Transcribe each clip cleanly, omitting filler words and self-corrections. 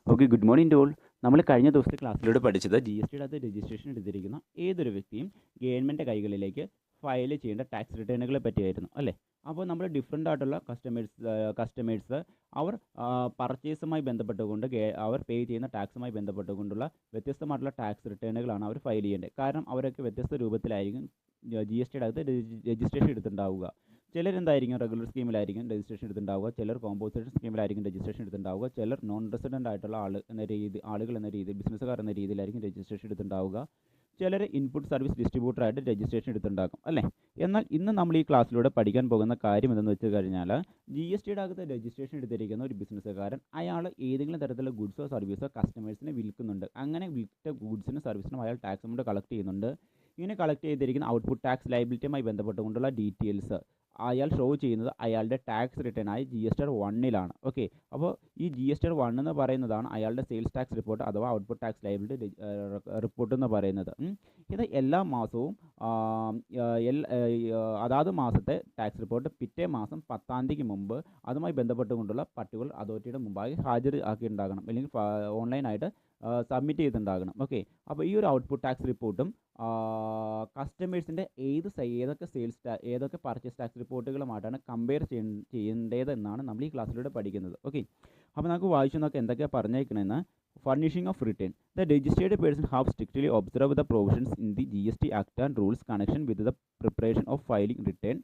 Okay, good morning to all. നമ്മൾ കഴിഞ്ഞ ദിവസത്തെ ക്ലാസ്സിലൂടെ പഠിച്ചത് ജി എസ് ടിയുടെ അകത്ത് രജിസ്ട്രേഷൻ എടുത്തിരിക്കുന്ന ഏതൊരു വ്യക്തിയും ഗവൺമെൻറ് കൈകളിലേക്ക് ഫയൽ ചെയ്യേണ്ട ടാക്സ് റിട്ടേണുകളെ പറ്റിയായിരുന്നു അല്ലേ. അപ്പോൾ നമ്മൾ ഡിഫറെൻ്റ് ആയിട്ടുള്ള കസ്റ്റമേഴ്സ് അവർ പർച്ചേസുമായി ബന്ധപ്പെട്ടുകൊണ്ട് അവർ പേ ചെയ്യുന്ന ടാക്സുമായി ബന്ധപ്പെട്ടുകൊണ്ടുള്ള വ്യത്യസ്തമായിട്ടുള്ള ടാക്സ് റിട്ടേണുകളാണ് അവർ ഫയൽ ചെയ്യേണ്ടത്. കാരണം അവരൊക്കെ വ്യത്യസ്ത രൂപത്തിലായിരിക്കും ജി എസ് ടിയുടെ അകത്ത് രജിസ്ട്രേഷൻ എടുത്തിട്ടുണ്ടാവുക. ചിലരെന്തായിരിക്കും റെഗുലർ സ്കീമിലായിരിക്കും രജിസ്ട്രേഷൻ എടുത്തിട്ടുണ്ടാവുക, ചിലർ കോമ്പോസിഷൻ സ്കീമിലായിരിക്കും രജിസ്ട്രേഷൻ എടുത്തിട്ടുണ്ടാവുക, ചിലർ നോൺ റെസിഡൻ്റ് ആയിട്ടുള്ള ആളുകൾ എന്ന രീതിയിൽ ബിസിനസ്സുകാർ എന്ന രീതിയിലായിരിക്കും രജിസ്ട്രേഷൻ എടുത്തിട്ടുണ്ടാവുക, ചിലർ ഇൻപുട്ട് സർവീസ് ഡിസ്ട്രിബ്യൂട്ടറായിട്ട് രജിസ്ട്രേഷൻ എടുത്തിട്ടുണ്ടാകും അല്ലേ. എന്നാൽ ഇന്ന് നമ്മൾ ഈ ക്ലാസ്സിലൂടെ പഠിക്കാൻ പോകുന്ന കാര്യം എന്തെന്ന് വെച്ച് കഴിഞ്ഞാൽ ജി എസ് ടിയുടെ അകത്ത് രജിസ്ട്രേഷൻ എടുത്തിരിക്കുന്ന ഒരു ബിസിനസ്സുകാരൻ അയാൾ ഏതെങ്കിലും തരത്തിലുള്ള ഗുഡ്സോ സർവീസോ കസ്റ്റമേഴ്സിന് വിൽക്കുന്നുണ്ട്. അങ്ങനെ വിൽറ്റ ഗുഡ്സിനും സർവീസിനും അയാൾ ടാക്സ് എമൗണ്ട് കളക്ട് ചെയ്യുന്നുണ്ട്. ഇങ്ങനെ കളക്ട് ചെയ്തിരിക്കുന്ന ഔട്ട്പുട്ട് ടാക്സ് ലയബിലിറ്റിയുമായി ബന്ധപ്പെട്ടുകൊണ്ടുള്ള ഡീറ്റെയിൽസ് അയാൾ ഷോ ചെയ്യുന്നത് അയാളുടെ ടാക്സ് റിട്ടേൺ ആയി ജി എസ് ടി ആർ 1-ലാണ്. ഓക്കെ, അപ്പോൾ ഈ ജി എസ് ടി ആർ 1 എന്ന് പറയുന്നതാണ് അയാളുടെ സെയിൽസ് ടാക്സ് റിപ്പോർട്ട് അഥവാ ഔട്ട്പുട്ട് ടാക്സ് ലയബിലിറ്റി റിപ്പോർട്ട് എന്ന് പറയുന്നത്. ഇത് എല്ലാ മാസവും അതാത് മാസത്തെ ടാക്സ് റിപ്പോർട്ട് പിറ്റേ മാസം 10-ാം തീയതിക്ക് മുമ്പ് അതുമായി ബന്ധപ്പെട്ടുകൊണ്ടുള്ള പർട്ടിക്കുലർ അതോറിറ്റിയുടെ മുമ്പാകെ ഹാജരാക്കിയിട്ടുണ്ടാകണം, അല്ലെങ്കിൽ ഓൺലൈനായിട്ട് സബ്മിറ്റ് ചെയ്തിട്ടുണ്ടാകണം. ഓക്കെ, അപ്പോൾ ഈ ഒരു ഔട്ട്പുട്ട് ടാക്സ് റിപ്പോർട്ടും കസ്റ്റമേഴ്സിൻ്റെ ഏതൊക്കെ പർച്ചേസ് ടാക്സ് റിപ്പോർട്ടുകളുമായിട്ടാണ് കമ്പയർ ചെയ്യേണ്ടതെന്നാണ് നമ്മൾ ഈ ക്ലാസ്സിലൂടെ പഠിക്കുന്നത്. ഓക്കെ, അപ്പോൾ നമുക്ക് വായിച്ചു നോക്കാം എന്തൊക്കെയാണ് പറഞ്ഞേക്കണമെന്ന്. Furnishing of return. The registered person have strictly observe the provisions in the GST Act and rules connection with the preparation of filing return.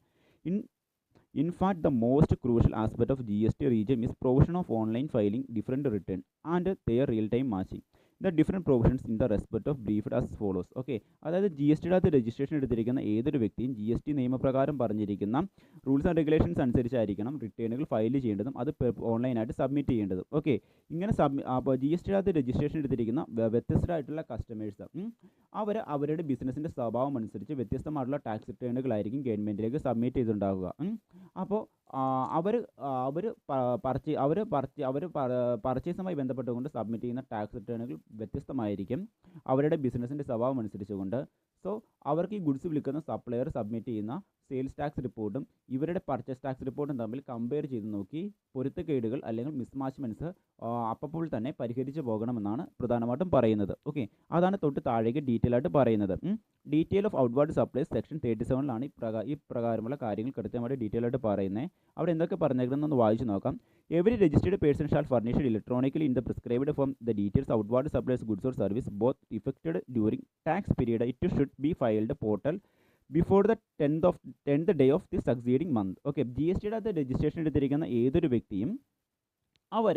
In fact, the most crucial aspect of GST regime is provision of online filing different return and their real-time matching. The different provisions in the respect of briefed as follows. Okay, അതായത് G S ടിയുടെ അകത്ത് registration എടുത്തിരിക്കുന്ന ഏതൊരു വ്യക്തിയും G S T നിയമപ്രകാരം പറഞ്ഞിരിക്കുന്ന rules and regulations അനുസരിച്ചായിരിക്കണം റിട്ടേണുകൾ file ചെയ്യേണ്ടതും അത് ഓൺലൈനായിട്ട് സബ്മിറ്റ് ചെയ്യേണ്ടതും. ഓക്കെ, ഇങ്ങനെ അപ്പോൾ ജി എസ് ടിയുടെ അകത്ത് രജിസ്ട്രേഷൻ എടുത്തിരിക്കുന്ന വ്യത്യസ്തരായിട്ടുള്ള കസ്റ്റമേഴ്സ് അവരുടെ ബിസിനസ്സിൻ്റെ സ്വഭാവം അനുസരിച്ച് വ്യത്യസ്തമായിട്ടുള്ള ടാക്സ് റിട്ടേണുകളായിരിക്കും ഗവൺമെൻറ്റിലേക്ക് സബ്മിറ്റ് ചെയ്തിട്ടുണ്ടാവുക. അപ്പോൾ പർച്ചേസുമായി ബന്ധപ്പെട്ടുകൊണ്ട് സബ്മിറ്റ് ചെയ്യുന്ന ടാക്സ് റിട്ടേണുകൾ വ്യത്യസ്തമായിരിക്കും അവരുടെ ബിസിനസ്സിൻ്റെ സ്വഭാവം അനുസരിച്ചുകൊണ്ട്. സോ അവർക്ക് ഈ ഗുഡ്സ് വിൽക്കുന്ന സപ്ലയർ സബ്മിറ്റ് ചെയ്യുന്ന സെയിൽസ് ടാക്സ് റിപ്പോർട്ടും ഇവരുടെ പർച്ചേസ് ടാക്സ് റിപ്പോർട്ടും തമ്മിൽ കമ്പയർ ചെയ്ത് നോക്കി പൊരുത്തക്കേടുകൾ അല്ലെങ്കിൽ മിസ്മാച്ച്മെൻറ്റ്സ് അപ്പോൾ തന്നെ പരിഹരിച്ച് പോകണമെന്നാണ് പ്രധാനമായിട്ടും പറയുന്നത്. ഓക്കെ, അതാണ് തൊട്ട് താഴേക്ക് ഡീറ്റെയിൽ ആയിട്ട് പറയുന്നത്. Detail of outward supplies section 37-ലാണ് ഈ പ്രകാരമുള്ള കാര്യങ്ങൾ കൃത്യമായിട്ട് ഡീറ്റെയിൽ ആയിട്ട് പറയുന്നത്. അവിടെ എന്തൊക്കെ പറഞ്ഞേക്കുന്നതെന്ന് വായിച്ച് നോക്കാം. Every registered person shall furnished electronically in the prescribed form the details outward supplies goods or service both affected during tax period. It should be filed portal before the 10th day of the succeeding month. Okay, G S ടിയുടെ അത് registration എടുത്തിരിക്കുന്ന ഏതൊരു വ്യക്തിയും അവർ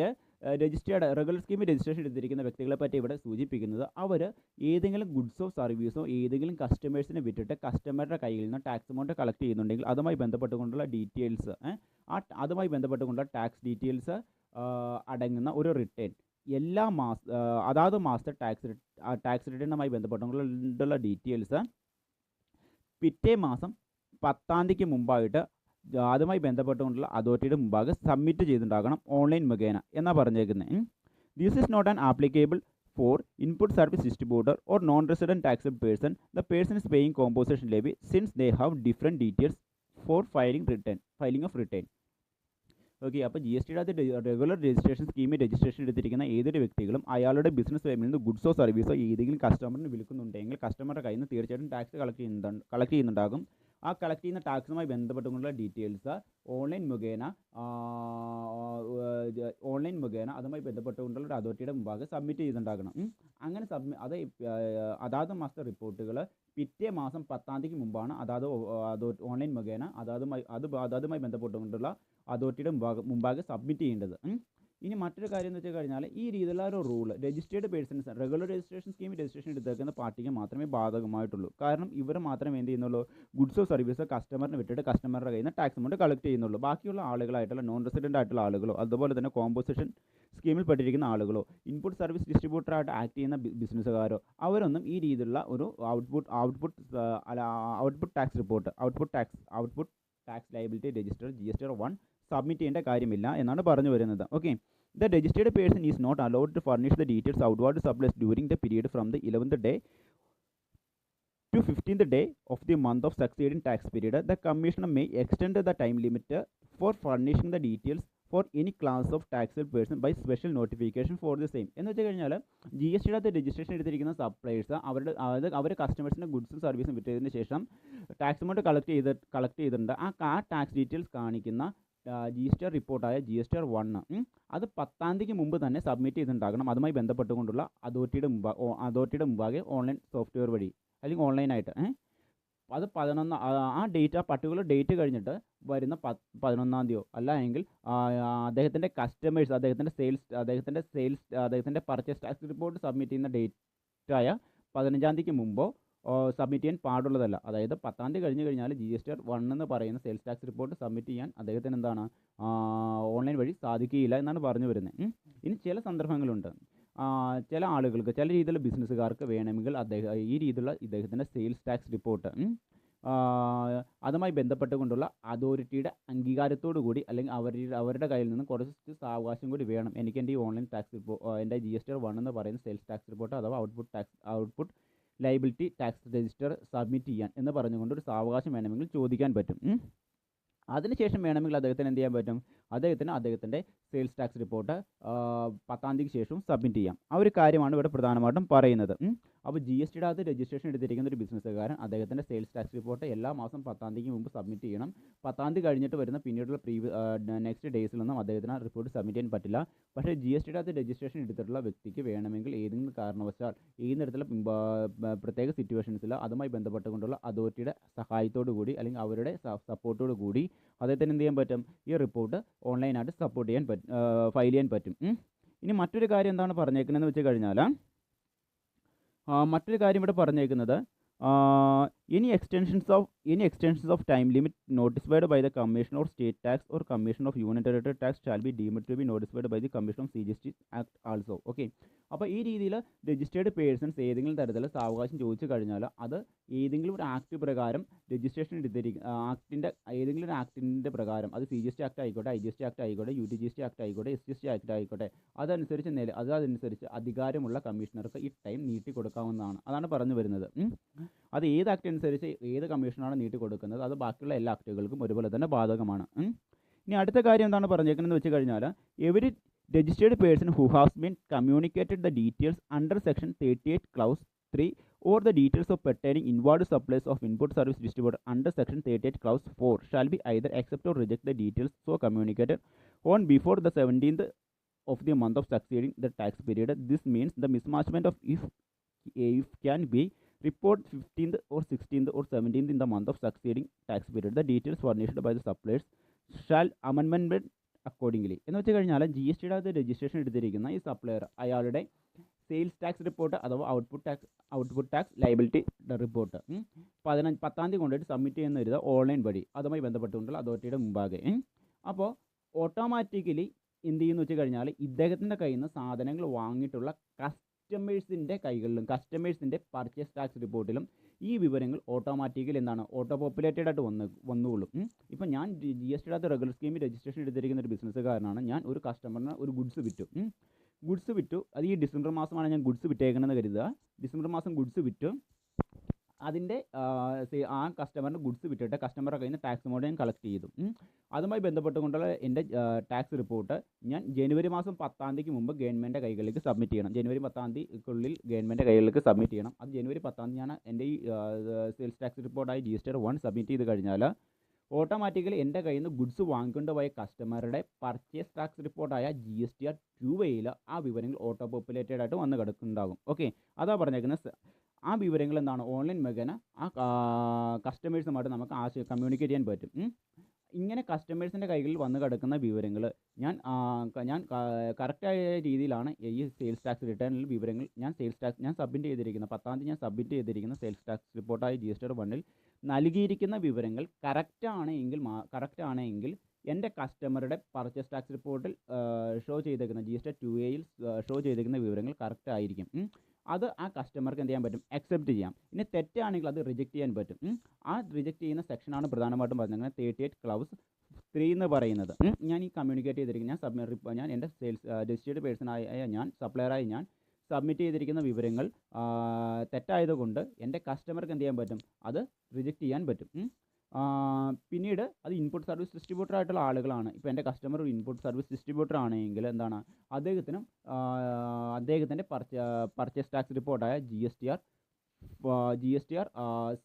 regular സ്കീമിൽ registration എടുത്തിരിക്കുന്ന വ്യക്തികളെ പറ്റി ഇവിടെ സൂചിപ്പിക്കുന്നത് അവർ ഏതെങ്കിലും ഗുഡ്സോ സർവീസോ ഏതെങ്കിലും കസ്റ്റമേഴ്സിനെ വിട്ടിട്ട് കസ്റ്റമറുടെ കയ്യിൽ നിന്ന് ടാക്സ് എമൗണ്ട് കളക്ട് ചെയ്യുന്നുണ്ടെങ്കിൽ അതുമായി ബന്ധപ്പെട്ടുകൊണ്ടുള്ള ഡീറ്റെയിൽസ് അതുമായി ബന്ധപ്പെട്ടുകൊണ്ടുള്ള ടാക്സ് ഡീറ്റെയിൽസ് അടങ്ങുന്ന ഒരു റിട്ടേൺ എല്ലാ അതാത് മാസത്തെ ടാക്സ് റിട്ടേണുമായി ബന്ധപ്പെട്ടുകൊണ്ടുള്ള ഡീറ്റെയിൽസ് പിറ്റേ മാസം 10-ാം തീയതിക്ക് മുമ്പായിട്ട് അതുമായി ബന്ധപ്പെട്ടുകൊണ്ടുള്ള അതോറിറ്റിയുടെ മുമ്പാകെ സബ്മിറ്റ് ചെയ്തിട്ടുണ്ടാകണം ഓൺലൈൻ മുഖേന എന്നാണ് പറഞ്ഞേക്കുന്നത്. This is not an applicable for input service distributor or non resident taxed person. The person is paying composition levy since they have different details for filing of return. Okay, അപ്പോൾ G S ടിയുടെ അകത്ത് regular registration സ്കീമിൽ registration എടുത്തിരിക്കുന്ന ഏതൊരു വ്യക്തികളും അയാളുടെ business ഫേമിൽ നിന്ന് ഗുഡ്സോ സർവീസോ ഏതെങ്കിലും കസ്റ്റമറിന് വിൽക്കുന്നുണ്ടെങ്കിൽ കസ്റ്റമറുടെ കയ്യിൽ നിന്ന് തീർച്ചയായിട്ടും ടാക്സ് കളക്ട് ചെയ്യുന്നുണ്ടാകും. ആ കളക്ട് ചെയ്യുന്ന ടാക്സുമായി ബന്ധപ്പെട്ടുകൊണ്ടുള്ള ഡീറ്റെയിൽസ് ഓൺലൈൻ മുഖേന അതുമായി ബന്ധപ്പെട്ടുകൊണ്ടുള്ള ഒരു അതോറിറ്റിയുടെ മുമ്പാകെ സബ്മിറ്റ് ചെയ്തിട്ടുണ്ടാകണം. അങ്ങനെ അതാത് മാസത്തെ റിപ്പോർട്ടുകൾ പിറ്റേ മാസം 10-ാം തീയതിക്ക് മുമ്പാണ് ഓൺലൈൻ മുഖേന അതുമായി ബന്ധപ്പെട്ടുകൊണ്ടുള്ള അതോറിറ്റിയുടെ മുമ്പാകെ സബ്മിറ്റ് ചെയ്യേണ്ടത്. ഇനി മറ്റൊരു കാര്യം എന്ന് വെച്ച് കഴിഞ്ഞാൽ ഈ രീതിയിലുള്ള ഒരു rule registered persons regular registration സ്കീമിൽ രജിസ്ട്രേഷൻ എടുത്തേക്കുന്ന പാർട്ടിക്ക് മാത്രമേ ബാധകമായിട്ടുള്ളൂ. കാരണം ഇവർ മാത്രമേ എന്ത് ചെയ്യുന്നുള്ളൂ, ഗുഡ്സോ സർവീസോ കസ്റ്റമറിന് വിട്ടിട്ട് കസ്റ്റമറുടെ കയ്യിൽ നിന്ന് ടാക്സ് എമൗണ്ട് കളക്ട് ചെയ്യുന്നുള്ളൂ. ബാക്കിയുള്ള ആളുകളായിട്ടുള്ള നോൺ റെസിഡൻ്റ് ആയിട്ടുള്ള ആളുകളോ അതുപോലെ തന്നെ കോമ്പോസിഷൻ സ്കീമിൽ പെട്ടിരിക്കുന്ന ആളുകളോ ഇൻപുട്ട് സർവീസ് ഡിസ്ട്രിബ്യൂട്ടറായിട്ട് ആക്ട് ചെയ്യുന്ന ബിസിനസ്സുകാരോ അവരൊന്നും ഈ രീതിയിലുള്ള ഒരു output tax liability register GSTR 1 submit ചെയ്യേണ്ട കാര്യമില്ല എന്നാണ് പറഞ്ഞു വരുന്നത്. Okay, the registered person is not allowed to furnish the details outward supplies during the period from the 11th day to 15th day of the month of succeeding tax period. The Commissioner may extend the time limit for furnishing the details for any class of taxed person by special notification for the same. എന്ന് വെച്ച് കഴിഞ്ഞാൽ G S ടിയുടെ അകത്ത് registration എടുത്തിരിക്കുന്ന supplies അവരുടെ അതായത് അവർ കസ്റ്റമേഴ്സിൻ്റെ ഗുഡ്സും സർവീസും വിറ്റതിന് ശേഷം ടാക്സ് എമൗണ്ട് കളക്ട് ചെയ്തിട്ടുണ്ട്. ആ ടാക്സ് ഡീറ്റെയിൽസ് കാണിക്കുന്ന ജി എസ് ടി ആർ റിപ്പോർട്ടായ ജി എസ് ടി ആർ 1 അത് 10-ാം തീയതിക്ക് മുമ്പ് തന്നെ സബ്മിറ്റ് ചെയ്തിട്ടുണ്ടാകണം. അതുമായി ബന്ധപ്പെട്ടുകൊണ്ടുള്ള അതോറിറ്റിയുടെ മുമ്പാകെ ഓൺലൈൻ സോഫ്റ്റ്വെയർ വഴി അല്ലെങ്കിൽ ഓൺലൈനായിട്ട്. അത് 11 ആ ഡേറ്റ്, ആ പർട്ടിക്കുലർ ഡേറ്റ് കഴിഞ്ഞിട്ട് വരുന്ന 11-ാം തീയതിയോ അല്ല എങ്കിൽ അദ്ദേഹത്തിൻ്റെ കസ്റ്റമേഴ്സ് അദ്ദേഹത്തിൻ്റെ പർച്ചേസ് ടാക്സ് റിപ്പോർട്ട് സബ്മിറ്റ് ചെയ്യുന്ന ഡേറ്റായ 15-ാം തീയതിക്ക് മുമ്പോ സബ്മിറ്റ് ചെയ്യാൻ പാടുള്ളതല്ല. അതായത് 10-ാം തീയതി കഴിഞ്ഞ് കഴിഞ്ഞാൽ ജി എസ് ടി ആർ 1 എന്ന് പറയുന്ന സെയിൽസ് ടാക്സ് റിപ്പോർട്ട് സബ്മിറ്റ് ചെയ്യാൻ അദ്ദേഹത്തിന് എന്താണ് ഓൺലൈൻ വഴി സാധിക്കുകയില്ല എന്നാണ് പറഞ്ഞു വരുന്നത്. ഇനി ചില സന്ദർഭങ്ങളുണ്ട്. ചില ആളുകൾക്ക്, ചില രീതിയിലുള്ള ബിസിനസ്സുകാർക്ക് വേണമെങ്കിൽ ഈ രീതിയിലുള്ള ഇദ്ദേഹത്തിൻ്റെ സെയിൽസ് ടാക്സ് റിപ്പോർട്ട് അതുമായി ബന്ധപ്പെട്ടുകൊണ്ടുള്ള അതോറിറ്റിയുടെ അംഗീകാരത്തോടു കൂടി അല്ലെങ്കിൽ അവരുടെ കയ്യിൽ നിന്നും കുറച്ച് സാവകാശം കൂടി വേണം. എനിക്ക് എൻ്റെ ഈ ഓൺലൈൻ ടാക്സ് എൻ്റെ ജി എസ് ടി ആർ 1 എന്ന് പറയുന്ന സെയിൽസ് ടാക്സ് റിപ്പോർട്ട് അഥവാ output liability tax register submit ചെയ്യാൻ എന്ന് പറഞ്ഞുകൊണ്ട് ഒരു സാവകാശം വേണമെങ്കിൽ ചോദിക്കാൻ പറ്റും. അതിനുശേഷം വേണമെങ്കിൽ അദ്ദേഹത്തിന് എന്ത് ചെയ്യാൻ പറ്റും, അദ്ദേഹത്തിൻ്റെ സെയിൽസ് ടാക്സ് റിപ്പോർട്ട് 10-ാം തീയതിക്ക് ശേഷം സബ്മിറ്റ് ചെയ്യാം. ആ ഒരു കാര്യമാണ് ഇവിടെ പ്രധാനമായിട്ടും പറയുന്നത്. അപ്പോൾ ജി എസ് ടിയുടെ അകത്ത് രജിസ്ട്രേഷൻ എടുത്തിരിക്കുന്ന ഒരു ബിസിനസ്സുകാരൻ അദ്ദേഹത്തിൻ്റെ സെയിൽസ് ടാക്സ് റിപ്പോർട്ട് എല്ലാ മാസം 10-ാം തീയതിക്ക് മുമ്പ് സബ്മിറ്റ് ചെയ്യണം. 10-ാം തീയതി കഴിഞ്ഞിട്ട് വരുന്ന പിന്നീടുള്ള നെക്സ്റ്റ് ഡേയ്സിലൊന്നും അദ്ദേഹത്തിന് റിപ്പോർട്ട് സബ്മിറ്റ് ചെയ്യാൻ പറ്റില്ല. പക്ഷേ ജി എസ് ടിയുടെ അകത്ത് രജിസ്ട്രേഷൻ എടുത്തിട്ടുള്ള വ്യക്തിക്ക് വേണമെങ്കിൽ ഏതെങ്കിലും കാരണവശാൽ ഏത് തരത്തിലുള്ള പ്രത്യേക സിറ്റുവേഷൻസിൽ അതുമായി ബന്ധപ്പെട്ടുകൊണ്ടുള്ള അതോറിറ്റിയുടെ സഹായത്തോടു കൂടി അല്ലെങ്കിൽ അവരുടെ സപ്പോർട്ടോടു കൂടി അദ്ദേഹത്തിന് എന്ത് ചെയ്യാൻ പറ്റും, ഈ റിപ്പോർട്ട് ഓൺലൈനായിട്ട് ഫയൽ ചെയ്യാൻ പറ്റും. ഇനി മറ്റൊരു കാര്യം എന്താണ് പറഞ്ഞേക്കുന്നതെന്ന് വെച്ച് കഴിഞ്ഞാൽ മറ്റൊരു കാര്യം ഇവിടെ പറഞ്ഞേക്കുന്നത് any extensions of time limit notified by the Commission or State Tax or Commission of Union Territory Tax shall be deemed to be notified by the Commission of CGST Act also. Okay. അപ്പോൾ ഈ രീതിയിൽ registered persons ഏതെങ്കിലും തരത്തിൽ സാവകാശം ചോദിച്ചു കഴിഞ്ഞാൽ അത് ഏതെങ്കിലും ഒരു ആക്ട് പ്രകാരം രജിസ്ട്രേഷൻ ഏതെങ്കിലും ഒരു ആക്ടിൻ്റെ പ്രകാരം, അത് C G S T act ആയിക്കോട്ടെ, I G S T act ആയിക്കോട്ടെ, U T G S T act ആയിക്കോട്ടെ, S G S T act ആയിക്കോട്ടെ, അതനുസരിച്ച് അധികാരമുള്ള കമ്മീഷണർക്ക് ഈ ടൈം നീട്ടി കൊടുക്കാവുന്നതാണ്. അതാണ് പറഞ്ഞു വരുന്നത്. അത് ഏത് ആക്ട് അനുസരിച്ച് ഏത് കമ്മീഷനാണ് നീട്ടി കൊടുക്കുന്നത് അത് ബാക്കിയുള്ള എല്ലാ ആക്ടുകൾക്കും ഒരുപോലെ തന്നെ ബാധകമാണ്. ഇനി അടുത്ത കാര്യം എന്താണ് പറഞ്ഞേക്കുന്നതെന്ന് വെച്ച് കഴിഞ്ഞാൽ every registered person who has been communicated the details under section 38 ക്ലൗസ് 3 or the details of pertaining inward supplies of input service distributed under section 38 clause 4 shall be either accept or reject the details so communicated on before the 17th of the month of succeeding the tax period. This means the mismatchment of if can be report 15th or 16th or 17th in the month of succeeding tax period. The details furnished by the suppliers shall amendment accordingly. എന്ന് വെച്ച് കഴിഞ്ഞാൽ G S ടിയുടെ അകത്ത് registration എടുത്തിരിക്കുന്ന ഈ supplier അയാളുടെ sales tax report അഥവാ output tax liability report 10-ാം തീയതി കൊണ്ടുപോയിട്ട് സബ്മിറ്റ് ചെയ്യുന്ന ഒരു ഓൺലൈൻ വഴി അതുമായി ബന്ധപ്പെട്ടുകൊണ്ടുള്ള അതോറിറ്റിയുടെ മുമ്പാകെ. അപ്പോൾ ഓട്ടോമാറ്റിക്കലി എന്ത് ചെയ്യുന്നു വെച്ച് കഴിഞ്ഞാൽ ഇദ്ദേഹത്തിൻ്റെ കയ്യിൽ നിന്ന് സാധനങ്ങൾ വാങ്ങിയിട്ടുള്ള കസ്റ്റമേഴ്സിൻ്റെ കൈകളിലും കസ്റ്റമേഴ്സിൻ്റെ പർച്ചേസ് ടാക്സ് റിപ്പോർട്ടിലും ഈ വിവരങ്ങൾ ഓട്ടോമാറ്റിക്കലി എന്താണ് ഓട്ടോ പോപ്പുലേറ്റഡ് ആയിട്ട് വന്നുകൊള്ളും. ഇപ്പം ഞാൻ ജി എസ് ടിയുടെ അകത്ത് റെഗുലർ സ്കീമിൽ രജിസ്ട്രേഷൻ എടുത്തിരിക്കുന്ന ഒരു ബിസിനസ്സുകാരനാണ്. ഞാൻ ഒരു കസ്റ്റമറിന് ഒരു ഗുഡ്സ് വിറ്റു. അത് ഈ ഡിസംബർ മാസമാണ് ഞാൻ ഗുഡ്സ് വിറ്റേക്കണമെന്ന് കരുതുക. ഡിസംബർ മാസം ഗുഡ്സ് വിറ്റു. അതിൻ്റെ ആ കസ്റ്റമറിന് ഗുഡ്സ് വിറ്റിട്ട് കസ്റ്റമറുടെ കയ്യിൽ നിന്ന് ടാക്സ് എമൗണ്ട് ഞാൻ കളക്ട് ചെയ്തു. അതുമായി ബന്ധപ്പെട്ടുകൊണ്ടുള്ള എൻ്റെ ടാക്സ് റിപ്പോർട്ട് ഞാൻ ജനുവരി മാസം 10-ാം തീയതിക്ക് മുമ്പ് ഗവൺമെൻറ് കൈകളിലേക്ക് സബ്മിറ്റ് ചെയ്യണം. ജനുവരി 10-ാം തീയതിക്കുള്ളിൽ ഗവൺമെൻറ് കൈകളിലേക്ക് സബ്മിറ്റ് ചെയ്യണം. അത് ജനുവരി 10-ാം തീയതി ഞാൻ എൻ്റെ ഈ സെയിൽസ് ടാക്സ് റിപ്പോർട്ടായി G S T R 1 submit ചെയ്ത് കഴിഞ്ഞാൽ ഓട്ടോമാറ്റിക്കലി എൻ്റെ കയ്യിൽ നിന്ന് ഗുഡ്സ് വാങ്ങിക്കൊണ്ട് പോയ കസ്റ്റമറുടെ പർച്ചേസ് ടാക്സ് റിപ്പോർട്ടായ ജി എസ് ടി ആർ 2 ആ വിവരങ്ങൾ ഓട്ടോ പോപ്പുലേറ്റഡ് ആയിട്ട് വന്ന് കിടക്കുന്നുണ്ടാകും. ഓക്കെ, അതാ പറഞ്ഞേക്കുന്നത്. ആ വിവരങ്ങൾ എന്താണ് ഓൺലൈൻ മുഖേന ആ കസ്റ്റമേഴ്സുമായിട്ട് നമുക്ക് കമ്മ്യൂണിക്കേറ്റ് ചെയ്യാൻ പറ്റും. ഇങ്ങനെ കസ്റ്റമേഴ്സിൻ്റെ കൈകളിൽ വന്ന് കിടക്കുന്ന വിവരങ്ങൾ ഞാൻ കറക്റ്റായ രീതിയിലാണ് ഈ സെയിൽസ് ടാക്സ് റിട്ടേണിൽ വിവരങ്ങൾ ഞാൻ സബ്മിറ്റ് ചെയ്തിരിക്കുന്ന 10-ാം തീയതി ഞാൻ സബ്മിറ്റ് ചെയ്തിരിക്കുന്ന സെയിൽസ് ടാക്സ് റിപ്പോർട്ടായ ജി എസ് ടി ആർ 1 നൽകിയിരിക്കുന്ന വിവരങ്ങൾ കറക്റ്റാണെങ്കിൽ എൻ്റെ കസ്റ്റമറുടെ പർച്ചേസ് ടാക്സ് റിപ്പോർട്ടിൽ ഷോ ചെയ്തേക്കുന്ന G S T 2A show ചെയ്തേക്കുന്ന വിവരങ്ങൾ കറക്റ്റ് ആയിരിക്കും. അത് ആ കസ്റ്റമർക്ക് എന്ത് ചെയ്യാൻ പറ്റും, അക്സെപ്റ്റ് ചെയ്യാം. ഇനി തെറ്റാണെങ്കിൽ അത് റിജക്റ്റ് ചെയ്യാൻ പറ്റും. ആ റിജക്റ്റ് ചെയ്യുന്ന സെക്ഷനാണ് പ്രധാനമായിട്ടും പറഞ്ഞത് 38 ക്ലൗസ് 3 എന്ന് പറയുന്നത്. ഞാൻ ഈ കമ്മ്യൂണിക്കേറ്റ് ചെയ്തിരിക്കുന്ന ഞാൻ എൻ്റെ സെയിൽസ് രജിസ്റ്റേർഡ് പേഴ്സണായ സപ്ലയറായി ഞാൻ സബ്മിറ്റ് ചെയ്തിരിക്കുന്ന വിവരങ്ങൾ തെറ്റായതുകൊണ്ട് എൻ്റെ കസ്റ്റമർക്ക് എന്ത് ചെയ്യാൻ പറ്റും, അത് റിജക്റ്റ് ചെയ്യാൻ പറ്റും. പിന്നീട് അത് ഇൻപുട്ട് സർവീസ് ഡിസ്ട്രിബ്യൂട്ടർ ആയിട്ടുള്ള ആളുകളാണ്. ഇപ്പോൾ എൻ്റെ കസ്റ്റമർ ഒരു ഇൻപുട്ട് സർവീസ് ഡിസ്ട്രിബ്യൂട്ടർ ആണെങ്കിൽ എന്താണ് അദ്ദേഹത്തിനും അദ്ദേഹത്തിൻ്റെ പർച്ചേസ് ടാക്സ് റിപ്പോർട്ടായ GSTR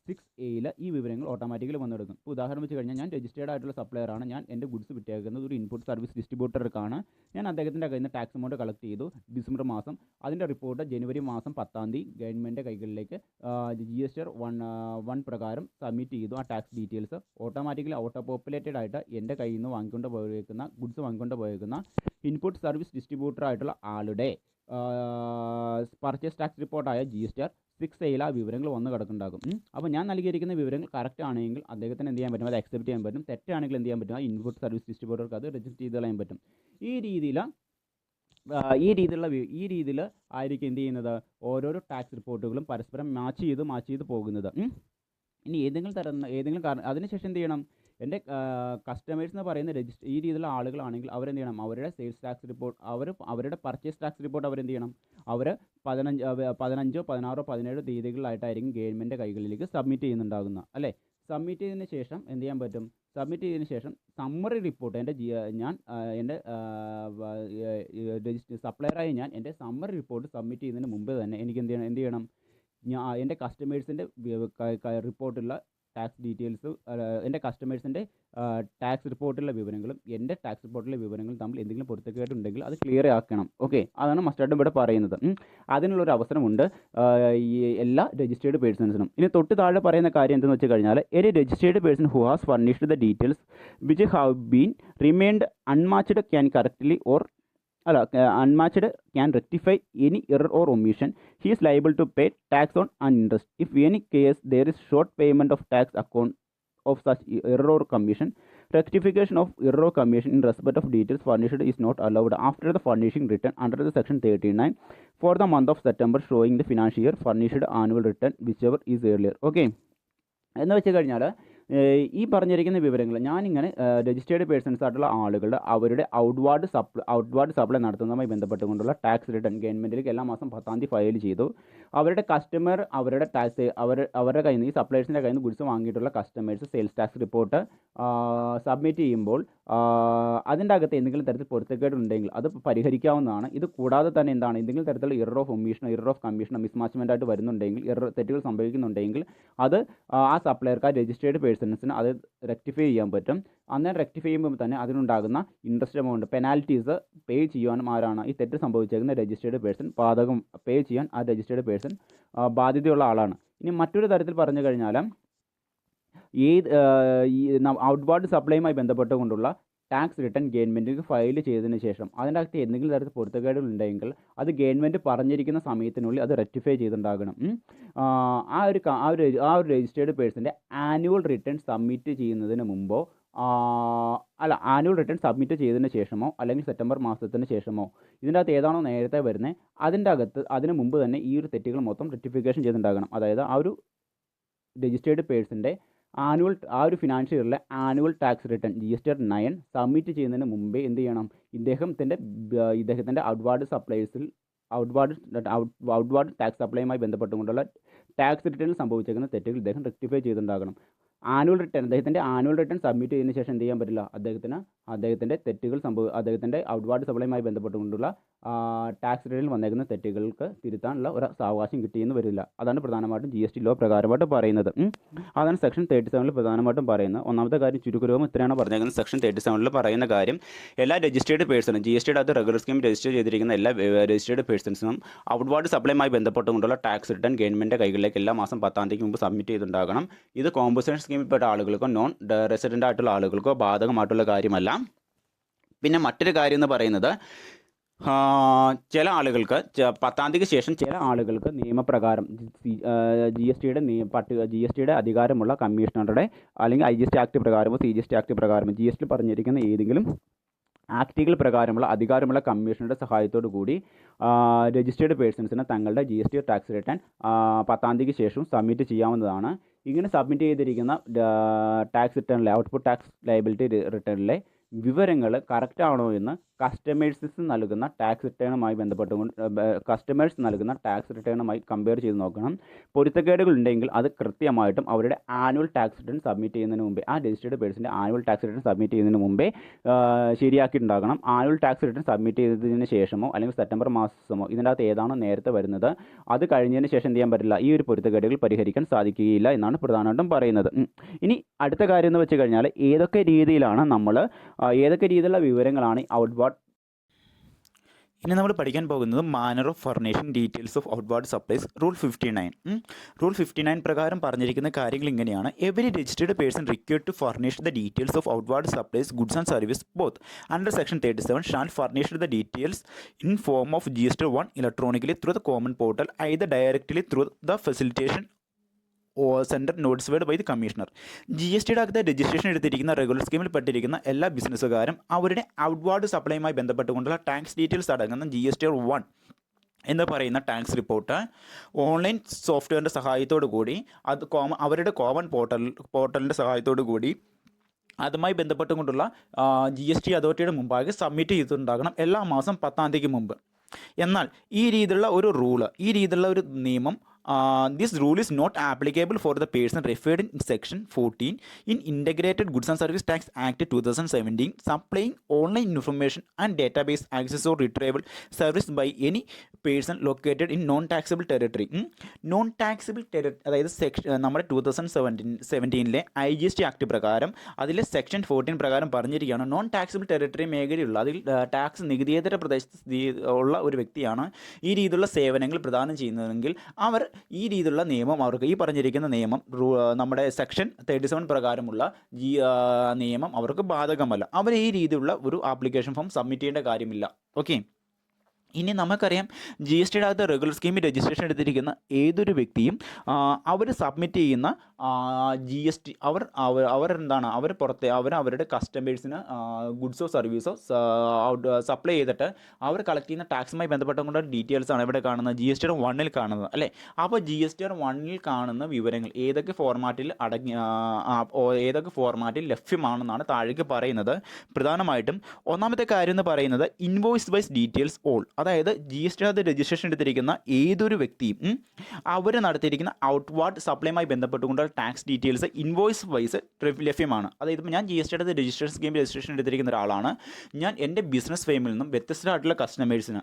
6A ഈ വിവരങ്ങൾ ഓട്ടോമാറ്റിക്കലി വന്നെടുക്കും. ഇപ്പോൾ ഉദാഹരണം വെച്ച് കഴിഞ്ഞാൽ ഞാൻ രജിസ്റ്റേർഡ് ആയിട്ടുള്ള സപ്ലയറാണ്. ഞാൻ എൻ്റെ ഗുഡ്സ് വിറ്റേക്കുന്നത് ഒരു ഇൻപുട്ട് സർവീസ് ഡിസ്ട്രിബ്യൂട്ടർക്കാണ്. ഞാൻ അദ്ദേഹത്തിൻ്റെ കയ്യിൽ നിന്ന് ടാക്സ് എമൗണ്ട് കളക്ട് ചെയ്തു ഡിസംബർ മാസം. അതിൻ്റെ റിപ്പോർട്ട് ജനുവരി മാസം 10 ഗവൺമെൻറ് കൈകളിലേക്ക് GSTR 1 പ്രകാരം സബ്മിറ്റ് ചെയ്തു. ആ tax details automatically auto populated ആയിട്ട് എൻ്റെ കയ്യിൽ നിന്ന് വാങ്ങിക്കൊണ്ട് പോയേക്കുന്ന ഗുഡ്സ് വാങ്ങിക്കൊണ്ട് പോയേക്കുന്ന ഇൻപുട്ട് സർവീസ് ഡിസ്ട്രിബ്യൂട്ടർ ആയിട്ടുള്ള ആളുടെ പർച്ചേസ് ടാക്സ് റിപ്പോർട്ടായ GSTR 6A ആ വിവരങ്ങൾ വന്ന് കിടക്കുന്നുണ്ടാകും. അപ്പോൾ ഞാൻ നൽകിയിരിക്കുന്ന വിവരങ്ങൾ കറക്റ്റ് ആണെങ്കിൽ അദ്ദേഹത്തിന് എന്ത് ചെയ്യാൻ പറ്റും, അത് അക്സെപ്റ്റ് ചെയ്യാൻ പറ്റും. തെറ്റാണെങ്കിൽ എന്ത് ചെയ്യാൻ പറ്റും, ആ ഇൻപുട്ട് സർവീസ് ഡിസ്ട്രിബ്യൂട്ടർക്ക് അത് റിജക്റ്റ് ചെയ്ത് കളയാൻ പറ്റും. ഈ രീതിയിൽ ആയിരിക്കും എന്ത് ചെയ്യുന്നത്, ഓരോരോ ടാക്സ് റിപ്പോർട്ടുകളും പരസ്പരം മാച്ച് ചെയ്ത് പോകുന്നത്. ഇനി ഏതെങ്കിലും കാരണം അതിനുശേഷം എന്ത് ചെയ്യണം, എൻ്റെ കസ്റ്റമേഴ്സ് എന്ന് പറയുന്ന ഈ രീതിയിലുള്ള ആളുകളാണെങ്കിൽ അവരെന്ത് ചെയ്യണം, അവരുടെ സെയിൽസ് ടാക്സ് റിപ്പോർട്ട് അവരുടെ പർച്ചേസ് ടാക്സ് റിപ്പോർട്ട് അവരെന്ത് ചെയ്യണം, അവർ 15, 16, 17 തീയതികളിലായിട്ടായിരിക്കും ഗവൺമെൻറ് കൈകളിലേക്ക് സബ്മിറ്റ് ചെയ്യുന്നുണ്ടാകുന്ന അല്ലേ. സബ്മിറ്റ് ചെയ്തതിന് ശേഷം എന്ത് ചെയ്യാൻ പറ്റും, സബ്മിറ്റ് ചെയ്തതിന് ശേഷം സമ്മറി റിപ്പോർട്ട് എൻ്റെ സപ്ലയറായി ഞാൻ എൻ്റെ സമ്മറി റിപ്പോർട്ട് സബ്മിറ്റ് ചെയ്യുന്നതിന് മുമ്പ് തന്നെ എനിക്ക് എന്ത് ചെയ്യണം, എൻ്റെ കസ്റ്റമേഴ്സിൻ്റെ റിപ്പോർട്ടുള്ള ടാക്സ് ഡീറ്റെയിൽസ്, എൻ്റെ കസ്റ്റമേഴ്സിൻ്റെ ടാക്സ് റിപ്പോർട്ടിലെ വിവരങ്ങളും എൻ്റെ ടാക്സ് റിപ്പോർട്ടിലെ വിവരങ്ങളും തമ്മിൽ എന്തെങ്കിലും പൊരുത്തക്കേടുണ്ടെങ്കിൽ അത് ക്ലിയർ ആക്കണം. ഓക്കെ, അതാണ് മസ്റ്റായിട്ടും ഇവിടെ പറയുന്നത്. അതിനുള്ളൊരു അവസരമുണ്ട് ഈ എല്ലാ രജിസ്റ്റേർഡ് പേഴ്സൺസിനും. ഇനി തൊട്ട് താഴെ പറയുന്ന കാര്യം എന്തെന്ന് വെച്ച് കഴിഞ്ഞാൽ, any registered person who has furnished the details which have been remained unmatched can correctly unmatched can rectify any error or omission. He is liable to pay tax on interest. If any case there is short payment of tax account of such error or commission, rectification of error or commission in respect of details furnished is not allowed after the furnishing return under the section 39 for the month of September showing the financial year furnished annual return whichever is earlier. Okay, എന്ന് വെച്ച് കഴിഞ്ഞാൽ ഈ പറഞ്ഞിരിക്കുന്ന വിവരങ്ങൾ ഞാനിങ്ങനെ registered persons ആയിട്ടുള്ള ആളുകളുടെ അവരുടെ ഔട്ട്വാർഡ് സപ്ലൈ നടത്തുന്നതുമായി ബന്ധപ്പെട്ടുകൊണ്ടുള്ള ടാക്സ് റിട്ടേൺ ഗവൺമെൻറ്റിലേക്ക് എല്ലാ മാസം 10 ഫയൽ ചെയ്തു. അവരുടെ കസ്റ്റമർ അവരുടെ അവരുടെ കയ്യിൽ നിന്ന് ഈ സപ്ലൈസിൻ്റെ കയ്യിൽ നിന്ന് ഗുഡ്സ് വാങ്ങിയിട്ടുള്ള customers sales tax report submit ചെയ്യുമ്പോൾ അതിൻ്റെ അകത്ത് എന്തെങ്കിലും തരത്തിൽ പൊരുത്തക്കേടുണ്ടെങ്കിൽ അത് പരിഹരിക്കാവുന്നതാണ്. ഇത് കൂടാതെ തന്നെ എന്തെങ്കിലും തരത്തിലുള്ള എറർ ഓഫ് ഒമീഷനോ എറർ ഓഫ് കമ്മീഷനോ മിസ്മാച്ച്മെൻ്റ് ആയിട്ട് വരുന്നുണ്ടെങ്കിൽ, തെറ്റുകൾ സംഭവിക്കുന്നുണ്ടെങ്കിൽ അത് ആ സപ്ലയർക്ക്, ആ രജിസ്റ്റേർഡ് പേഴ്സൺസിന് അത് റെക്ടിഫൈ ചെയ്യാൻ പറ്റും. അന്നേരം റെക്ടിഫൈ ചെയ്യുമ്പോൾ തന്നെ അതിനുണ്ടാകുന്ന ഇൻട്രസ്റ്റ് എമൗണ്ട് പെനാൽറ്റീസ് പേ ചെയ്യാനും ആരാണ്, ഈ തെറ്റ് സംഭവിച്ചേക്കുന്ന രജിസ്റ്റേർഡ് പേഴ്സൺ പേ ചെയ്യാൻ ആ രജിസ്റ്റേർഡ് പേഴ്സൺ ബാധ്യതയുള്ള ആളാണ്. ഇനി മറ്റൊരു തരത്തിൽ പറഞ്ഞു കഴിഞ്ഞാൽ ഈ ഔട്ട്വാർഡ് സപ്ലൈയുമായി ബന്ധപ്പെട്ടുകൊണ്ടുള്ള ടാക്സ് റിട്ടേൺ ഗവൺമെൻറ്റിക്ക് ഫയൽ ചെയ്തതിന് ശേഷം അതിൻ്റെ അകത്ത് എന്തെങ്കിലും തരത്തിൽ പൊരുത്തക്കേടുകൾ ഉണ്ടെങ്കിൽ അത് ഗവൺമെൻറ് പറഞ്ഞിരിക്കുന്ന സമയത്തിനുള്ളിൽ അത് റെക്ടിഫൈ ചെയ്തിട്ടുണ്ടാകണം. ആ ഒരു രജിസ്റ്റേർഡ് പേഴ്സൻ്റെ ആനുവൽ റിട്ടേൺ സബ്മിറ്റ് ചെയ്യുന്നതിന് മുമ്പോ ആനുവൽ റിട്ടേൺ സബ്മിറ്റ് ചെയ്തതിന് ശേഷമോ അല്ലെങ്കിൽ സെപ്റ്റംബർ മാസത്തിന് ശേഷമോ ഇതിൻ്റെ അകത്ത് ഏതാണോ നേരത്തെ വരുന്നത് അതിന് മുമ്പ് തന്നെ ഈ ഒരു തെറ്റുകൾ മൊത്തം റെക്ടിഫിക്കേഷൻ ചെയ്തിട്ടുണ്ടാകണം. അതായത് ആ ഒരു രജിസ്റ്റേർഡ് പേഴ്സൻ്റെ ആ ഒരു ഫിനാൻഷ്യൽ ഇയറിലെ annual tax return GSTR 9 submit ചെയ്യുന്നതിന് മുമ്പേ എന്ത് ചെയ്യണം, ഇദ്ദേഹത്തിൻ്റെ ഔട്ട്വാർഡ് ടാക്സ് സപ്ലൈയുമായി ബന്ധപ്പെട്ടുകൊണ്ടുള്ള ടാക്സ് റിട്ടേണിൽ സംഭവിച്ചേക്കുന്ന തെറ്റുകൾ ഇദ്ദേഹം റെക്ടിഫൈ ചെയ്തിട്ടുണ്ടാകണം. അദ്ദേഹത്തിൻ്റെ ആനുവൽ റിട്ടേൺ സബ്മിറ്റ് ചെയ്തതിന് ശേഷം എന്ത് ചെയ്യാൻ പറ്റില്ല, അദ്ദേഹത്തിൻ്റെ ഔട്ട്വാർഡ് സപ്ലൈയുമായി ബന്ധപ്പെട്ടുകൊണ്ടുള്ള ടാക്സ് റിട്ടേണിൽ വന്നേക്കുന്ന തെറ്റുകൾക്ക് തിരുത്താനുള്ള ഒരു സാവകാശം കിട്ടിയെന്ന് വരില്ല. അതാണ് പ്രധാനമായിട്ടും GST ലോ പ്രകാരമായിട്ട് പറയുന്നത്. അതാണ് സെക്ഷൻ 37 പ്രധാനമായിട്ടും പറയുന്നത്. ഒന്നാമത്തെ കാര്യം ചുരുക്കരൂപം ഇത്രയാണ് പറഞ്ഞേക്കുന്നത്. സെക്ഷൻ 37 പറയുന്ന കാര്യം, എല്ലാ രജിസ്റ്റേർഡ് പേഴ്സണും GSTയുടെ അത് റെഗുലർ സ്കീം രജിസ്റ്റർ ചെയ്തിരിക്കുന്ന എല്ലാ രജിസ്റ്റേർഡ് പേഴ്സൺസിനും ഔട്ട്വാർഡ് സപ്ലൈയുമായി ബന്ധപ്പെട്ടുകൊണ്ടുള്ള ടാക്സ് റിട്ടേൺ ഗവൺമെൻറ് കൈകളിലേക്ക് എല്ലാ മാസം 10 മുമ്പ് സബ്മിറ്റ് ചെയ്തിട്ടുണ്ടാകണം. ഇത് കോമ്പൻസേഷൻ സ്കീമിൽപ്പെട്ട ആളുകൾക്കോ നോൺ റെസിഡൻ്റ് ആയിട്ടുള്ള ആളുകൾക്കോ ബാധകമായിട്ടുള്ള കാര്യമല്ല. പിന്നെ മറ്റൊരു കാര്യം എന്ന് പറയുന്നത്, ചില ആളുകൾക്ക് 10 ശേഷം ചില ആളുകൾക്ക് നിയമപ്രകാരം GSTയുടെ അധികാരമുള്ള കമ്മീഷണറുടെ അല്ലെങ്കിൽ IGST ആക്ട് പ്രകാരമോ CGST ആക്ട് പ്രകാരമോ GST പറഞ്ഞിരിക്കുന്ന ഏതെങ്കിലും ആക്ടുകൾ പ്രകാരമുള്ള അധികാരമുള്ള കമ്മീഷണറുടെ സഹായത്തോടു കൂടി രജിസ്റ്റേർഡ് പേഴ്സൺസിന് തങ്ങളുടെ GST ടാക്സ് റിട്ടേൺ 10 ശേഷം സബ്മിറ്റ് ചെയ്യാവുന്നതാണ്. ഇങ്ങനെ സബ്മിറ്റ് ചെയ്തിരിക്കുന്ന ടാക്സ് റിട്ടേണിലെ ഔട്ട്പുട്ട് ടാക്സ് ലയബിലിറ്റി റിട്ടേണിലെ വിവരങ്ങൾ കറക്റ്റ് ആണോ എന്ന് കസ്റ്റമേഴ്സ് നൽകുന്ന ടാക്സ് റിട്ടേണുമായി കമ്പയർ ചെയ്ത് നോക്കണം. പൊരുത്തക്കേടുകൾ ഉണ്ടെങ്കിൽ അത് കൃത്യമായിട്ടും അവരുടെ ആനുവൽ ടാക്സ് റിട്ടേൺ സബ്മിറ്റ് ചെയ്യുന്നതിന് മുമ്പേ, ആ രജിസ്റ്റേർഡ് പേഴ്സൻ്റെ ആനുവൽ ടാക്സ് റിട്ടേൺ സബ്മിറ്റ് ചെയ്യുന്നതിന് മുമ്പേ ശരിയാക്കിയിട്ടുണ്ടാകണം. ആനുവൽ ടാക്സ് റിട്ടേൺ സബ്മിറ്റ് ചെയ്തതിന് ശേഷമോ അല്ലെങ്കിൽ സെപ്റ്റംബർ മാസമോ ഇതിൻ്റെ അകത്ത് ഏതാണോ നേരത്തെ വരുന്നത് അത് കഴിഞ്ഞതിന് ശേഷം എന്ത് ചെയ്യാൻ പറ്റില്ല, ഈ ഒരു പൊരുത്തക്കേടുകൾ പരിഹരിക്കാൻ സാധിക്കുകയില്ല എന്നാണ് പ്രധാനമായിട്ടും പറയുന്നത്. ഇനി അടുത്ത കാര്യം എന്ന് വെച്ച് കഴിഞ്ഞാൽ ഏതൊക്കെ രീതിയിലുള്ള വിവരങ്ങളാണ് ഔട്ട്വാർഡ്. ഇനി നമ്മൾ പഠിക്കാൻ പോകുന്നത് manner of furnishing details of outward supplies rule 59. Rule 59 പ്രകാരം പറഞ്ഞിരിക്കുന്ന കാര്യങ്ങൾ ഇങ്ങനെയാണ്. Every registered person required to furnish the details of outward supplies goods and service both under section 37 shall furnish the details in form of GST1 electronically through the common portal either directly through the facilitation centre notified by the commissioner. GSTയുടെ അകത്ത് registration എടുത്തിരിക്കുന്ന regular സ്കീമിൽ പെട്ടിരിക്കുന്ന എല്ലാ ബിസിനസ്സുകാരും അവരുടെ outward സപ്ലൈയുമായി ബന്ധപ്പെട്ടുകൊണ്ടുള്ള tax details അടങ്ങുന്ന GST1 എന്ന് പറയുന്ന ടാക്സ് റിപ്പോർട്ട് ഓൺലൈൻ സോഫ്റ്റ്വെയറിൻ്റെ സഹായത്തോടു കൂടി അവരുടെ കോമൺ പോർട്ടലിൻ്റെ സഹായത്തോടു കൂടി അതുമായി ബന്ധപ്പെട്ടുകൊണ്ടുള്ള GST അതോറിറ്റിയുടെ മുമ്പാകെ സബ്മിറ്റ് ചെയ്തിട്ടുണ്ടാകണം എല്ലാ മാസം 10-ാം തീയതിക്ക് മുമ്പ്. എന്നാൽ ഈ രീതിയിലുള്ള ഒരു നിയമം this rule is not applicable for the person referred in section 14 in Integrated Goods and Service Tax Act 2017 supplying online information and database access or retrieval service by any person located in non-taxable territory. Non-taxable territory അതായത് നമ്മുടെ 2017 IGST act പ്രകാരം അതിലെ section 14 പ്രകാരം പറഞ്ഞിരിക്കുകയാണ് non taxable territory മേഖലയുള്ള അതിൽ tax നികുതിയേതര പ്രദേശത്ത് ഉള്ള ഒരു വ്യക്തിയാണ് ഈ രീതിയിലുള്ള സേവനങ്ങൾ പ്രദാനം ചെയ്യുന്നതെങ്കിൽ അവർ ഈ രീതിയിലുള്ള നിയമം അവർക്ക് ഈ പറഞ്ഞിരിക്കുന്ന നിയമം നമ്മുടെ സെക്ഷൻ 37 പ്രകാരമുള്ള നിയമം അവർക്ക് ബാധകമല്ല. അവർ ഈ രീതിയിലുള്ള ഒരു ആപ്ലിക്കേഷൻ ഫോം സബ്മിറ്റ് ചെയ്യേണ്ട കാര്യമില്ല. ഓക്കെ, ഇനി നമുക്കറിയാം GSTയുടെ അകത്ത് റെഗുലർ സ്കീമിൽ രജിസ്ട്രേഷൻ എടുത്തിരിക്കുന്ന ഏതൊരു വ്യക്തിയും അവർ സബ്മിറ്റ് ചെയ്യുന്ന GST അവരുടെ കസ്റ്റമേഴ്സിന് ഗുഡ്സോ സർവീസോ സപ്ലൈ ചെയ്തിട്ട് അവർ കളക്ട് ചെയ്യുന്ന ടാക്സുമായി ബന്ധപ്പെട്ടുകൊണ്ട ഡീറ്റെയിൽസാണ് ഇവിടെ കാണുന്നത് GSTയുടെ 1 കാണുന്നത് അല്ലേ. അപ്പോൾ GSTയുടെ 1 കാണുന്ന വിവരങ്ങൾ ഏതൊക്കെ ഫോർമാറ്റിൽ ലഭ്യമാണെന്നാണ് താഴേക്ക് പറയുന്നത്. പ്രധാനമായിട്ടും ഒന്നാമത്തെ കാര്യം എന്ന് പറയുന്നത് ഇൻവോയ്സ് വൈസ് ഡീറ്റെയിൽസ് ഓൾ, അതായത് GSTയുടെ രജിസ്ട്രേഷൻ എടുത്തിരിക്കുന്ന ഏതൊരു വ്യക്തിയും അവർ നടത്തിയിരിക്കുന്ന ഔട്ട്വാർഡ് സപ്ലൈയുമായി ബന്ധപ്പെട്ടുകൊണ്ട് ടാക്സ് ഡീറ്റെയിൽസ് ഇൻവോയ്സ് വൈസ് ലഭ്യമാണ്. അതായത് ഇപ്പോൾ ഞാൻ GSTയുടെ രജിസ്ട്രേഷൻ സ്കീം രജിസ്ട്രേഷൻ എടുത്തിരിക്കുന്ന ഒരാളാണ്. ഞാൻ എൻ്റെ ബിസിനസ് ഫേമിൽ നിന്നും വ്യത്യസ്തമായിട്ടുള്ള കസ്റ്റമേഴ്സിന്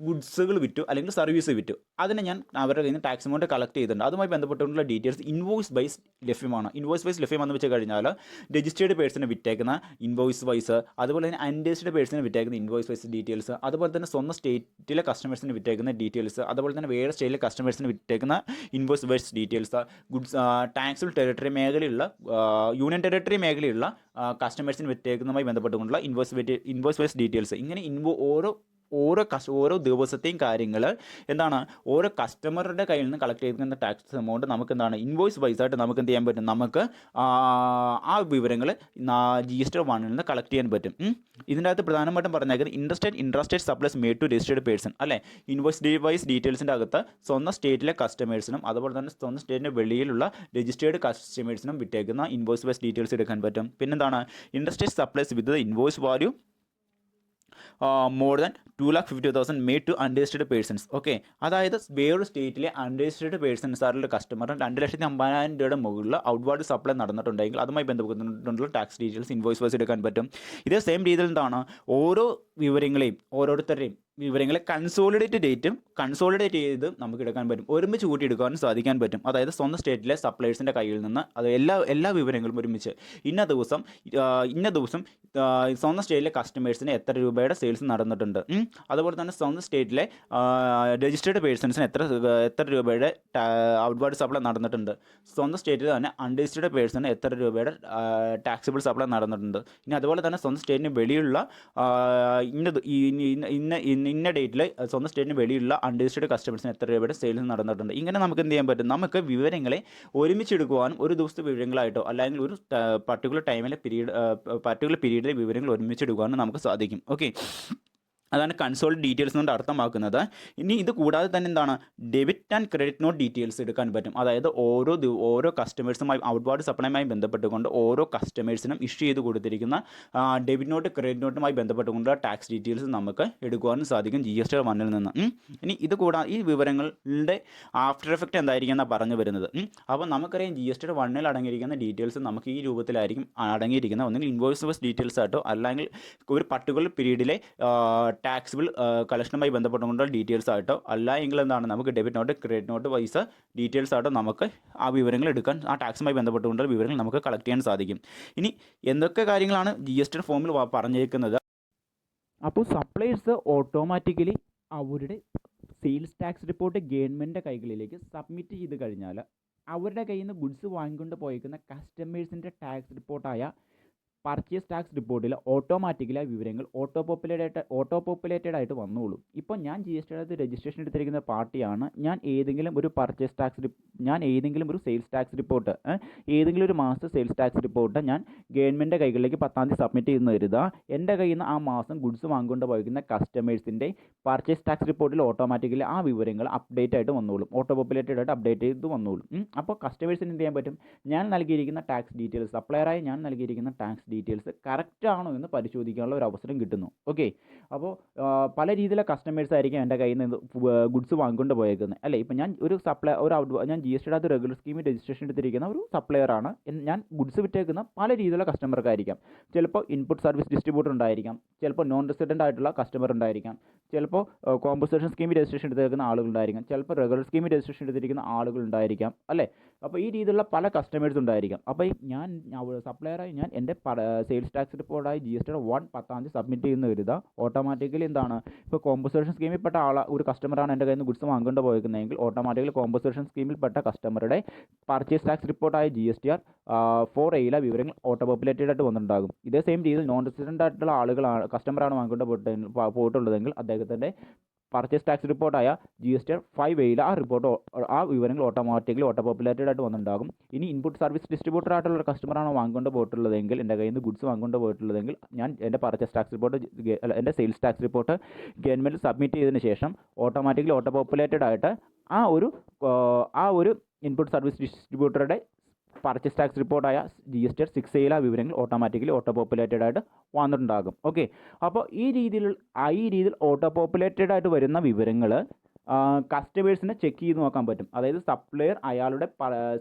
ഗുഡ്സുകൾ വിറ്റു അല്ലെങ്കിൽ സർവീസ് വിറ്റു, അതിനെ ഞാൻ അവരുടെ കയ്യിൽ നിന്ന് ടാക്സ് എമൗണ്ട് കളക്ട് ചെയ്തിട്ടുണ്ട്. അതുമായി ബന്ധപ്പെട്ടുള്ള ഡീറ്റെയിൽസ് ഇൻവോയ്സ് വൈസ് ലഭ്യമാണ്. ഇൻവോയ്സ് വൈസ് ലഭ്യമാണെന്ന് വെച്ച് കഴിഞ്ഞാൽ രജിസ്റ്റേർഡ് പേഴ്സണ് വിറ്റേക്കുന്ന ഇൻവോയ്സ് വൈസ്, അതുപോലെ തന്നെ അൺരജിസ്റ്റേർഡ് പേഴ്സണ് വിറ്റേക്കുന്ന ഇൻവോയ്സ് വൈസ് ഡീറ്റെയിൽസ്, അതുപോലെ തന്നെ സ്വന്തം സ്റ്റേറ്റിലെ കസ്റ്റമേഴ്സിന് വിറ്റേക്കുന്ന ഡീറ്റെയിൽസ്, അതുപോലെ തന്നെ വേറെ സ്റ്റേറ്റിലെ കസ്റ്റമേഴ്സിന് വിറ്റേക്കുന്ന invoice wise details, goods taxable territory മേഖലയുള്ള യൂണിയൻ ടെറിട്ടറി മേഖലയുള്ള കസ്റ്റമേഴ്സിന് വിറ്റേക്കുന്നതുമായി ബന്ധപ്പെട്ടുകൊണ്ടുള്ള ഇൻവോയ്സ് വൈസ് ഡീറ്റെയിൽസ്. ഇങ്ങനെ ഓരോ ദിവസത്തെയും കാര്യങ്ങൾ എന്താണ് ഓരോ കസ്റ്റമറുടെ കയ്യിൽ നിന്ന് കളക്ട് ചെയ്തിരിക്കുന്ന ടാക്സ് എമൗണ്ട് നമുക്ക് എന്താണ് ഇൻവോയ്സ് വൈസായിട്ട് നമുക്ക് എന്ത് ചെയ്യാൻ പറ്റും, നമുക്ക് ആ വിവരങ്ങൾ GST1 നിന്ന് കളക്ട് ചെയ്യാൻ പറ്റും. ഇതിൻ്റെ അകത്ത് പ്രധാനമായിട്ടും പറഞ്ഞേക്കുന്നത് interstate supplies made to registered person അല്ലേ. ഇൻവോയ്സ് വൈസ് ഡീറ്റെയിൽസിൻ്റെ അകത്ത് സ്വന്തം സ്റ്റേറ്റിലെ കസ്റ്റമേഴ്സിനും അതുപോലെ തന്നെ സ്വന്തം സ്റ്റേറ്റിൻ്റെ വെളിയിലുള്ള രജിസ്റ്റേർഡ് കസ്റ്റമേഴ്സിനും വിറ്റേക്കുന്ന ഇൻവോയ്സ് വൈസ് ഡീറ്റെയിൽസ് എടുക്കാൻ പറ്റും. പിന്നെന്താണ് interstate supplies with invoice value more than 2,50,000 made to unregistered persons. Okay, അതായത് വേറൊരു സ്റ്റേറ്റിലെ അൺരജിസ്റ്റേർഡ് പേഴ്സൺസ് ആയിട്ടുള്ള കസ്റ്റമറിന് 2,50,000 മുകളിൽ ഔട്ട്വാർഡ് സപ്ലൈ നടന്നിട്ടുണ്ടെങ്കിൽ അതുമായി ബന്ധപ്പെട്ടുള്ള ടാക്സ് ഡീറ്റെയിൽസ് ഇൻവോയ്സ് വൈസ് എടുക്കാൻ പറ്റും. ഇതേ സെയിം രീതിയിൽ എന്താണ് ഓരോ ഓരോരുത്തരുടെയും വിവരങ്ങളെ കൺസോളിഡേറ്റ് ചെയ്ത് നമുക്ക് എടുക്കാൻ പറ്റും, ഒരുമിച്ച് കൂട്ടിയെടുക്കാനും സാധിക്കാൻ പറ്റും. അതായത് സ്വന്തം സ്റ്റേറ്റിലെ സപ്ലൈസിൻ്റെ കയ്യിൽ നിന്ന് അത് എല്ലാ വിവരങ്ങളും ഒരുമിച്ച് ഇന്ന ദിവസം സ്വന്തം സ്റ്റേറ്റിലെ കസ്റ്റമേഴ്സിന് എത്ര രൂപയുടെ സെയിൽസ് നടന്നിട്ടുണ്ട്, അതുപോലെ തന്നെ സ്വന്തം സ്റ്റേറ്റിലെ രജിസ്റ്റേർഡ് പേഴ്സൺസിന് എത്ര രൂപയുടെ ഔട്ട്വാർഡ് സപ്ലൈ നടന്നിട്ടുണ്ട്, സ്വന്തം സ്റ്റേറ്റിൽ തന്നെ അൺരജിസ്റ്റേർഡ് പേഴ്സണിന് എത്ര രൂപയുടെ ടാക്സിബിൾ സപ്ലൈ നടന്നിട്ടുണ്ട്. ഇനി അതുപോലെ തന്നെ സ്വന്തം സ്റ്റേറ്റിന് വെളിയുള്ള ഇന്ന ഡേറ്റിൽ സ്വന്തം സ്റ്റേറ്റിന് വെളിയുള്ള അൺരജിസ്റ്റേർഡ് കസ്റ്റമേഴ്സിന് എത്ര രൂപയുടെ സെയിൽസ് നടന്നിട്ടുണ്ട്. ഇങ്ങനെ നമുക്ക് എന്ത് ചെയ്യാൻ പറ്റും, നമുക്ക് വിവരങ്ങളെ ഒരുമിച്ചെടുക്കുവാനും ഒരു ദിവസത്തെ വിവരങ്ങളായിട്ടോ അല്ലെങ്കിൽ ഒരു പർട്ടിക്കുലർ പീരീഡിലെ വിവരങ്ങൾ ഒരുമിച്ചെടുക്കുവാനും നമുക്ക് സാധിക്കും. ഓക്കെ, അതാണ് കൺസോൾഡ് ഡീറ്റെയിൽസ് കൊണ്ട് അർത്ഥമാക്കുന്നത്. ഇനി ഇത് കൂടാതെ തന്നെ എന്താണ്, debit and credit note details എടുക്കാൻ പറ്റും. അതായത് ഓരോ കസ്റ്റമേഴ്സുമായി ഔട്ട്വാർഡ് സപ്ലൈയുമായി ബന്ധപ്പെട്ടുകൊണ്ട് ഓരോ കസ്റ്റമേഴ്സിനും ഇഷ്യൂ ചെയ്ത് കൊടുത്തിരിക്കുന്ന ഡെബിറ്റ് നോട്ട് ക്രെഡിറ്റ് നോട്ടുമായി ബന്ധപ്പെട്ടുകൊണ്ടുള്ള ടാക്സ് ഡീറ്റെയിൽസ് നമുക്ക് എടുക്കുവാനും സാധിക്കും GSTR 1 നിന്ന്. ഇനി ഇത് കൂടാതെ ഈ വിവരങ്ങളുടെ ആഫ്റ്റർ എഫക്റ്റ് എന്തായിരിക്കും എന്നാണ് പറഞ്ഞു വരുന്നത്. അപ്പോൾ നമുക്കറിയാം GSTR 1 അടങ്ങിയിരിക്കുന്ന ഡീറ്റെയിൽസ് നമുക്ക് ഈ രൂപത്തിലായിരിക്കും അടങ്ങിയിരിക്കുന്നത്. ഒന്നുകിൽ ഇൻവോയ്സ് ബസ് ഡീറ്റെയിൽസ് ആയിട്ടോ അല്ലെങ്കിൽ ഒരു പർട്ടിക്കുലർ പീരീഡിലെ ടാക്സിബിൾ കളക്ഷനുമായി ബന്ധപ്പെട്ടുകൊണ്ടുള്ള ഡീറ്റെയിൽസ് ആയിട്ടോ, അല്ല എങ്കിൽ എന്താണ് നമുക്ക് debit note credit note wise details ആയിട്ടോ നമുക്ക് ആ വിവരങ്ങൾ എടുക്കാൻ, ആ ടാക്സുമായി ബന്ധപ്പെട്ടുകൊണ്ടുള്ള വിവരങ്ങൾ നമുക്ക് കളക്ട് ചെയ്യാൻ സാധിക്കും. ഇനി എന്തൊക്കെ കാര്യങ്ങളാണ് GSTR ഫോമിൽ പറഞ്ഞിരിക്കുന്നത്? അപ്പോൾ സപ്ലൈസ് ഓട്ടോമാറ്റിക്കലി അവരുടെ സെയിൽസ് ടാക്സ് റിപ്പോർട്ട് ഗവൺമെൻറ്റിൻ്റെ കൈകളിലേക്ക് സബ്മിറ്റ് ചെയ്ത് കഴിഞ്ഞാൽ അവരുടെ കയ്യിൽ നിന്ന് ഗുഡ്സ് വാങ്ങിക്കൊണ്ട് പോയിരിക്കുന്ന കസ്റ്റമേഴ്സിൻ്റെ ടാക്സ് റിപ്പോർട്ടായ പർച്ചേസ് ടാക്സ് റിപ്പോർട്ടിൽ ഓട്ടോമാറ്റിക്കലി ആ വിവരങ്ങൾ ഓട്ടോ പോപ്പുലേറ്റഡ് ആയിട്ട് വന്നോളും. ഇപ്പോൾ ഞാൻ GSTR രജിസ്ട്രേഷൻ എടുത്തിരിക്കുന്ന പാർട്ടിയാണ്. ഞാൻ ഏതെങ്കിലും ഒരു സെയിൽസ് ടാക്സ് റിപ്പോർട്ട്, ഏതെങ്കിലും ഒരു മാസത്തെ സെയിൽസ് ടാക്സ് റിപ്പോർട്ട് ഞാൻ ഗവൺമെൻറ്റിൻ്റെ കൈകളിലേക്ക് 10-ാം തീയതി സബ്മിറ്റ് ചെയ്യുന്ന കരുതുക. എൻ്റെ കയ്യിൽ നിന്ന് ആ മാസം ഗുഡ്സ് വാങ്ങിക്കൊണ്ട് പോയിരിക്കുന്ന കസ്റ്റമേഴ്സിൻ്റെ പർച്ചേസ് ടാക്സ് റിപ്പോർട്ടിൽ ഓട്ടോമാറ്റിക്കലി ആ വിവരങ്ങൾ അപ്ഡേറ്റ് ആയിട്ട് വന്നോളും, ഓട്ടോ പോപ്പുലേറ്റഡ് ആയിട്ട് അപ്ഡേറ്റ് ചെയ്ത് വന്നോളും. അപ്പോൾ കസ്റ്റമേഴ്സിന് എന്ത് ചെയ്യാൻ പറ്റും, ഞാൻ നൽകിയിരിക്കുന്ന ടാക്സ് ഡീറ്റെയിൽസ്, സപ്ലയറായി ഞാൻ നൽകിയിരിക്കുന്ന ടാക്സ് ഡീറ്റെയിൽസ് കറക്റ്റ് ആണോ എന്ന് പരിശോധിക്കാനുള്ള ഒരു അവസരം കിട്ടുന്നു. ഓക്കെ, അപ്പോൾ പല രീതിയിലെ കസ്റ്റമേഴ്സ് ആയിരിക്കും എൻ്റെ കയ്യിൽ നിന്ന് ഗുഡ്സ് വാങ്ങിക്കൊണ്ട് പോയേക്കുന്നത്, അല്ലേ? ഇപ്പോൾ ഞാൻ ഞാൻ GSTR റെഗുലർ സ്കീമിൽ രജിസ്ട്രേഷൻ എടുത്തിരിക്കുന്ന ഒരു സപ്ലയറാണ്. ഞാൻ ഗുഡ്സ് വിറ്റേക്കുന്ന പല രീതിയിലുള്ള കസ്റ്റമർക്കായിരിക്കാം. ചിലപ്പോൾ ഇൻപുട്ട് സർവീസ് ഡിസ്ട്രിബ്യൂട്ടർ ഉണ്ടായിരിക്കാം, ചിലപ്പോൾ നോൺ റെസിഡൻ്റ് ആയിട്ടുള്ള കസ്റ്റമർ ഉണ്ടായിരിക്കാം, ചിലപ്പോൾ കോമ്പൻസേഷൻ സ്കീമിൽ രജിസ്ട്രേഷൻ എടുത്തിരിക്കുന്ന ആളുകളുണ്ടായിരിക്കാം, ചിലപ്പോൾ റെഗുലർ സ്കീമിൽ രജിസ്ട്രേഷൻ എടുത്തിരിക്കുന്ന ആളുകളുണ്ടായിരിക്കാം, അല്ലേ? അപ്പോൾ ഈ രീതിയിലുള്ള പല കസ്റ്റമേഴ്സ് ഉണ്ടായിരിക്കാം. അപ്പോൾ ഞാൻ സപ്ലയറായി ഞാൻ എൻ്റെ സെയിൽസ് ടാക്സ് റിപ്പോർട്ടായി GSTR 1 10-ാം തീയതി സബ്മിറ്റ് ചെയ്യുന്ന കരുതുക. ഓട്ടോമാറ്റിക്കലി എന്താണ്, ഇപ്പോൾ കോമ്പൻസേഷൻ സ്കീമിൽ പെട്ട ഒരു കസ്റ്റമറാണ് എൻ്റെ കയ്യിൽ നിന്ന് ഗുഡ്സ് വാങ്ങിക്കൊണ്ട് പോയിരിക്കുന്നതെങ്കിൽ ഓട്ടോമാറ്റിക്കലി കോമ്പൻസേഷൻ സ്കീമിൽ പെട്ട കസ്റ്റമറുടെ പർച്ചേസ് ടാക്സ് റിപ്പോർട്ടായ GSTR 4A വിവരങ്ങൾ ഓട്ടോ പോപ്പുലേറ്റഡ് ആയിട്ട് വന്നിട്ടുണ്ടാകും. ഇതേ സെയിം രീതിയിൽ നോൺ റെസിഡൻ്റ് ആയിട്ടുള്ള കസ്റ്റമറാണ് വാങ്ങിക്കൊണ്ട് പോയിട്ടുള്ളതെങ്കിൽ അദ്ദേഹത്തിൻ്റെ പർച്ചേസ് ടാക്സ് റിപ്പോർട്ടായ GSTR 5A ആ വിവരങ്ങൾ ഓട്ടോമാറ്റിക്കലി ഓട്ടോ പോപ്പുലേറ്റഡ് ആയിട്ട് വന്നിട്ടുണ്ടാകും. ഇനി ഇൻപുട്ട് സർവീസ് ഡിസ്ട്രിബ്യൂട്ടർ ആയിട്ടുള്ള ഒരു കസ്റ്റമറാണ് വാങ്ങിക്കൊണ്ട് പോയിട്ടുള്ളതെങ്കിൽ, എൻ്റെ കയ്യിൽ നിന്ന് ഗുഡ്സ് വാങ്ങിക്കൊണ്ട് പോയിട്ടുള്ളതെങ്കിൽ ഞാൻ എൻ്റെ പർച്ചേസ് ടാക്സ് റിപ്പോർട്ട് എൻ്റെ sales tax report government submit ചെയ്തതിന് ശേഷം ഓട്ടോമാറ്റിക്കലി ഓട്ടോ പോപ്പുലേറ്റഡ് ആയിട്ട് ആ ഒരു ഇൻപുട്ട് സർവീസ് ഡിസ്ട്രിബ്യൂട്ടറുടെ പർച്ചേസ് ടാക്സ് റിപ്പോർട്ടായ GSTR 6A വിവരങ്ങൾ ഓട്ടോമാറ്റിക്കലി ഓട്ടോ പോപ്പുലേറ്റഡ് ആയിട്ട് വന്നിട്ടുണ്ടാകും. ഓക്കെ, അപ്പോൾ ഈ രീതിയിൽ ഓട്ടോ പോപ്പുലേറ്റഡ് ആയിട്ട് വരുന്ന വിവരങ്ങൾ കസ്റ്റമേഴ്സിനെ ചെക്ക് ചെയ്ത് നോക്കാൻ പറ്റും. അതായത് സപ്ലയർ അയാളുടെ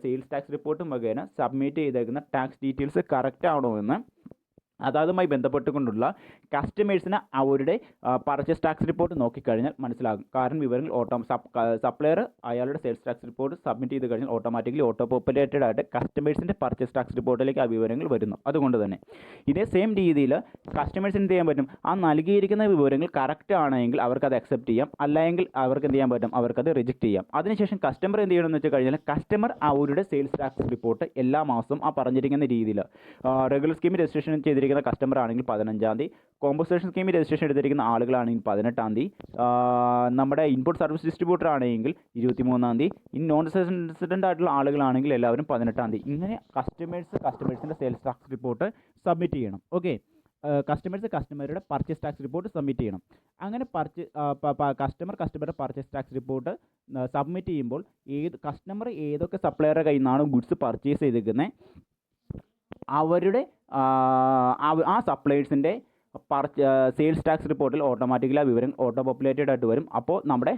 സെയിൽസ് ടാക്സ് റിപ്പോർട്ട് മുഖേന സബ്മിറ്റ് ചെയ്തേക്കുന്ന ടാക്സ് ഡീറ്റെയിൽസ് കറക്റ്റ് ആണോ എന്ന് അതുമായി ബന്ധപ്പെട്ടുകൊണ്ടുള്ള കസ്റ്റമേഴ്സിന് അവരുടെ പർച്ചേസ് ടാക്സ് റിപ്പോർട്ട് നോക്കിക്കഴിഞ്ഞാൽ മനസ്സിലാകും. കാരണം വിവരങ്ങൾ സപ്ലയർ അയാളുടെ സെയിൽസ് ടാക്സ് റിപ്പോർട്ട് സബ്മിറ്റ് ചെയ്ത് കഴിഞ്ഞാൽ ഓട്ടോമാറ്റിക്കലി ഓട്ടോ പോപ്പുലേറ്റഡ് ആയിട്ട് കസ്റ്റമേഴ്സിൻ്റെ പർച്ചേസ് ടാക്സ് റിപ്പോർട്ടിലേക്ക് ആ വിവരങ്ങൾ വരുന്നു. അതുകൊണ്ട് തന്നെ ഇതേ സെയിം രീതിയിൽ കസ്റ്റമേഴ്സിന് എന്ത് ചെയ്യാൻ പറ്റും, ആ നൽകിയിരിക്കുന്ന വിവരങ്ങൾ കറക്റ്റ് ആണെങ്കിൽ അവർക്കത് അക്സെപ്റ്റ് ചെയ്യാം, അല്ലെങ്കിൽ അവർക്ക് എന്ത് ചെയ്യാൻ പറ്റും, അവർക്കത് റിജക്റ്റ് ചെയ്യാം. അതിനുശേഷം കസ്റ്റമർ എന്ത് ചെയ്യണമെന്ന് വെച്ച് കഴിഞ്ഞാൽ കസ്റ്റമർ അവരുടെ സെയിൽസ് ടാക്സ് റിപ്പോർട്ട് എല്ലാ മാസവും ആ പറഞ്ഞിരിക്കുന്ന രീതിയിൽ റെഗുലർ സ്കീമിൽ രജിസ്ട്രേഷൻ ചെയ്തിരിക്കുന്ന കസ്റ്റമർ ആണെങ്കിൽ 15-ാം തീയതി, കോമ്പൻസേഷൻ സ്കീമിൽ രജിസ്ട്രേഷൻ എടുത്തിരിക്കുന്ന ആളുകളാണെങ്കിൽ 18-ാം തീയതി, നമ്മുടെ ഇൻപുട്ട് സർവീസ് ഡിസ്ട്രിബ്യൂട്ടർ ആണെങ്കിൽ 23-ാം തീയതി, ഇനി നോൺ റെസിഡൻ്റ് ആയിട്ടുള്ള ആളുകളാണെങ്കിൽ എല്ലാവരും 18-ാം തീയതി. ഇങ്ങനെ കസ്റ്റമേഴ്സിൻ്റെ സെയിൽസ് ടാക്സ് റിപ്പോർട്ട് സബ്മിറ്റ് ചെയ്യണം. ഓക്കെ, കസ്റ്റമറുടെ പർച്ചേസ് ടാക്സ് റിപ്പോർട്ട് സബ്മിറ്റ് ചെയ്യണം. അങ്ങനെ കസ്റ്റമറുടെ പർച്ചേസ് ടാക്സ് റിപ്പോർട്ട് സബ്മിറ്റ് ചെയ്യുമ്പോൾ കസ്റ്റമർ ഏതൊക്കെ സപ്ലയറുടെ കയ്യിൽ നിന്നാണ് ഗുഡ്സ് പർച്ചേസ് ചെയ്തിരിക്കുന്നത് അവരുടെ ആ സപ്ലയേഴ്സിൻ്റെ സെയിൽസ് ടാക്സ് റിപ്പോർട്ടിൽ ഓട്ടോമാറ്റിക്കലി ആ വിവരം ഓട്ടോ പോപ്പുലേറ്റഡ് ആയിട്ട് വരും. അപ്പോൾ നമ്മുടെ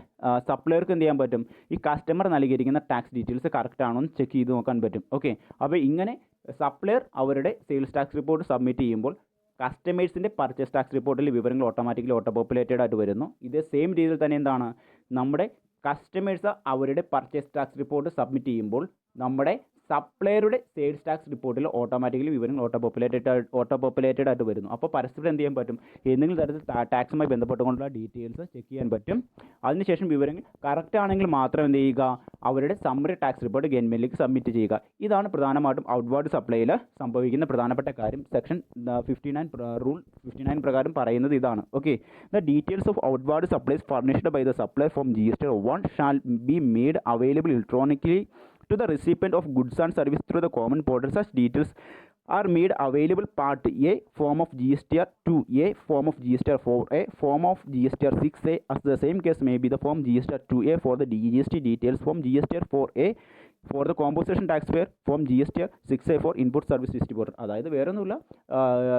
സപ്ലയർക്ക് എന്ത് ചെയ്യാൻ പറ്റും, ഈ കസ്റ്റമർ നൽകിയിരിക്കുന്ന ടാക്സ് ഡീറ്റെയിൽസ് കറക്റ്റ് ആണോ എന്ന് ചെക്ക് ചെയ്ത് നോക്കാൻ പറ്റും. ഓക്കെ, അപ്പോൾ ഇങ്ങനെ സപ്ലയർ അവരുടെ സെയിൽസ് ടാക്സ് റിപ്പോർട്ട് സബ്മിറ്റ് ചെയ്യുമ്പോൾ കസ്റ്റമേഴ്സിൻ്റെ പർച്ചേസ് ടാക്സ് റിപ്പോർട്ടിൽ വിവരങ്ങൾ ഓട്ടോമാറ്റിക്കലി ഓട്ടോ പോപ്പുലേറ്റഡ് ആയിട്ട് വരുന്നു. ഇതേ സെയിം രീതിയിൽ തന്നെ എന്താണ്, നമ്മുടെ കസ്റ്റമേഴ്സ് അവരുടെ പർച്ചേസ് ടാക്സ് റിപ്പോർട്ട് സബ്മിറ്റ് ചെയ്യുമ്പോൾ നമ്മുടെ സപ്ലയറുടെ സെയിൽസ് ടാക്സ് റിപ്പോർട്ടിൽ ഓട്ടോമാറ്റിക്കലി വിവരങ്ങൾ ഓട്ടോ പോപ്പുലേറ്റഡ് ആയിട്ട് വരുന്നു. അപ്പോൾ പരസ്പരം എന്ത് ചെയ്യാൻ പറ്റും, ഏതെങ്കിലും തരത്തിൽ ടാക്സുമായി ബന്ധപ്പെട്ടുകൊണ്ടുള്ള ഡീറ്റെയിൽസ് ചെക്ക് ചെയ്യാൻ പറ്റും. അതിനുശേഷം വിവരങ്ങൾ കറക്റ്റ് ആണെങ്കിൽ മാത്രം എന്ത് ചെയ്യുക, അവരുടെ സമ്മറി ടാക്സ് റിപ്പോർട്ട് ഗവൺമെൻറ്റിലേക്ക് സബ്മിറ്റ് ചെയ്യുക. ഇതാണ് പ്രധാനമായിട്ടും ഔട്ട്വാർഡ് സപ്ലൈയിൽ സംഭവിക്കുന്ന പ്രധാനപ്പെട്ട കാര്യം. സെക്ഷൻ 59 പ്രകാരം പറയുന്നത് ഇതാണ്. Okay, the details of outward supplies furnished by the supplier from GSTR 1 shall be made available electronically to the recipient of goods and service through the common portal. Such details are made available Part A form of GSTR 2A, form of GSTR 4A, form of GSTR 6A, as the same case may be the form GSTR 2A for the GST details, form GSTR 4A for the composition taxpayer, form GSTR 6A for input service distributor. അതായത് വേറെ ഒന്നുമില്ല,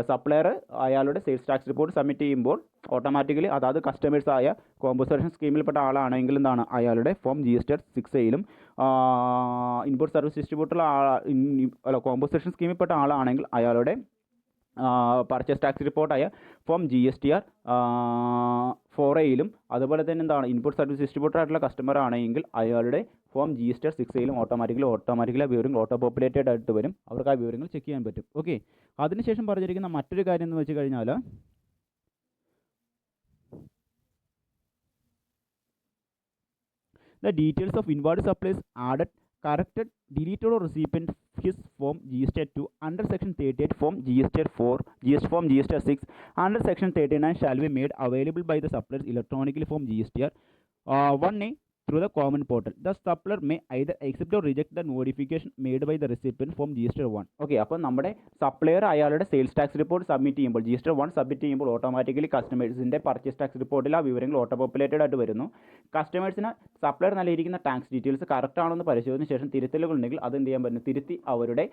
supplier അയാളുടെ sales tax report submit ചെയ്യുമ്പോൾ automatically അതായത് customers ആയ composition സ്കീമിൽപ്പെട്ട ആളാണെങ്കിൽ എന്താണ് അയാളുടെ ഫോം GSTR 6Aയിലും, ഇൻപുട്ട് സർവീസ് ഡിസ്ട്രിബ്യൂട്ടർ അല്ല കോമ്പോസേഷൻ സ്കീമിൽപ്പെട്ട ആളാണെങ്കിൽ അയാളുടെ പർച്ചേസ് ടാക്സ് റിപ്പോർട്ടായ ഫോം GSTR 4Aയിലും, അതുപോലെ തന്നെ എന്താണ് ഇൻപുട്ട് സർവീസ് ഡിസ്ട്രിബ്യൂട്ടർ ആയിട്ടുള്ള കസ്റ്റമർ ആണെങ്കിൽ അയാളുടെ ഫോം GSTR 6Aയിലും ഓട്ടോമാറ്റിക്കലി ആ വിവരങ്ങൾ ഓട്ടോ പോപ്പുലേറ്റഡ് ആയിട്ട് വരും. അവർക്ക് ആ വിവരങ്ങൾ ചെക്ക് ചെയ്യാൻ പറ്റും. ഓക്കെ, അതിനുശേഷം പറഞ്ഞിരിക്കുന്ന മറ്റൊരു കാര്യം എന്ന് വെച്ച് കഴിഞ്ഞാൽ the details of inward supplies added, corrected, deleted or recipient his form GSTR 2 under section 38 form GSTR 4 form GSTR 6 under section 39 shall be made available by the suppliers electronically form GSTR 1A through the common portal. The supplier may either accept or reject the notification made by the recipient form GSTR 1. Okay, അപ്പോൾ നമ്മുടെ supplier അയാളുടെ sales tax report submit ചെയ്യുമ്പോൾ GSTR 1 submit ചെയ്യുമ്പോൾ automatically കസ്റ്റമേഴ്സിൻ്റെ purchase tax റിപ്പോർട്ടിൽ ആ വിവരങ്ങൾ auto populated ആയിട്ട് വരുന്നു. കസ്റ്റമേഴ്സിന് സപ്ലയർ നൽകിയിരിക്കുന്ന ടാക്സ് ഡീറ്റെയിൽസ് കറക്റ്റ് ആണോ എന്ന് പരിശോധന ശേഷം തിരുത്തലുകൾ ഉണ്ടെങ്കിൽ അത് എന്ത് ചെയ്യാൻ പറ്റും, തിരുത്തി അവരുടെ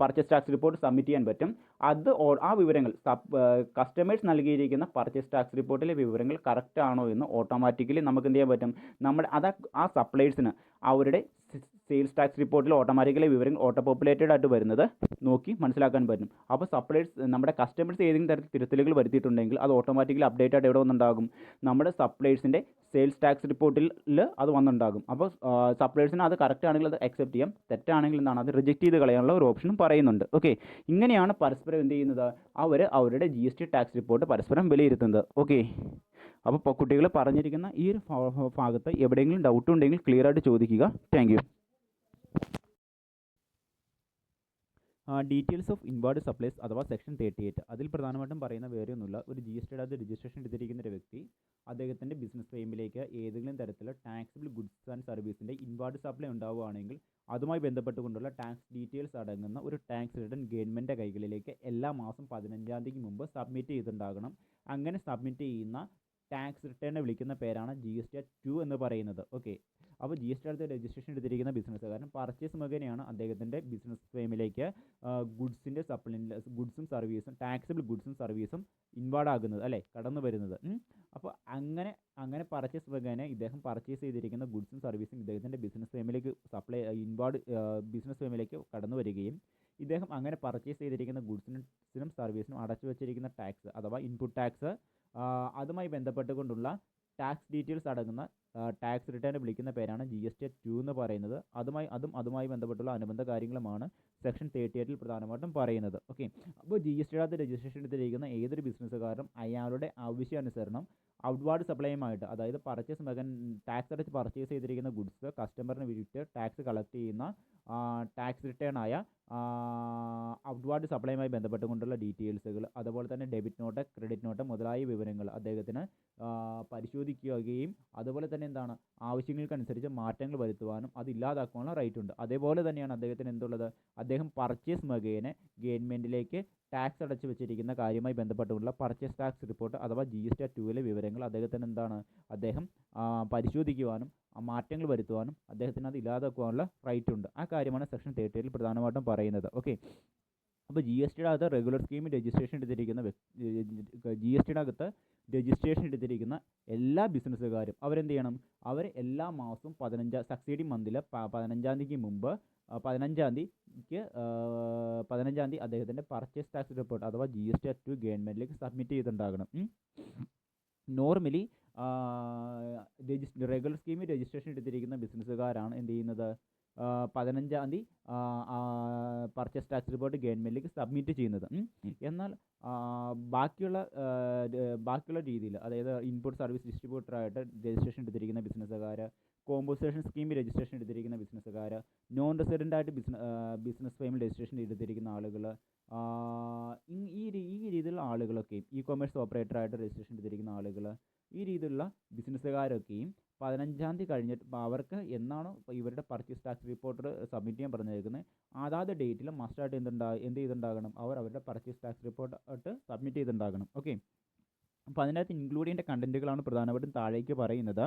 പർച്ചേസ് ടാക്സ് റിപ്പോർട്ട് സബ്മിറ്റ് ചെയ്യാൻ പറ്റും. അത് ആ വിവരങ്ങൾ കസ്റ്റമേഴ്സ് നൽകിയിരിക്കുന്ന പർച്ചേസ് ടാക്സ് റിപ്പോർട്ടിലെ വിവരങ്ങൾ കറക്റ്റ് ആണോ എന്ന് ഓട്ടോമാറ്റിക്കലി നമുക്ക് എന്ത് ചെയ്യാൻ പറ്റും, നമ്മുടെ ആ സപ്ലൈസിന് അവരുടെ സെയിൽസ് ടാക്സ് റിപ്പോർട്ടിൽ ഓട്ടോമാറ്റിക്കലി വിവരങ്ങൾ ഓട്ടോ പോപ്പുലേറ്റഡ് ആയിട്ട് വരുന്നത് നോക്കി മനസ്സിലാക്കാൻ പറ്റും. അപ്പോൾ നമ്മുടെ കസ്റ്റമേഴ്സ് ഏതെങ്കിലും തരത്തിൽ തിരുത്തലുകൾ വരുത്തിയിട്ടുണ്ടെങ്കിൽ അത് ഓട്ടോമാറ്റിക്കലി അപ്ഡേറ്റ് ആയിട്ട് എവിടെ വന്നുണ്ടാകും, നമ്മുടെ സപ്ലൈസിൻ്റെ സെയിൽസ് ടാക്സ് റിപ്പോർട്ടിൽ അത് വന്നുണ്ടാകും. അപ്പോൾ സപ്ലൈസിന് അത് കറക്റ്റ് ആണെങ്കിൽ അത് അക്സെപ്റ്റ് ചെയ്യാം, തെറ്റാണെങ്കിൽ എന്താണ് അത് റിജക്റ്റ് ചെയ്ത് കളയാനുള്ള ഒരു ഓപ്ഷനും പറയുന്നുണ്ട്. ഓക്കെ, ഇങ്ങനെയാണ് പരസ്പരം എന്ത് ചെയ്യുന്നത്, അവരുടെ GST ടാക്സ് റിപ്പോർട്ട് പരസ്പരം വിലയിരുത്തുന്നത്. ഓക്കെ, അപ്പോൾ കുട്ടികൾ പറഞ്ഞിരിക്കുന്ന ഈ ഒരു ഭാഗത്ത് എവിടെയെങ്കിലും ഡൗട്ട് ഉണ്ടെങ്കിൽ ക്ലിയർ ആയിട്ട് ചോദിക്കുക. Thank you. Details of inward supplies അഥവാ സെക്ഷൻ 38. അതിൽ പ്രധാനമായിട്ടും പറയുന്ന വേറെ ഒന്നുമില്ല, ഒരു GSTയുടെ അത് രജിസ്ട്രേഷൻ എടുത്തിരിക്കുന്ന ഒരു വ്യക്തി അദ്ദേഹത്തിൻ്റെ ബിസിനസ് ഫ്രെയിമിലേക്ക് ഏതെങ്കിലും തരത്തിലുള്ള ടാക്സിബിൾ ഗുഡ്സ് ആൻഡ് സർവീസിൻ്റെ ഇൻവാർഡ് സപ്ലൈ ഉണ്ടാവുകയാണെങ്കിൽ അതുമായി ബന്ധപ്പെട്ടുകൊണ്ടുള്ള ടാക്സ് ഡീറ്റെയിൽസ് അടങ്ങുന്ന ഒരു ടാക്സ് റിട്ടേൺ ഗവൺമെൻറ് കൈകളിലേക്ക് എല്ലാ മാസം 15-ാം തീയതിക്ക് മുമ്പ് സബ്മിറ്റ് ചെയ്തിട്ടുണ്ടാകണം. അങ്ങനെ സബ്മിറ്റ് ചെയ്യുന്ന ടാക്സ് റിട്ടേണിനെ വിളിക്കുന്ന പേരാണ് GSTR 2 എന്ന് പറയുന്നത്. ഓക്കെ, അപ്പോൾ GSTയുടെ രജിസ്ട്രേഷൻ എടുത്തിരിക്കുന്ന ബിസിനസ്സുകാരൻ പർച്ചേസ് മുഖേനയാണ് അദ്ദേഹത്തിൻ്റെ ബിസിനസ് ഫ്രെയിമിലേക്ക് ഗുഡ്സും സർവീസും ടാക്സിബിൾ ഗുഡ്സും സർവീസും ഇൻവാർഡ് ആകുന്നത്, അല്ലേ, കടന്നു വരുന്നത്. അപ്പോൾ അങ്ങനെ പർച്ചേസ് മുഖേന ഇദ്ദേഹം പർച്ചേസ് ചെയ്തിരിക്കുന്ന ഗുഡ്സും സർവീസും ഇദ്ദേഹത്തിൻ്റെ ബിസിനസ് ഫ്രെയിമിലേക്ക് ബിസിനസ് ഫ്രെയിമിലേക്ക് കടന്നു വരികയും ഇദ്ദേഹം അങ്ങനെ പർച്ചേസ് ചെയ്തിരിക്കുന്ന ഗുഡ്സിനും സർവീസിനും അടച്ചു വെച്ചിരിക്കുന്ന ടാക്സ് അഥവാ ഇൻപുട്ട് ടാക്സ് അതുമായി ബന്ധപ്പെട്ടുകൊണ്ടുള്ള ടാക്സ് ഡീറ്റെയിൽസ് അടങ്ങുന്ന ടാക്സ് റിട്ടേൺ വിളിക്കുന്ന പേരാണ് GSTR 2 എന്ന് പറയുന്നത്. അതുമായി ബന്ധപ്പെട്ടുള്ള അനുബന്ധ കാര്യങ്ങളുമാണ് സെക്ഷൻ 38 പ്രധാനമായിട്ടും പറയുന്നത്. ഓക്കെ, അപ്പോൾ GSTയുടെ രജിസ്ട്രേഷൻ എടുത്തിരിക്കുന്ന ഏതൊരു ബിസിനസ്സുകാരനും അയാളുടെ ആവശ്യാനുസരണം ഔട്ട്വാർഡ് സപ്ലൈയുമായിട്ട്, അതായത് ടാക്സ് അടച്ച് പർച്ചേസ് ചെയ്തിരിക്കുന്ന ഗുഡ്സ് കസ്റ്റമറിന് വിറ്റ് ടാക്സ് കളക്ട് ചെയ്യുന്ന ടാക്സ് റിട്ടേൺ ആയ ഔട്ട്വാർഡ് സപ്ലൈയുമായി ബന്ധപ്പെട്ടുകൊണ്ടുള്ള ഡീറ്റെയിൽസുകൾ, അതുപോലെ തന്നെ ഡെബിറ്റ് നോട്ട്, ക്രെഡിറ്റ് നോട്ട് മുതലായ വിവരങ്ങൾ അദ്ദേഹത്തിന് പരിശോധിക്കുകയും അതുപോലെ തന്നെ എന്താണ് ആവശ്യങ്ങൾക്കനുസരിച്ച് മാറ്റങ്ങൾ വരുത്തുവാനും അത് ഇല്ലാതാക്കാനുള്ള റൈറ്റ് ഉണ്ട്. അതേപോലെ തന്നെയാണ് അദ്ദേഹത്തിന് എന്തുള്ളത്, അദ്ദേഹം പർച്ചേസ് മുഖേന ഗവൺമെൻറ്റിലേക്ക് ടാക്സ് അടച്ചു വെച്ചിരിക്കുന്ന കാര്യവുമായി ബന്ധപ്പെട്ടുള്ള പർച്ചേസ് ടാക്സ് റിപ്പോർട്ട് അഥവാ GSTR 2 വിവരങ്ങൾ അദ്ദേഹം പരിശോധിക്കുവാനും മാറ്റങ്ങൾ വരുത്തുവാനും അദ്ദേഹത്തിന് അത് ഇല്ലാതാക്കുവാനുള്ള റൈറ്റ് ഉണ്ട്. ആ കാര്യമാണ് സെക്ഷൻ 38 പ്രധാനമായിട്ടും പറയുന്നത്. ഓക്കെ, അപ്പോൾ GSTയുടെ അകത്ത് റെഗുലർ സ്കീമിൽ രജിസ്ട്രേഷൻ എടുത്തിരിക്കുന്ന എല്ലാ ബിസിനസ്സുകാരും അവരെന്ത് ചെയ്യണം, അവർ എല്ലാ മാസവും സക്സീഡിങ് മന്തിൽ 15-ാം തീയതിക്ക് മുമ്പ് 15-ാം തീയതി അദ്ദേഹത്തിൻ്റെ പർച്ചേസ് ടാക്സ് റിപ്പോർട്ട് അഥവാ GSTR 2 ഗവൺമെൻറ്റിലേക്ക് സബ്മിറ്റ് ചെയ്തിട്ടുണ്ടാകണം. നോർമലി റെഗുലർ സ്കീമിൽ രജിസ്ട്രേഷൻ എടുത്തിരിക്കുന്ന ബിസിനസ്സുകാരാണ് എന്ത് ചെയ്യുന്നത്, 15-ാം തീയതി പർച്ചേസ് ടാക്സ് റിപ്പോർട്ട് ഗവൺമെൻറ്റിലേക്ക് സബ്മിറ്റ് ചെയ്യുന്നത്. എന്നാൽ ബാക്കിയുള്ള രീതിയിൽ, അതായത് ഇൻപുട്ട് സർവീസ് ഡിസ്ട്രിബ്യൂട്ടറായിട്ട് രജിസ്ട്രേഷൻ എടുത്തിരിക്കുന്ന ബിസിനസ്സുകാർ, കോമ്പോസേഷൻ സ്കീമിൽ രജിസ്ട്രേഷൻ എടുത്തിരിക്കുന്ന ബിസിനസ്സുകാർ, നോൺ റെസിഡൻ്റായിട്ട് ബിസിനസ് ഫ്രെയിമിൽ രജിസ്ട്രേഷൻ എടുത്തിരിക്കുന്ന ആളുകൾ, ഈ രീതിയിലുള്ള ആളുകളൊക്കെയും ഇ കൊമേഴ്സ് ഓപ്പറേറ്ററായിട്ട് രജിസ്ട്രേഷൻ എടുത്തിരിക്കുന്ന ആളുകൾ, ഈ രീതിയിലുള്ള ബിസിനസ്സുകാരൊക്കെയും 15-ാം തീയതി കഴിഞ്ഞിട്ട് അവർക്ക് എന്നാണോ ഇവരുടെ പർച്ചേസ് ടാക്സ് റിപ്പോർട്ട് സബ്മിറ്റ് ചെയ്യാൻ പറഞ്ഞേക്കുന്നത് അതാത് ഡേറ്റിൽ മസ്റ്റായിട്ട് എന്ത് ചെയ്തിട്ടുണ്ടാകണം, അവരുടെ പർച്ചേസ് ടാക്സ് റിപ്പോർട്ട് സബ്മിറ്റ് ചെയ്തിട്ടുണ്ടാകണം. ഓക്കെ, അപ്പോൾ അതിനകത്ത് ഇൻക്ലൂഡ് ചെയ്യേണ്ട കണ്ടൻറ്റുകളാണ് പ്രധാനമായിട്ടും താഴേക്ക് പറയുന്നത്.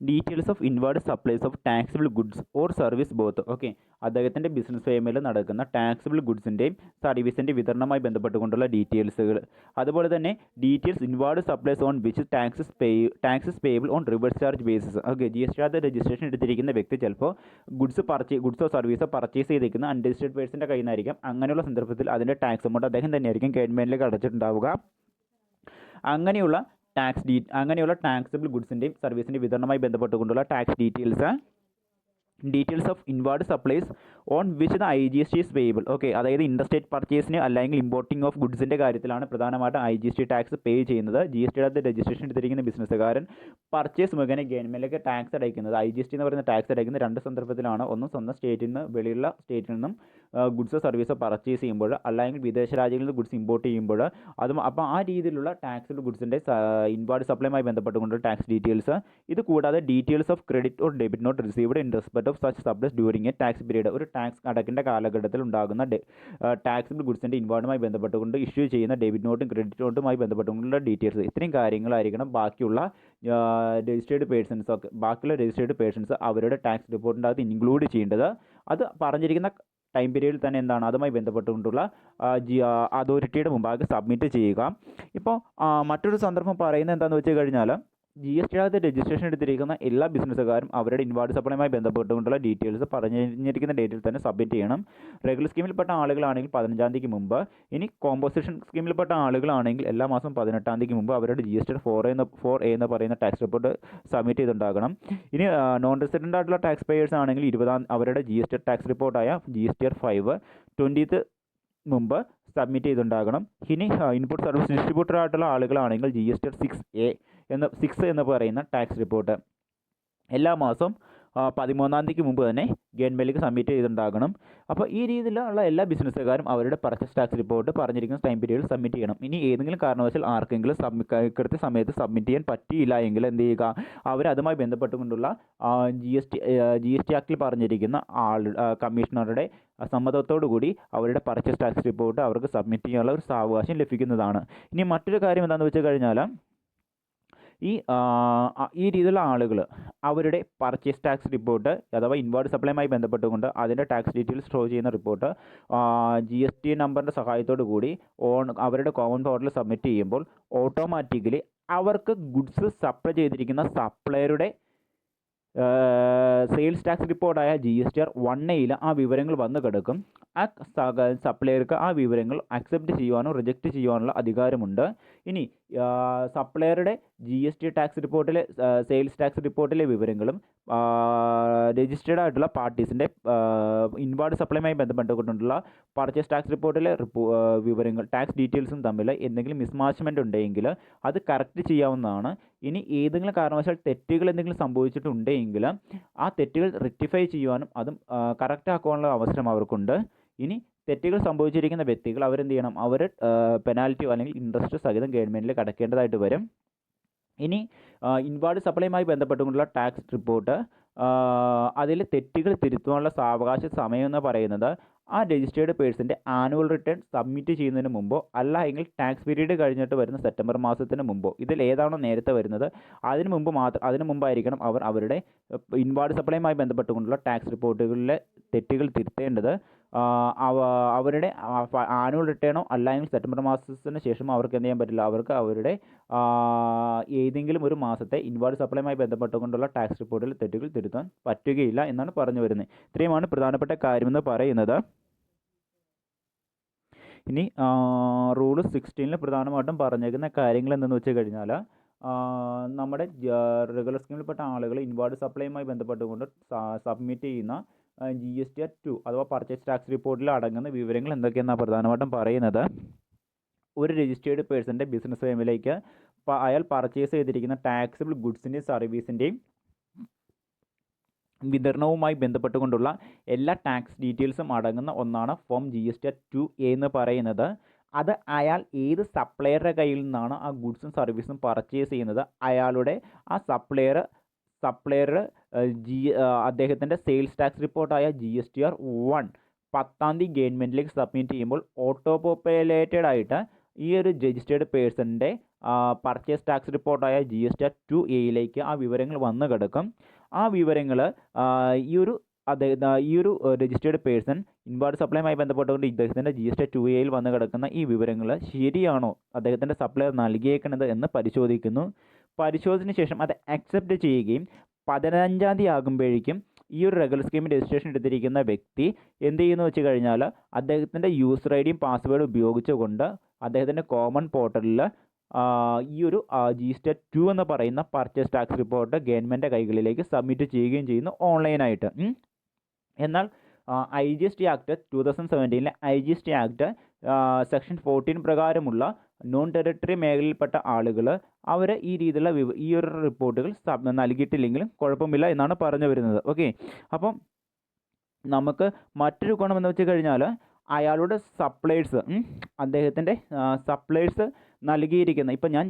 Details of inward supplies of taxable goods or service both. Okay, അദ്ദേഹത്തിൻ്റെ ബിസിനസ് ഫേമിൽ നടക്കുന്ന ടാക്സിബിൾ ഗുഡ്സിൻ്റെയും സർവീസിൻ്റെ വിതരണവുമായി ബന്ധപ്പെട്ടുകൊണ്ടുള്ള ഡീറ്റെയിൽസുകൾ. അതുപോലെ തന്നെ details inward supplies on which taxes payable on reverse charge basis. Okay, GST registration എടുത്തിരിക്കുന്ന വ്യക്തി ചിലപ്പോൾ ഗുഡ്സോ സർവീസോ പർച്ചേസ് ചെയ്തിരിക്കുന്ന അൺരജിസ്റ്റേർഡ് പേഴ്സൻ്റെ കയ്യിൽ നിന്നായിരിക്കും. അങ്ങനെയുള്ള സന്ദർഭത്തിൽ അതിൻ്റെ ടാക്സ് എമൗണ്ട് അദ്ദേഹം തന്നെയായിരിക്കും ഗവൺമെൻറ്റിലേക്ക് അടച്ചിട്ടുണ്ടാവുക. അങ്ങനെയുള്ള ടാക്സിബിൾ ഗുഡ്സിൻ്റെയും സർവീസിൻ്റെ വിതരണവുമായി ബന്ധപ്പെട്ടുകൊണ്ടുള്ള tax details of inward supplies on which the IGST is payable. Okay, അതായത് ഇൻഡർസ്റ്റേറ്റ് പർച്ചേസിന് അല്ലെങ്കിൽ ഇമ്പോർട്ടിംഗ് ഓഫ് ഗുഡ്സിൻ്റെ കാര്യത്തിലാണ് പ്രധാനമായിട്ടും IGST ടാക്സ് പേ ചെയ്യുന്നത്. GST രജിസ്ട്രേഷൻ എടുത്തിരിക്കുന്ന ബിസിനസ്സുകാരൻ പർച്ചേസ് മുഖേന ഗവൺമെൻറ്റിലേക്ക് ടാക്സ് അടയ്ക്കുന്നത്, IGST എന്ന് പറയുന്ന ടാക്സ് അടയ്ക്കുന്ന രണ്ട് സന്ദർഭത്തിലാണ്. ഒന്ന് സ്വന്തം സ്റ്റേറ്റിൽ നിന്ന് വെളിയുള്ള സ്റ്റേറ്റിൽ നിന്നും ഗുഡ്സോ സർവീസോ പർച്ചേസ് ചെയ്യുമ്പോൾ, അല്ലെങ്കിൽ വിദേശ രാജ്യങ്ങളിൽ നിന്ന് ഗുഡ്സ് ഇമ്പോർട്ട് ചെയ്യുമ്പോൾ, അപ്പോൾ ആ രീതിയിലുള്ള ടാക്സിബിൾ ഗുഡ്സിൻ്റെ ഇൻവേർഡ് സപ്ലൈയുമായി ബന്ധപ്പെട്ടുകൊണ്ടുള്ള ടാക്സ് ഡീറ്റെയിൽസ്. ഇത് കൂടാതെ details of credit or debit not received in respect of such supplies during A tax period. ഒരു ടാക്സ് അടയ്ക്കേണ്ട കാലഘട്ടത്തിൽ ഉണ്ടാകുന്ന ടാക്സിബിൾ ഗുഡ്സിൻ്റെ ഇൻവേർഡുമായി ബന്ധപ്പെട്ടുകൊണ്ട് ഇഷ്യൂ ചെയ്യുന്ന ഡെബിറ്റ് നോട്ടും ക്രെഡിറ്റ് നോട്ടുമായി ബന്ധപ്പെട്ടുകൊണ്ടുള്ള ഡീറ്റെയിൽസ്. ഇത്രയും കാര്യങ്ങളായിരിക്കണം ബാക്കിയുള്ള രജിസ്റ്റേർഡ് പേഴ്സൺസ് അവരുടെ ടാക്സ് റിപ്പോർട്ടിൻ്റെ അകത്ത് ഇൻക്ലൂഡ് ചെയ്യേണ്ടത്. അത് പറഞ്ഞിരിക്കുന്ന ടൈം പീരീഡിൽ തന്നെ എന്താണ് അതുമായി ബന്ധപ്പെട്ടുകൊണ്ടുള്ള അതോറിറ്റിയുടെ മുമ്പാകെ സബ്മിറ്റ് ചെയ്യുക. ഇപ്പോൾ മറ്റൊരു സന്ദർഭം പറയുന്നത് എന്താണെന്ന് വെച്ച് കഴിഞ്ഞാൽ, GST രജിസ്ട്രേഷൻ എടുത്തിരിക്കുന്ന എല്ലാ ബിസിനസ്സുകാരും അവരുടെ ഇൻവേർഡ് സപ്ലൈയുമായി ബന്ധപ്പെട്ടുകൊണ്ടുള്ള ഡീറ്റെയിൽസ് പറഞ്ഞിരിക്കുന്ന ഡേറ്റിൽ തന്നെ സബ്മിറ്റ് ചെയ്യണം. റെഗുലർ സ്കീമിൽപ്പെട്ട ആളുകളാണെങ്കിൽ 15-ാം തീയതിക്ക് മുമ്പ്, ഇനി കോമ്പോസിഷൻ സ്കീമിൽപ്പെട്ട ആളുകളാണെങ്കിൽ എല്ലാ മാസം 18-ാം തീയതിക്ക് മുമ്പ് അവരുടെ GST 4A എന്ന് പറയുന്ന ടാക്സ് റിപ്പോർട്ട് സബ്മിറ്റ് ചെയ്തിട്ടുണ്ടാകണം. ഇനി നോൺ റെസിഡൻ്റ് ആയിട്ടുള്ള ടാക്സ് പേയേഴ്സ് ആണെങ്കിൽ അവരുടെ GST ടാക്സ് റിപ്പോർട്ടായ GSTR 5 20th മുമ്പ് സബ്മിറ്റ് ചെയ്തിട്ടുണ്ടാകണം. ഇനി ഇൻപുട്ട് സർവീസ് ഡിസ്ട്രിബ്യൂട്ടർ ആയിട്ടുള്ള ആളുകളാണെങ്കിൽ GSTR 6 എന്ന് പറയുന്ന ടാക്സ് റിപ്പോർട്ട് എല്ലാ മാസവും 13-ാം തീയതിക്ക് മുമ്പ് തന്നെ ഗവൺമെൻറ്റിലേക്ക് സബ്മിറ്റ് ചെയ്തിട്ടുണ്ടാകണം. അപ്പോൾ ഈ രീതിയിലുള്ള എല്ലാ ബിസിനസ്സുകാരും അവരുടെ പർച്ചേസ് ടാക്സ് റിപ്പോർട്ട് പറഞ്ഞിരിക്കുന്ന ടൈം പീരീഡിൽ സബ്മിറ്റ് ചെയ്യണം. ഇനി ഏതെങ്കിലും കാരണവശാൽ ആർക്കെങ്കിലും കൃത്യസമയത്ത് സബ്മിറ്റ് ചെയ്യാൻ പറ്റിയില്ല എങ്കിൽ എന്ത് ചെയ്യുക, അവർ അതുമായി ബന്ധപ്പെട്ടുകൊണ്ടുള്ള GST ആക്ടിൽ പറഞ്ഞിരിക്കുന്ന കമ്മീഷണറുടെ സമ്മതത്തോടു കൂടി അവരുടെ പർച്ചേസ് ടാക്സ് റിപ്പോർട്ട് അവർക്ക് സബ്മിറ്റ് ചെയ്യാനുള്ള ഒരു സാവകാശം ലഭിക്കുന്നതാണ്. ഇനി മറ്റൊരു കാര്യം എന്താണെന്ന് വെച്ച് കഴിഞ്ഞാൽ, ഈ രീതിയിലുള്ള ആളുകൾ അവരുടെ പർച്ചേസ് ടാക്സ് റിപ്പോർട്ട് അഥവാ ഇൻവേർഡ് സപ്ലൈയുമായി ബന്ധപ്പെട്ടുകൊണ്ട് അതിൻ്റെ ടാക്സ് ഡീറ്റെയിൽസ് ഷോ ചെയ്യുന്ന റിപ്പോർട്ട് GST നമ്പറിൻ്റെ സഹായത്തോടു കൂടി അവരുടെ കോമൺ പോർട്ടലിൽ സബ്മിറ്റ് ചെയ്യുമ്പോൾ ഓട്ടോമാറ്റിക്കലി അവർക്ക് ഗുഡ്സ് സപ്ലൈ ചെയ്തിരിക്കുന്ന സപ്ലയറുടെ സെയിൽസ് ടാക്സ് റിപ്പോർട്ടായ GSTR 1A ആ വിവരങ്ങൾ വന്നു കിടക്കും. ആ സപ്ലയർക്ക് ആ വിവരങ്ങൾ അക്സെപ്റ്റ് ചെയ്യുവാനോ റിജക്റ്റ് ചെയ്യുവാനുള്ള അധികാരമുണ്ട്. ഇനി സപ്ലയറുടെ GST ടാക്സ് റിപ്പോർട്ടിലെ സെയിൽസ് ടാക്സ് റിപ്പോർട്ടിലെ വിവരങ്ങളും രജിസ്റ്റേർഡ് ആയിട്ടുള്ള പാർട്ടീസിൻ്റെ ഇൻവേർഡ് സപ്ലൈയുമായി ബന്ധപ്പെട്ടുകൊണ്ടുള്ള പർച്ചേസ് ടാക്സ് റിപ്പോർട്ടിലെ വിവരങ്ങൾ ടാക്സ് ഡീറ്റെയിൽസും തമ്മിൽ എന്തെങ്കിലും മിസ്മാച്ച്മെൻ്റ് ഉണ്ടെങ്കിൽ അത് കറക്റ്റ് ചെയ്യാവുന്നതാണ്. ഇനി ഏതെങ്കിലും കാരണവശാൽ തെറ്റുകൾ എന്തെങ്കിലും സംഭവിച്ചിട്ടുണ്ടെങ്കിൽ ആ തെറ്റുകൾ റെക്ടിഫൈ ചെയ്യുവാനും അതും കറക്റ്റ് ആക്കാനുള്ള അവസരം അവർക്കുണ്ട്. ഇനി തെറ്റുകൾ സംഭവിച്ചിരിക്കുന്ന വ്യക്തികൾ അവരെന്ത് ചെയ്യണം, അവർ പെനാൽറ്റിയോ അല്ലെങ്കിൽ ഇൻട്രസ്റ്റ് സഹിതം ഗവൺമെൻറ്റിലേക്ക് അടയ്ക്കേണ്ടതായിട്ട് വരും. ഇനി ഇൻവേർഡ് സപ്ലൈയുമായി ബന്ധപ്പെട്ടുകൊണ്ടുള്ള ടാക്സ് റിപ്പോർട്ട് അതിൽ തെറ്റുകൾ തിരുത്തുവാനുള്ള സാവകാശ സമയം എന്ന് പറയുന്നത് ആ രജിസ്റ്റേർഡ് പേഴ്സൻ്റെ ആനുവൽ റിട്ടേൺ സബ്മിറ്റ് ചെയ്യുന്നതിന് മുമ്പോ അല്ല എങ്കിൽ ടാക്സ് പീരീഡ് കഴിഞ്ഞിട്ട് വരുന്ന സെപ്റ്റംബർ മാസത്തിന് മുമ്പോ, ഇതിൽ ഏതാണോ നേരത്തെ വരുന്നത് അതിന് മുമ്പായിരിക്കണം അവർ അവരുടെ ഇൻവേർഡ് സപ്ലൈയുമായി ബന്ധപ്പെട്ടുകൊണ്ടുള്ള ടാക്സ് റിപ്പോർട്ടുകളിലെ തെറ്റുകൾ തിരുത്തേണ്ടത്. അവരുടെ ആനുവൽ റിട്ടേണോ അല്ലെങ്കിൽ സെപ്റ്റംബർ മാസത്തിന് ശേഷം അവർക്ക് എന്ത് ചെയ്യാൻ പറ്റില്ല, അവർക്ക് അവരുടെ ഏതെങ്കിലും ഒരു മാസത്തെ ഇൻവേർഡ് സപ്ലൈയുമായി ബന്ധപ്പെട്ടുകൊണ്ടുള്ള ടാക്സ് റിപ്പോർട്ടിൽ തെറ്റുകൾ തിരുത്താൻ പറ്റുകയില്ല എന്നാണ് പറഞ്ഞു വരുന്നത്. ഇത്രയുമാണ് പ്രധാനപ്പെട്ട കാര്യമെന്ന് പറയുന്നത്. ഇനി റൂൾ 16 പ്രധാനമായിട്ടും പറഞ്ഞേക്കുന്ന കാര്യങ്ങൾ എന്തെന്ന് വെച്ച് കഴിഞ്ഞാൽ, നമ്മുടെ റെഗുലർ സ്കീമിൽപ്പെട്ട ആളുകൾ ഇൻവേർഡ് സപ്ലൈയുമായി ബന്ധപ്പെട്ടുകൊണ്ട് സബ്മിറ്റ് ചെയ്യുന്ന GSTR 2 അഥവാ പർച്ചേസ് ടാക്സ് റിപ്പോർട്ടിൽ അടങ്ങുന്ന വിവരങ്ങൾ എന്തൊക്കെയെന്നാണ് പ്രധാനമായിട്ടും പറയുന്നത്. ഒരു രജിസ്റ്റേർഡ് പേഴ്സൻ്റെ ബിസിനസ് ഫേമിലേക്ക് അയാൾ പർച്ചേസ് ചെയ്തിരിക്കുന്ന ടാക്സിബിൾ ഗുഡ്സിൻ്റെയും സർവീസിൻ്റെയും വിതരണവുമായി ബന്ധപ്പെട്ടുകൊണ്ടുള്ള എല്ലാ ടാക്സ് ഡീറ്റെയിൽസും അടങ്ങുന്ന ഒന്നാണ് ഫോം GSTR 2A എന്ന് പറയുന്നത്. അത് അയാൾ ഏത് സപ്ലയറുടെ കയ്യിൽ നിന്നാണ് ആ ഗുഡ്സും സർവീസും പർച്ചേസ് ചെയ്യുന്നത്, അയാളുടെ ആ സപ്ലയർ അദ്ദേഹത്തിൻ്റെ സെയിൽസ് ടാക്സ് റിപ്പോർട്ടായ GSTR-1 10-ാം തീയതി ഗവൺമെൻറ്റിലേക്ക് സബ്മിറ്റ് ചെയ്യുമ്പോൾ ഓട്ടോ പോപ്പുലേറ്റഡ് ആയിട്ട് ഈ ഒരു രജിസ്റ്റേർഡ് പേഴ്സണിൻ്റെ പർച്ചേസ് ടാക്സ് റിപ്പോർട്ടായ GSTR-2A ആ വിവരങ്ങൾ വന്നു കിടക്കും. ആ വിവരങ്ങൾ ഈ ഒരു രജിസ്റ്റേർഡ് പേഴ്സൺ ഇൻവാർഡ് സപ്ലൈയുമായി ബന്ധപ്പെട്ടുകൊണ്ട് ഇദ്ദേഹത്തിൻ്റെ GSTR-2A വന്ന് കിടക്കുന്ന ഈ വിവരങ്ങൾ ശരിയാണോ അദ്ദേഹത്തിൻ്റെ സപ്ലയർ നൽകിയേക്കുന്നത് എന്ന് പരിശോധിക്കുന്നു. പരിശോധനയ്ക്ക് ശേഷം അത് അക്സെപ്റ്റ് ചെയ്യുകയും 15-ാം തീയതി ആകുമ്പോഴേക്കും ഈ ഒരു റെഗുലർ സ്കീമിൽ രജിസ്ട്രേഷൻ എടുത്തിരിക്കുന്ന വ്യക്തി എന്ത് ചെയ്യുന്നു വെച്ച് കഴിഞ്ഞാൽ അദ്ദേഹത്തിൻ്റെ യൂസർ ഐഡിയും പാസ്വേഡും ഉപയോഗിച്ചുകൊണ്ട് അദ്ദേഹത്തിൻ്റെ കോമൺ പോർട്ടലിൽ ഈ ഒരു GSTR-2 എന്ന് പറയുന്ന പർച്ചേസ് ടാക്സ് റിപ്പോർട്ട് ഗവൺമെൻറ് കൈകളിലേക്ക് സബ്മിറ്റ് ചെയ്യുകയും ചെയ്യുന്നു ഓൺലൈനായിട്ട്. എന്നാൽ IGST act 2017 IGST act section 14 പ്രകാരമുള്ള നോൺ ടെറിട്ടറി മേഖലയിൽപ്പെട്ട ആളുകൾ അവർ ഈ രീതിയിലുള്ള ഈ ഒരു റിപ്പോർട്ടുകൾ നൽകിയിട്ടില്ലെങ്കിലും കുഴപ്പമില്ല എന്നാണ് പറഞ്ഞു വരുന്നത്. ഓക്കെ, അപ്പം നമുക്ക് മറ്റൊരു ഗുണമെന്ന് വെച്ച് കഴിഞ്ഞാൽ അയാളുടെ സപ്ലൈസ് അദ്ദേഹത്തിൻ്റെ സപ്ലൈസ് നൽകിയിരിക്കുന്ന ഇപ്പം ഞാൻ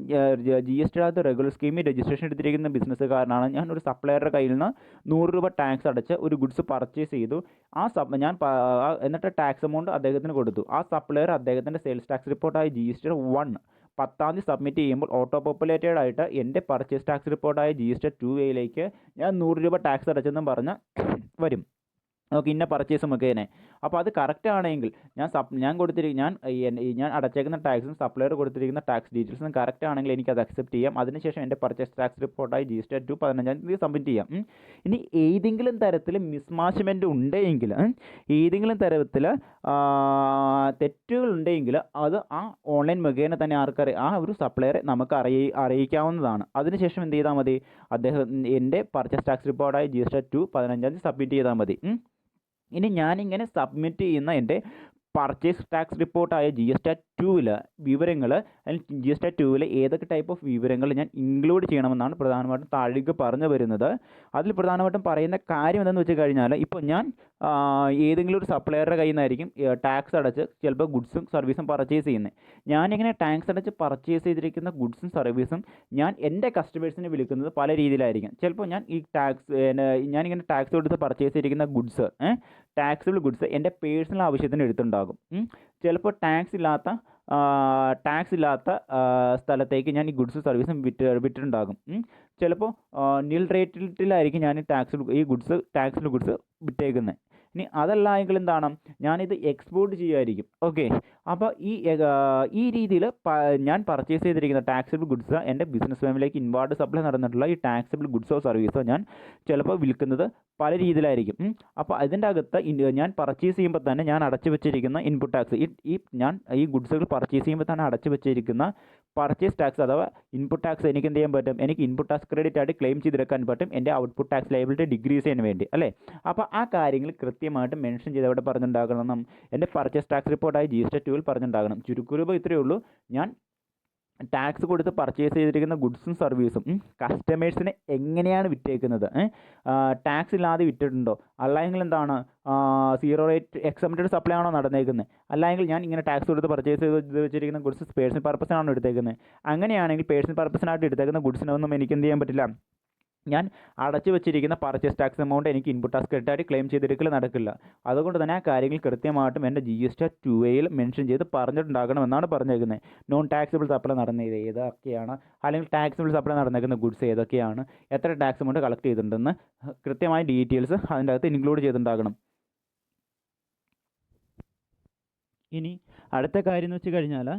GST റെഗുലർ സ്കീമിൽ രജിസ്ട്രേഷൻ എടുത്തിരിക്കുന്ന ബിസിനസ്സുകാരനാണ്. ഞാൻ ഒരു സപ്ലയറുടെ കയ്യിൽ നിന്ന് 100 രൂപ ടാക്സ് അടച്ച് ഒരു ഗുഡ്സ് പർച്ചേസ് ചെയ്തു. എന്നിട്ട് ടാക്സ് എമൗണ്ട് അദ്ദേഹത്തിന് കൊടുത്തു. ആ സപ്ലയർ അദ്ദേഹത്തിൻ്റെ സെയിൽസ് ടാക്സ് റിപ്പോർട്ടായ GSTR-1 10-ാം തീയതി സബ്മിറ്റ് ചെയ്യുമ്പോൾ ഓട്ടോ പോപ്പുലേറ്റഡ് ആയിട്ട് എൻ്റെ പർച്ചേസ് ടാക്സ് റിപ്പോർട്ടായ GSTR-2A ഞാൻ 100 രൂപ ടാക്സ് അടച്ചെന്നും പറഞ്ഞ് വരും. ഓക്കെ, ഇന്ന പർച്ചേസ് മുഖേന. അപ്പോൾ അത് കറക്റ്റ് ആണെങ്കിൽ ഞാൻ അടച്ചേക്കുന്ന ടാക്സും സപ്ലയർ കൊടുത്തിരിക്കുന്ന ടാക്സ് ഡീറ്റെയിൽസും കറക്റ്റ് ആണെങ്കിൽ എനിക്കത് അക്സെപ്റ്റ് ചെയ്യാം. അതിനുശേഷം എൻ്റെ പർച്ചേസ് ടാക്സ് റിപ്പോർട്ടായി GSTR-2 15-ാം തീയതി സബ്മിറ്റ് ചെയ്യാം. ഇനി ഏതെങ്കിലും തരത്തിൽ മിസ്മാച്ച്മെൻറ്റ് ഉണ്ടെങ്കിൽ, ഏതെങ്കിലും തരത്തിൽ തെറ്റുകൾ ഉണ്ടെങ്കിൽ അത് ആ ഓൺലൈൻ മുഖേന തന്നെ ആ ഒരു സപ്ലയറെ നമുക്ക് അറിയിക്കാവുന്നതാണ്. അതിനുശേഷം എന്ത് ചെയ്താൽ മതി, എൻ്റെ പർച്ചേസ് ടാക്സ് റിപ്പോർട്ടായി GSTR-2 15-ാം തീയതി സബ്മിറ്റ് ചെയ്താൽ മതി. ഇനി ഞാനിങ്ങനെ സബ്മിറ്റ് ചെയ്യുന്ന എൻ്റെ പർച്ചേസ് ടാക്സ് റിപ്പോർട്ടായ GSTR-2 വിവരങ്ങൾ, GSTR-2 ഏതൊക്കെ ടൈപ്പ് ഓഫ് വിവരങ്ങൾ ഞാൻ ഇൻക്ലൂഡ് ചെയ്യണമെന്നാണ് പ്രധാനമായിട്ടും താഴേക്ക് പറഞ്ഞു വരുന്നത്. അതിൽ പ്രധാനമായിട്ടും പറയുന്ന കാര്യം എന്തെന്ന് വെച്ച് കഴിഞ്ഞാൽ, ഇപ്പോൾ ഞാൻ ഏതെങ്കിലും ഒരു സപ്ലയറുടെ കയ്യിൽ നിന്നായിരിക്കും ടാക്സ് അടച്ച് ചിലപ്പോൾ ഗുഡ്സും സർവീസും പർച്ചേസ് ചെയ്യുന്നത്. ഞാനിങ്ങനെ ടാക്സ് അടച്ച് പർച്ചേസ് ചെയ്തിരിക്കുന്ന ഗുഡ്സും സർവീസും ഞാൻ എൻ്റെ കസ്റ്റമേഴ്സിനെ വിളിക്കുന്നത് പല രീതിയിലായിരിക്കും. ചിലപ്പോൾ ഞാനിങ്ങനെ ടാക്സ് കൊടുത്ത് പർച്ചേസ് ചെയ്തിരിക്കുന്ന ഗുഡ്സ്, ടാക്സിബിൾ ഗുഡ്സ് എൻ്റെ പേഴ്സണൽ ആവശ്യത്തിന് എടുത്തുണ്ടാകും. ചിലപ്പോൾ ടാക്സ് ഇല്ലാത്ത സ്ഥലത്തേക്ക് ഞാൻ ഈ ഗുഡ്സ് സർവീസും വിറ്റിട്ടുണ്ടാകും. ചിലപ്പോൾ നിൽ റേറ്റിലായിരിക്കും ഞാൻ ടാക്സിബിൾ ഗുഡ്സ് വിറ്റേക്കുന്നത്. ഇനി അതല്ല എങ്കിൽ എന്താണ്, ഞാനിത് എക്സ്പോർട്ട് ചെയ്യുമായിരിക്കും. ഓക്കെ, അപ്പോൾ ഈ രീതിയിൽ ഞാൻ പർച്ചേസ് ചെയ്തിരിക്കുന്ന ടാക്സിബിൾ ഗുഡ്സ് എൻ്റെ ബിസിനസ് ഫേമിലേക്ക് ഇൻവാർഡ് സപ്ലൈ നടന്നിട്ടുള്ള ഈ ടാക്സിബിൾ ഗുഡ്സോ സർവീസോ ഞാൻ ചിലപ്പോൾ വിൽക്കുന്നത് പല രീതിയിലായിരിക്കും. അപ്പോൾ അതിൻ്റെ അകത്ത് ഞാൻ പർച്ചേസ് ചെയ്യുമ്പോൾ തന്നെ ഞാൻ അടച്ചു വെച്ചിരിക്കുന്ന ഇൻപുട്ട് ടാക്സ്, ഞാൻ ഈ ഗുഡ്സുകൾ പർച്ചേസ് ചെയ്യുമ്പോൾ തന്നെ അടച്ചു വെച്ചിരിക്കുന്ന പർച്ചേസ് ടാക്സ് അഥവാ ഇൻപുട്ട് ടാക്സ് എനിക്ക് എന്ത് ചെയ്യാൻ പറ്റും, എനിക്ക് ഇൻപുട്ട് ടാക്സ് ക്രെഡിറ്റ് ആയിട്ട് ക്ലെയിം ചെയ്തെടുക്കാൻ പറ്റും എൻ്റെ ഔട്ട്പുട്ട് ടാക്സ് ലയബിലിറ്റി ഡിക്രീസ് ചെയ്യാൻ വേണ്ടി, അല്ലേ? അപ്പോൾ ആ കാര്യങ്ങൾ കൃത്യമായിട്ട് മെൻഷൻ ചെയ്ത് അവിടെ പറഞ്ഞിട്ടുണ്ടാകണം. എൻ്റെ പർച്ചേസ് ടാക്സ് റിപ്പോർട്ടായി GSTR-2 പറഞ്ഞിട്ടുണ്ടാകണം. ചുരുക്കുരൂപം ഇത്രയേ ഉള്ളൂ. ഞാൻ ടാക്സ് കൊടുത്ത് പർച്ചേസ് ചെയ്തിരിക്കുന്ന ഗുഡ്സും സർവീസും കസ്റ്റമേഴ്സിന് എങ്ങനെയാണ് വിറ്റേക്കുന്നത്, ടാക്സ് ഇല്ലാതെ വിറ്റിട്ടുണ്ടോ, അല്ലെങ്കിൽ എന്താണ് സീറോ റേറ്റ് എക്സംപ്റ്റഡ് സപ്ലൈ ആണോ നടന്നേക്കുന്നത്, അല്ലെങ്കിൽ ഞാൻ ഇങ്ങനെ ടാക്സ് കൊടുത്ത് പർച്ചേസ് ചെയ്ത് വെച്ചിരിക്കുന്ന ഗുഡ്സ് പേഴ്സണൽ പർപ്പസിനാണോ എടുത്തേക്കുന്നത്. അങ്ങനെയാണെങ്കിൽ പേഴ്സണൽ പർപ്പസിനായിട്ട് എടുത്തേക്കുന്ന ഗുഡ്സിനൊന്നും എനിക്ക് എന്ത് ചെയ്യാൻ പറ്റില്ല, ഞാൻ അടച്ചു വെച്ചിരിക്കുന്ന പർച്ചേസ് ടാക്സ് എമൗണ്ട് എനിക്ക് ഇൻപുട്ട് ടാക്സ് ക്രെഡിറ്റായിട്ട് ക്ലെയിം ചെയ്തെടുക്കൽ നടക്കില്ല. അതുകൊണ്ട് തന്നെ ആ കാര്യങ്ങൾ കൃത്യമായിട്ടും എൻ്റെ GSTR-2 മെൻഷൻ ചെയ്ത് പറഞ്ഞിട്ടുണ്ടാകണമെന്നാണ് പറഞ്ഞേക്കുന്നത്. നോൺ ടാക്സിബിൾ സപ്ലൈ നടന്നത് ഏതൊക്കെയാണ്, അല്ലെങ്കിൽ ടാക്സിബിൾ സപ്ലൈ നടന്നേക്കുന്ന ഗുഡ്സ് ഏതൊക്കെയാണ്, എത്ര ടാക്സ് എമൗണ്ട് കളക്ട് ചെയ്തിട്ടുണ്ടെന്ന് കൃത്യമായ ഡീറ്റെയിൽസ് അതിൻ്റെ അകത്ത് ഇൻക്ലൂഡ് ചെയ്തിട്ടുണ്ടാകണം. ഇനി അടുത്ത കാര്യം എന്ന് വെച്ച് കഴിഞ്ഞാൽ,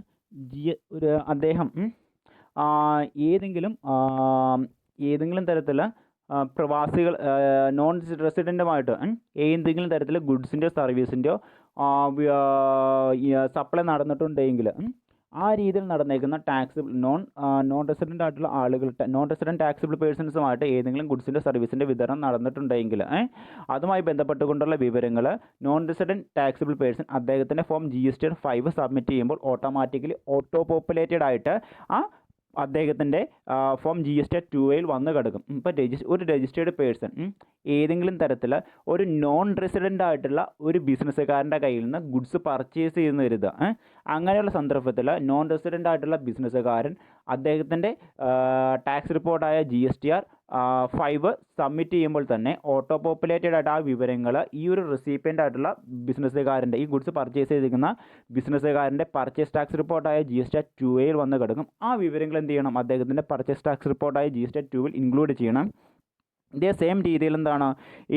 അദ്ദേഹം ഏതെങ്കിലും തരത്തിൽ പ്രവാസികൾ നോൺ റെസിഡൻറ്റുമായിട്ട് ഏതെങ്കിലും തരത്തിൽ ഗുഡ്സിൻ്റെയോ സർവീസിൻ്റെയോ സപ്ലൈ നടന്നിട്ടുണ്ടെങ്കിൽ ആ രീതിയിൽ നടന്നേക്കുന്ന ടാക്സിബിൾ നോൺ റെസിഡൻ്റ് ആയിട്ടുള്ള ആളുകൾ, നോൺ റെസിഡൻറ്റ് ടാക്സിബിൾ പേഴ്സൺസുമായിട്ട് ഏതെങ്കിലും ഗുഡ്സിൻ്റെ സർവീസിൻ്റെ വിതരണം നടന്നിട്ടുണ്ടെങ്കിൽ അതുമായി ബന്ധപ്പെട്ടുകൊണ്ടുള്ള വിവരങ്ങൾ നോൺ റെസിഡൻറ്റ് ടാക്സിബിൾ പേഴ്സൺ അദ്ദേഹത്തിൻ്റെ ഫോം GSTR-5 സബ്മിറ്റ് ചെയ്യുമ്പോൾ ഓട്ടോമാറ്റിക്കലി ഓട്ടോ പോപ്പുലേറ്റഡ് ആയിട്ട് അദ്ദേഹത്തിൻ്റെ ഫോം GSTR-2 വന്ന് കിടക്കും. ഇപ്പോൾ ഒരു രജിസ്റ്റേർഡ് പേഴ്സൺ ഏതെങ്കിലും തരത്തിൽ ഒരു നോൺ റെസിഡൻ്റ് ആയിട്ടുള്ള ഒരു ബിസിനസ്സുകാരൻ്റെ കയ്യിൽ നിന്ന് ഗുഡ്സ് പർച്ചേസ് ചെയ്യുന്ന കരുതുക. അങ്ങനെയുള്ള സന്ദർഭത്തിൽ നോൺ റെസിഡൻ്റ് ആയിട്ടുള്ള ബിസിനസ്സുകാരൻ അദ്ദേഹത്തിൻ്റെ ടാക്സ് റിപ്പോർട്ടായ GSTR 5 സബ്മിറ്റ് ചെയ്യുമ്പോൾ തന്നെ ഓട്ടോ പോപ്പുലേറ്റഡ് ആയിട്ട് ആ വിവരങ്ങൾ ഈ ഒരു റെസിപ്പിയൻ്റ് ആയിട്ടുള്ള ബിസിനസ്സുകാരൻ്റെ ഈ ഗുഡ്സ് പർച്ചേസ് ചെയ്തിരിക്കുന്ന ബിസിനസ്സുകാരൻ്റെ പർച്ചേസ് ടാക്സ് റിപ്പോർട്ടായ GSTR 2A വന്ന് കിടക്കും. ആ വിവരങ്ങൾ എന്ത് ചെയ്യണം, അദ്ദേഹത്തിൻ്റെ പർച്ചേസ് ടാക്സ് റിപ്പോർട്ടായ GSTR 2 ഇൻക്ലൂഡ് ചെയ്യണം. ഇതേ സെയിം രീതിയിൽ എന്താണ്,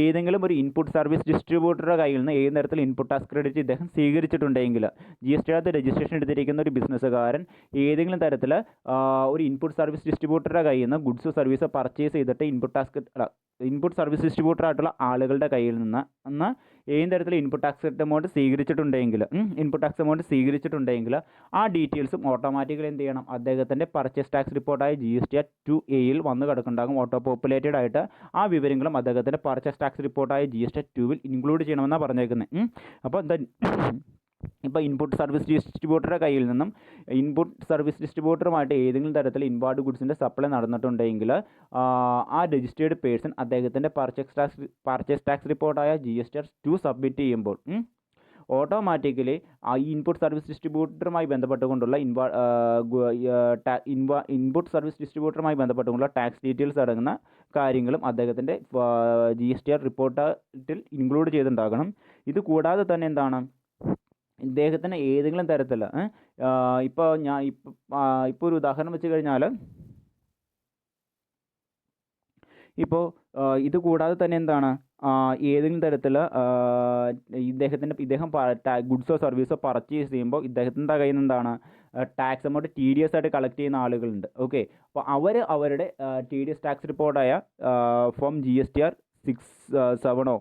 ഏതെങ്കിലും ഒരു ഇൻപുട്ട് സർവീസ് ഡിസ്ട്രിബ്യൂട്ടറുടെ കയ്യിൽ നിന്ന് ഏത് തരത്തിൽ ഇൻപുട്ട് ടാക്സ് ക്രെഡിറ്റ് ഇദ്ദേഹം സ്വീകരിച്ചിട്ടുണ്ടെങ്കിൽ GSTയുടെ രജിസ്ട്രേഷൻ എടുത്തിരിക്കുന്ന ഒരു ബിസിനസ്സുകാരൻ ഏതെങ്കിലും തരത്തിൽ ഒരു ഇൻപുട്ട് സർവീസ് ഡിസ്ട്രിബ്യൂട്ടറുടെ കയ്യിൽ നിന്ന് ഗുഡ്സ് സർവീസ് പർച്ചേസ് ചെയ്തിട്ട് ഇൻപുട്ട് സർവീസ് ഡിസ്ട്രിബ്യൂട്ടർ ആയിട്ടുള്ള ആളുകളുടെ കയ്യിൽ നിന്ന് ഏത് തരത്തിൽ ഇൻപുട്ട് ടാക്സ് എമൗണ്ട് സ്വീകരിച്ചിട്ടുണ്ടെങ്കിൽ ആ ഡീറ്റെയിൽസും ഓട്ടോമാറ്റിക്കലി എന്ത് ചെയ്യണം, അദ്ദേഹത്തിൻ്റെ പർച്ചേസ് ടാക്സ് റിപ്പോർട്ടായ GSTR 2A വന്ന് കിടക്കുന്നുണ്ടാകും. ഓട്ടോ പോപ്പുലേറ്റഡ് ആയിട്ട് ആ വിവരങ്ങളും അദ്ദേഹത്തിൻ്റെ പർച്ചേസ് ടാക്സ് റിപ്പോർട്ടായ GSTR 2 ഇൻക്ലൂഡ് ചെയ്യണമെന്നാണ് പറഞ്ഞേക്കുന്നത്. അപ്പോൾ എന്താ, ഇപ്പോൾ ഇൻപുട്ട് സർവീസ് ഡിസ്ട്രിബ്യൂട്ടറുടെ കയ്യിൽ നിന്നും ഇൻപുട്ട് സർവീസ് ഡിസ്ട്രിബ്യൂട്ടറുമായിട്ട് ഏതെങ്കിലും തരത്തിൽ ഇൻവാർഡ് ഗുഡ്സിൻ്റെ സപ്ലൈ നടന്നിട്ടുണ്ടെങ്കിൽ ആ രജിസ്റ്റേർഡ് പേഴ്സൺ അദ്ദേഹത്തിൻ്റെ പർച്ചേസ് ടാക്സ് റിപ്പോർട്ടായ GSTR 2 സബ്മിറ്റ് ചെയ്യുമ്പോൾ ഓട്ടോമാറ്റിക്കലി ആ ഇൻപുട്ട് സർവീസ് ഡിസ്ട്രിബ്യൂട്ടറുമായി ബന്ധപ്പെട്ടുകൊണ്ടുള്ള ഇൻപുട്ട് സർവീസ് ഡിസ്ട്രിബ്യൂട്ടറുമായി ബന്ധപ്പെട്ടുകൊണ്ടുള്ള ടാക്സ് ഡീറ്റെയിൽസ് അടങ്ങുന്ന കാര്യങ്ങളും അദ്ദേഹത്തിൻ്റെ GSTR റിപ്പോർട്ടിൽ ഇൻക്ലൂഡ് ചെയ്തിട്ടുണ്ടാകണം. ഇത് കൂടാതെ തന്നെ എന്താണ്, ഇദ്ദേഹത്തിന് ഏതെങ്കിലും തരത്തിൽ ഇപ്പോൾ ഒരു ഉദാഹരണം വെച്ച് കഴിഞ്ഞാൽ, ഇപ്പോൾ ഇത് കൂടാതെ തന്നെ എന്താണ്, ഏതെങ്കിലും തരത്തിൽ ഇദ്ദേഹം ഗുഡ്സോ സർവീസോ പർച്ചേസ് ചെയ്യുമ്പോൾ ഇദ്ദേഹത്തിൻ്റെ കയ്യിൽ നിന്ന് എന്താണ് ടാക്സ് എമൗണ്ട് TDS ആയിട്ട് കളക്ട് ചെയ്യുന്ന ആളുകളുണ്ട്. ഓക്കെ, അപ്പോൾ അവരുടെ TDS ടാക്സ് റിപ്പോർട്ടായ ഫോം GSTR 6-7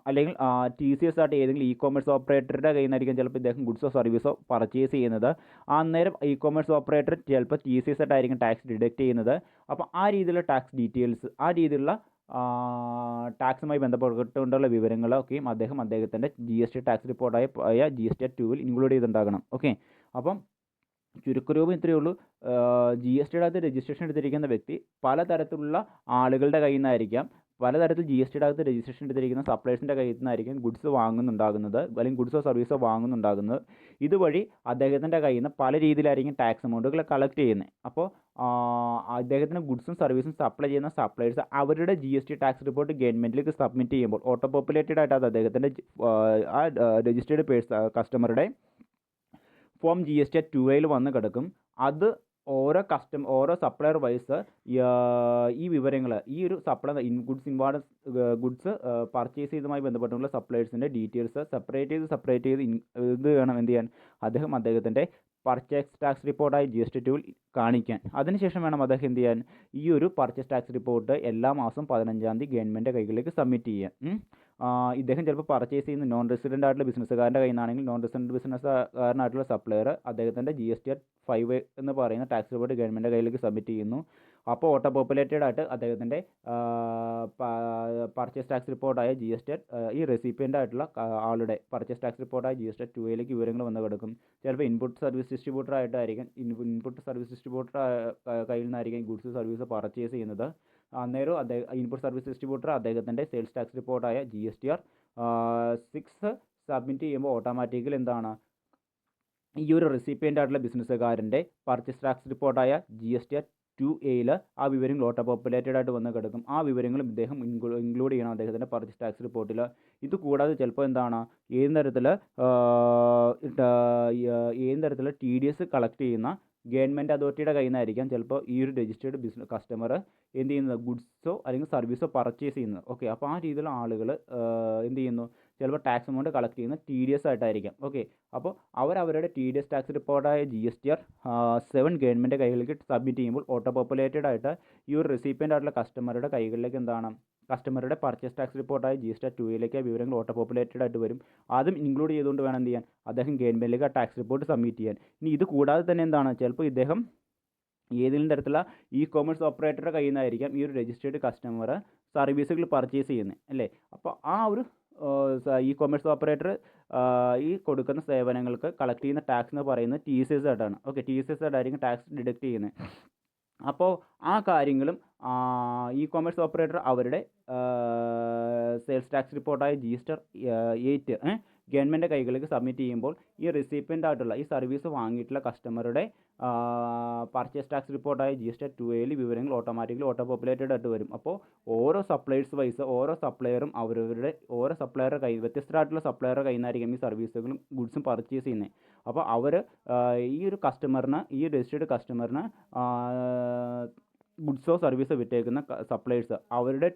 അല്ലെങ്കിൽ TCS ആയിട്ട് ഏതെങ്കിലും ഇ-കോമേഴ്സ് ഓപ്പറേറ്ററുടെ കയ്യിൽ നിന്നായിരിക്കും ചിലപ്പോൾ ഇദ്ദേഹം ഗുഡ്സോ സർവീസോ പർച്ചേസ് ചെയ്യുന്നത്. അന്നേരം ഇ-കോമേഴ്സ് ഓപ്പറേറ്റർ ചിലപ്പോൾ TCS ആയിട്ടായിരിക്കും ടാക്സ് ഡിഡക്റ്റ് ചെയ്യുന്നത്. അപ്പോൾ ആ രീതിയിലുള്ള ടാക്സ് ഡീറ്റെയിൽസ്, ആ രീതിയിലുള്ള ടാക്സുമായി ബന്ധപ്പെട്ടുകൊണ്ടുള്ള വിവരങ്ങളൊക്കെയും അദ്ദേഹത്തിൻ്റെ GST ടാക്സ് റിപ്പോർട്ടായ GSTR 2 ഇൻക്ലൂഡ് ചെയ്തിട്ടുണ്ടാകണം. ഓക്കെ, അപ്പം ചുരുക്കരൂപം ഇത്രയേ ഉള്ളൂ. GSTയുടെ അകത്ത് രജിസ്ട്രേഷൻ എടുത്തിരിക്കുന്ന വ്യക്തി പലതരത്തിലുള്ള ആളുകളുടെ കയ്യിൽ നിന്നായിരിക്കാം, പലതരത്തിൽ GSTയുടെ അകത്ത് രജിസ്ട്രേഷൻ എടുത്തിരിക്കുന്ന സപ്ലൈസിൻ്റെ കയ്യിൽ നിന്നായിരിക്കും ഗുഡ്സ് വാങ്ങുന്നുണ്ടാകുന്നത്, അല്ലെങ്കിൽ ഗുഡ്സോ സർവീസോ വാങ്ങുന്നുണ്ടാകുന്നത്. ഇതുവഴി അദ്ദേഹത്തിൻ്റെ കയ്യിൽ നിന്ന് പല രീതിയിലായിരിക്കും ടാക്സ് എമൗണ്ടുകൾ കളക്ട് ചെയ്യുന്നത്. അപ്പോൾ അദ്ദേഹത്തിന് ഗുഡ്സും സർവീസും സപ്ലൈ ചെയ്യുന്ന സപ്ലൈസ് അവരുടെ GST ടാക്സ് റിപ്പോർട്ട് ഗവൺമെൻറ്റിലേക്ക് സബ്മിറ്റ് ചെയ്യുമ്പോൾ ഓട്ടോ പോപ്പുലേറ്റഡ് ആയിട്ട് അത് അദ്ദേഹത്തിൻ്റെ ആ രജിസ്റ്റേർഡ് കസ്റ്റമറുടെ ഫോം GSTR 2A വന്ന് കിടക്കും. അത് ഓരോ സപ്ലയർ വൈസ് ഈ വിവരങ്ങൾ, ഈ ഒരു ഗുഡ്സ് പർച്ചേസ് ചെയ്തതുമായി ബന്ധപ്പെട്ടുള്ള സപ്ലയേഴ്സിൻ്റെ ഡീറ്റെയിൽസ് സെപ്പറേറ്റ് ചെയ്ത് ഇത് വേണം എന്ത് ചെയ്യാൻ, അദ്ദേഹത്തിൻ്റെ പർച്ചേസ് ടാക്സ് റിപ്പോർട്ടായി GSTR 2 കാണിക്കാൻ. അതിനുശേഷം വേണം അദ്ദേഹം എന്ത് ചെയ്യാൻ, ഈ ഒരു പർച്ചേസ് ടാക്സ് റിപ്പോർട്ട് എല്ലാ മാസവും 15-ാം തീയതി ഗവൺമെൻറ് കൈകളിലേക്ക് സബ്മിറ്റ് ചെയ്യാൻ. ഇദ്ദേഹം ചിലപ്പോൾ പർച്ചേസ് ചെയ്യുന്ന നോൺ റെസിഡൻ്റ് ആയിട്ടുള്ള ബിസിനസ്സുകാരൻ്റെ കയ്യിൽ നിന്നാണെങ്കിൽ നോൺ റെസിഡൻറ്റ് ബിസിനസ്സുകാരനായിട്ടുള്ള സപ്ലയർ അദ്ദേഹത്തിൻ്റെ GSTR 5 എന്ന് പറയുന്ന ടാക്സ് റിപ്പോർട്ട് ഗവൺമെൻറ് കയ്യിലേക്ക് സബ്മിറ്റ് ചെയ്യുന്നു. അപ്പോൾ ഓട്ടോ പോപ്പുലേറ്റഡ് ആയിട്ട് അദ്ദേഹത്തിൻ്റെ പർച്ചേസ് ടാക്സ് റിപ്പോർട്ടായ GSTR ഈ റെസിപ്പിയൻ്റ് ആയിട്ടുള്ള ആളുടെ പർച്ചേസ് ടാക്സ് റിപ്പോർട്ടായ GSTR 2 വിവരങ്ങൾ വന്ന് കിടക്കും. ചിലപ്പോൾ ഇൻപുട്ട് സർവീസ് ഡിസ്ട്രിബ്യൂട്ടർ ആയിട്ടായിരിക്കും ഇൻപുട്ട് സർവീസ് ഡിസ്ട്രിബ്യൂട്ടർ കയ്യിൽ നിന്നായിരിക്കും ഗുഡ്സ് സർവീസ് പർച്ചേസ് ചെയ്യുന്നത്. അന്നേരം ഇൻപുട്ട് സർവീസ് ഡിസ്ട്രിബ്യൂട്ടർ അദ്ദേഹത്തിൻ്റെ സെയിൽസ് ടാക്സ് റിപ്പോർട്ടായ GSTR 6 സബ്മിറ്റ് ചെയ്യുമ്പോൾ ഓട്ടോമാറ്റിക്കലി എന്താണ്, ഈ ഒരു റെസിപ്പിയൻ്റ് ആയിട്ടുള്ള ബിസിനസ്സുകാരൻ്റെ പർച്ചേസ് ടാക്സ് റിപ്പോർട്ടായ GSTR 2A ആ വിവരങ്ങൾ ഓട്ടോ പോപ്പുലേറ്റഡ് ആയിട്ട് വന്ന് കിടക്കും. ആ വിവരങ്ങളും ഇദ്ദേഹം ഇൻക്ലൂഡ് ചെയ്യണം അദ്ദേഹത്തിൻ്റെ പർച്ചേസ് ടാക്സ് റിപ്പോർട്ടിൽ. ഇത് കൂടാതെ ചിലപ്പോൾ എന്താണ്, ഏത് തരത്തിൽ TDS കളക്ട് ചെയ്യുന്ന ഗവൺമെൻറ് അതോറിറ്റിയുടെ കയ്യിൽ നിന്നായിരിക്കാം ചിലപ്പോൾ ഈ ഒരു രജിസ്റ്റേർഡ് കസ്റ്റമർ എന്ത് ചെയ്യുന്നത്, ഗുഡ്സോ അല്ലെങ്കിൽ സർവീസോ പർച്ചേസ് ചെയ്യുന്നത്. ഓക്കെ, അപ്പോൾ ആ രീതിയിലുള്ള ആളുകൾ എന്ത് ചെയ്യുന്നു, ചിലപ്പോൾ ടാക്സ് എമൗണ്ട് കളക്ട് ചെയ്യുന്നത് TDS ആയിട്ടായിരിക്കാം. ഓക്കെ, അപ്പോൾ അവരുടെ TDS ടാക്സ് റിപ്പോർട്ടായ GSTR 7 ഗവൺമെൻറ് കൈകളിലേക്ക് സബ്മിറ്റ് ചെയ്യുമ്പോൾ ഓട്ടോ പോപ്പുലേറ്റഡ് ആയിട്ട് ഈ ഒരു റെസിപ്പിയൻ്റ് ആയിട്ടുള്ള കസ്റ്റമറുടെ കൈകളിലേക്ക് എന്താണ്, കസ്റ്റമറുടെ പർച്ചേസ് ടാക്സ് റിപ്പോർട്ടായ GSTR 2 ആ വിവരങ്ങൾ ഓട്ടോ പോപ്പുലേറ്റഡ് ആയിട്ട് വരും. അതും ഇൻക്ലൂഡ് ചെയ്തുകൊണ്ട് വേണം എന്ത് ചെയ്യാൻ, അദ്ദേഹം ഗവൺമെൻറ്റിലേക്ക് ആ ടാക്സ് റിപ്പോർട്ട് സബ്മിറ്റ് ചെയ്യാൻ. ഇനി ഇത് കൂടാതെ തന്നെ എന്താണ്, ചിലപ്പോൾ ഇദ്ദേഹം ഏതെങ്കിലും തരത്തിലുള്ള ഇ-കോമേഴ്സ് ഓപ്പറേറ്ററുടെ കയ്യിൽ നിന്നായിരിക്കാം ഈ ഒരു രജിസ്റ്റേർഡ് കസ്റ്റമർ സർവീസുകൾ പർച്ചേസ് ചെയ്യുന്നത് അല്ലേ. അപ്പോൾ ആ ഒരു ഇ-കോമേഴ്സ് ഓപ്പറേറ്റർ ഈ കൊടുക്കുന്ന സേവനങ്ങൾക്ക് കളക്ട് ചെയ്യുന്ന ടാക്സ് എന്ന് പറയുന്നത് TCS ആയിട്ടാണ്. ഓക്കെ, TCS ആയിട്ടായിരിക്കും ടാക്സ് ഡിഡക്റ്റ് ചെയ്യുന്നത്. അപ്പോൾ ആ കാര്യങ്ങളും ഇ-കോമേഴ്സ് ഓപ്പറേറ്റർ അവരുടെ സെയിൽസ് ടാക്സ് റിപ്പോർട്ടായ GST 8 ഗവൺമെൻറ് കൈകളിലേക്ക് സബ്മിറ്റ് ചെയ്യുമ്പോൾ ഈ റെസിപ്പിയൻ്റ് ആയിട്ടുള്ള ഈ സർവീസ് വാങ്ങിയിട്ടുള്ള കസ്റ്റമറുടെ പർച്ചേസ് ടാക്സ് റിപ്പോർട്ടായ GST 2A വിവരങ്ങൾ ഓട്ടോമാറ്റിക്കലി ഓട്ടോ പോപ്പുലേറ്റഡ് ആയിട്ട് വരും. അപ്പോൾ ഓരോ സപ്ലൈസ് വൈസ് ഓരോ സപ്ലയറും അവരവരുടെ ഓരോ സപ്ലയറുടെ വ്യത്യസ്തമായിട്ടുള്ള സപ്ലയറുടെ കയ്യിൽ നിന്നായിരിക്കും ഈ സർവീസുകളും ഗുഡ്സും പർച്ചേസ് ചെയ്യുന്നത്. അപ്പോൾ അവർ ഈ ഒരു കസ്റ്റമറിന് ഈ രജിസ്റ്റേർഡ് കസ്റ്റമറിന് ഗുഡ്സോ സർവീസോ വിറ്റേക്കുന്ന സപ്ലൈസ് അവരുടെ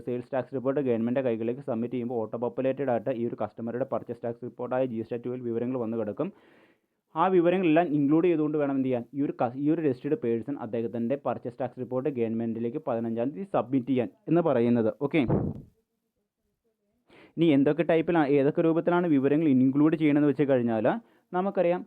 സെയിൽസ് ടാക്സ് റിപ്പോർട്ട് ഗവൺമെൻറ് കൈകളിലേക്ക് സബ്മിറ്റ് ചെയ്യുമ്പോൾ ഓട്ടോ പോപ്പുലേറ്റഡ് ആയിട്ട് ഈ ഒരു കസ്റ്റമറുടെ പർച്ചേസ് ടാക്സ് റിപ്പോർട്ടായ GST 2 വിവരങ്ങൾ വന്ന് കിടക്കും. ആ വിവരങ്ങളെല്ലാം ഇൻക്ലൂഡ് ചെയ്തുകൊണ്ട് വേണം എന്ത് ചെയ്യാൻ ഈ ഒരു രജിസ്റ്റേർഡ് പേഴ്സൺ അദ്ദേഹത്തിൻ്റെ പർച്ചേസ് ടാക്സ് റിപ്പോർട്ട് ഗവൺമെൻറ്റിലേക്ക് 15-ാം തീയതി സബ്മിറ്റ് ചെയ്യാൻ എന്ന് പറയുന്നത്. ഓക്കെ, ഇനി ഏതൊക്കെ രൂപത്തിലാണ് വിവരങ്ങൾ ഇൻക്ലൂഡ് ചെയ്യണമെന്ന് വെച്ച് കഴിഞ്ഞാൽ നമുക്കറിയാം,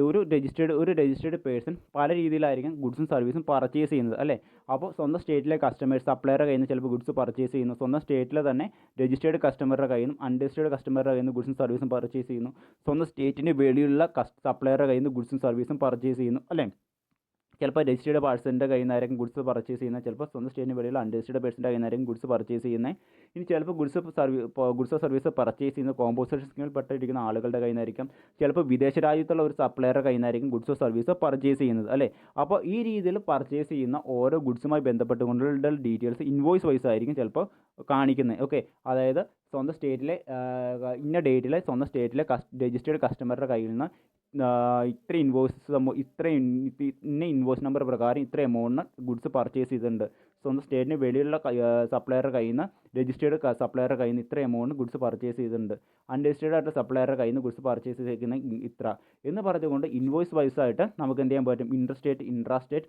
ഒരു രജിസ്റ്റേർഡ് പേഴ്സൺ പല രീതിയിലായിരിക്കും ഗുഡ്സും സർവീസും പർച്ചേസ് ചെയ്യുന്നത് അല്ലേ. അപ്പോൾ സ്വന്തം സ്റ്റേറ്റിലെ കസ്റ്റമേഴ്സ് സപ്ലയറുടെ കയ്യിൽ നിന്ന് ചിലപ്പോൾ ഗുഡ്സ് പർച്ചേസ് ചെയ്യുന്നു, സ്വന്തം സ്റ്റേറ്റിൽ തന്നെ രജിസ്റ്റേർഡ് കസ്റ്റമറുടെ കയ്യിൽ നിന്നും അൺരജിസ്റ്റേർഡ് കസ്റ്റമറുടെ കയ്യിൽ നിന്ന് ഗുഡ്സും സർവീസും പർച്ചേസ് ചെയ്യുന്നു, സ്വന്തം സ്റ്റേറ്റിന് വെളിയുള്ള സപ്ലയറുടെ കയ്യിൽ നിന്ന് ഗുഡ്സും സർവീസും പർച്ചേസ് ചെയ്യുന്നു അല്ലേ. ചിലപ്പോൾ രജിസ്റ്റേർഡ് പേഴ്സൻ്റെ കയ്യിൽ നിന്നായിരിക്കും ഗുഡ്സ് പർച്ചേസ് ചെയ്യുന്നത്, ചിലപ്പോൾ സ്വന്തം സ്റ്റേറ്റിന് വെളിയുള്ള അൺരജിസ്റ്റേർഡ് പേഴ്സൻ്റെ കയ്യിൽ നിന്നായിരിക്കും ഗുഡ്സ് പർച്ചേസ് ചെയ്യുന്നത്. ഇനി ചിലപ്പോൾ ഗുഡ്സോ സർവീസ് പർച്ചേസ് ചെയ്യുന്ന കോമ്പോസിഷൻ സ്കീമിൽ പെട്ടിരിക്കുന്ന ആളുകളുടെ കയ്യിൽ നിന്നായിരിക്കും, ചിലപ്പോൾ വിദേശ രാജ്യത്തുള്ള ഒരു സപ്ലയറുടെ കയ്യിൽ നിന്നായിരിക്കും ഗുഡ്സോ സർവീസോ പർച്ചേസ് ചെയ്യുന്നത് അല്ലേ. അപ്പോൾ ഈ രീതിയിൽ പർച്ചേസ് ചെയ്യുന്ന ഓരോ ഗുഡ്സുമായി ബന്ധപ്പെട്ടുകൊണ്ടുള്ള ഡീറ്റെയിൽസ് ഇൻവോയ്സ് വൈസ് ആയിരിക്കും ചിലപ്പോൾ കാണിക്കുന്നത്. ഓക്കെ, അതായത് സ്വന്തം സ്റ്റേറ്റിലെ ഇന്ന ഡേറ്റിലെ സ്വന്തം സ്റ്റേറ്റിലെ രജിസ്റ്റേർഡ് കസ്റ്റമറുടെ കയ്യിൽ നിന്ന് ഇത്ര ഇൻവോയ്സ് നമ്പർ പ്രകാരം ഇത്ര എമൗണ്ടിന് ഗുഡ്സ് പർച്ചേസ് ചെയ്തിട്ടുണ്ട്, സ്വന്തം സ്റ്റേറ്റിന് വെളിയുള്ള സപ്ലയറുടെ കയ്യിൽ നിന്ന് രജിസ്റ്റേർഡ് സപ്ലയറുടെ കയ്യിൽ നിന്ന് ഇത്ര എമൗണ്ട് ഗുഡ്സ് പർച്ചേസ് ചെയ്തിട്ടുണ്ട്, അൺരജിസ്റ്റേർഡ് ആയിട്ട് സപ്ലയറുടെ കയ്യിൽ നിന്ന് ഗുഡ്സ് പർച്ചേസ് ചെയ്തിരിക്കുന്ന ഇത്ര എന്ന് പറഞ്ഞുകൊണ്ട് ഇൻവോയ്സ് വൈസ് ആയിട്ട് നമുക്ക് എന്ത് ചെയ്യാൻ പറ്റും, intrastate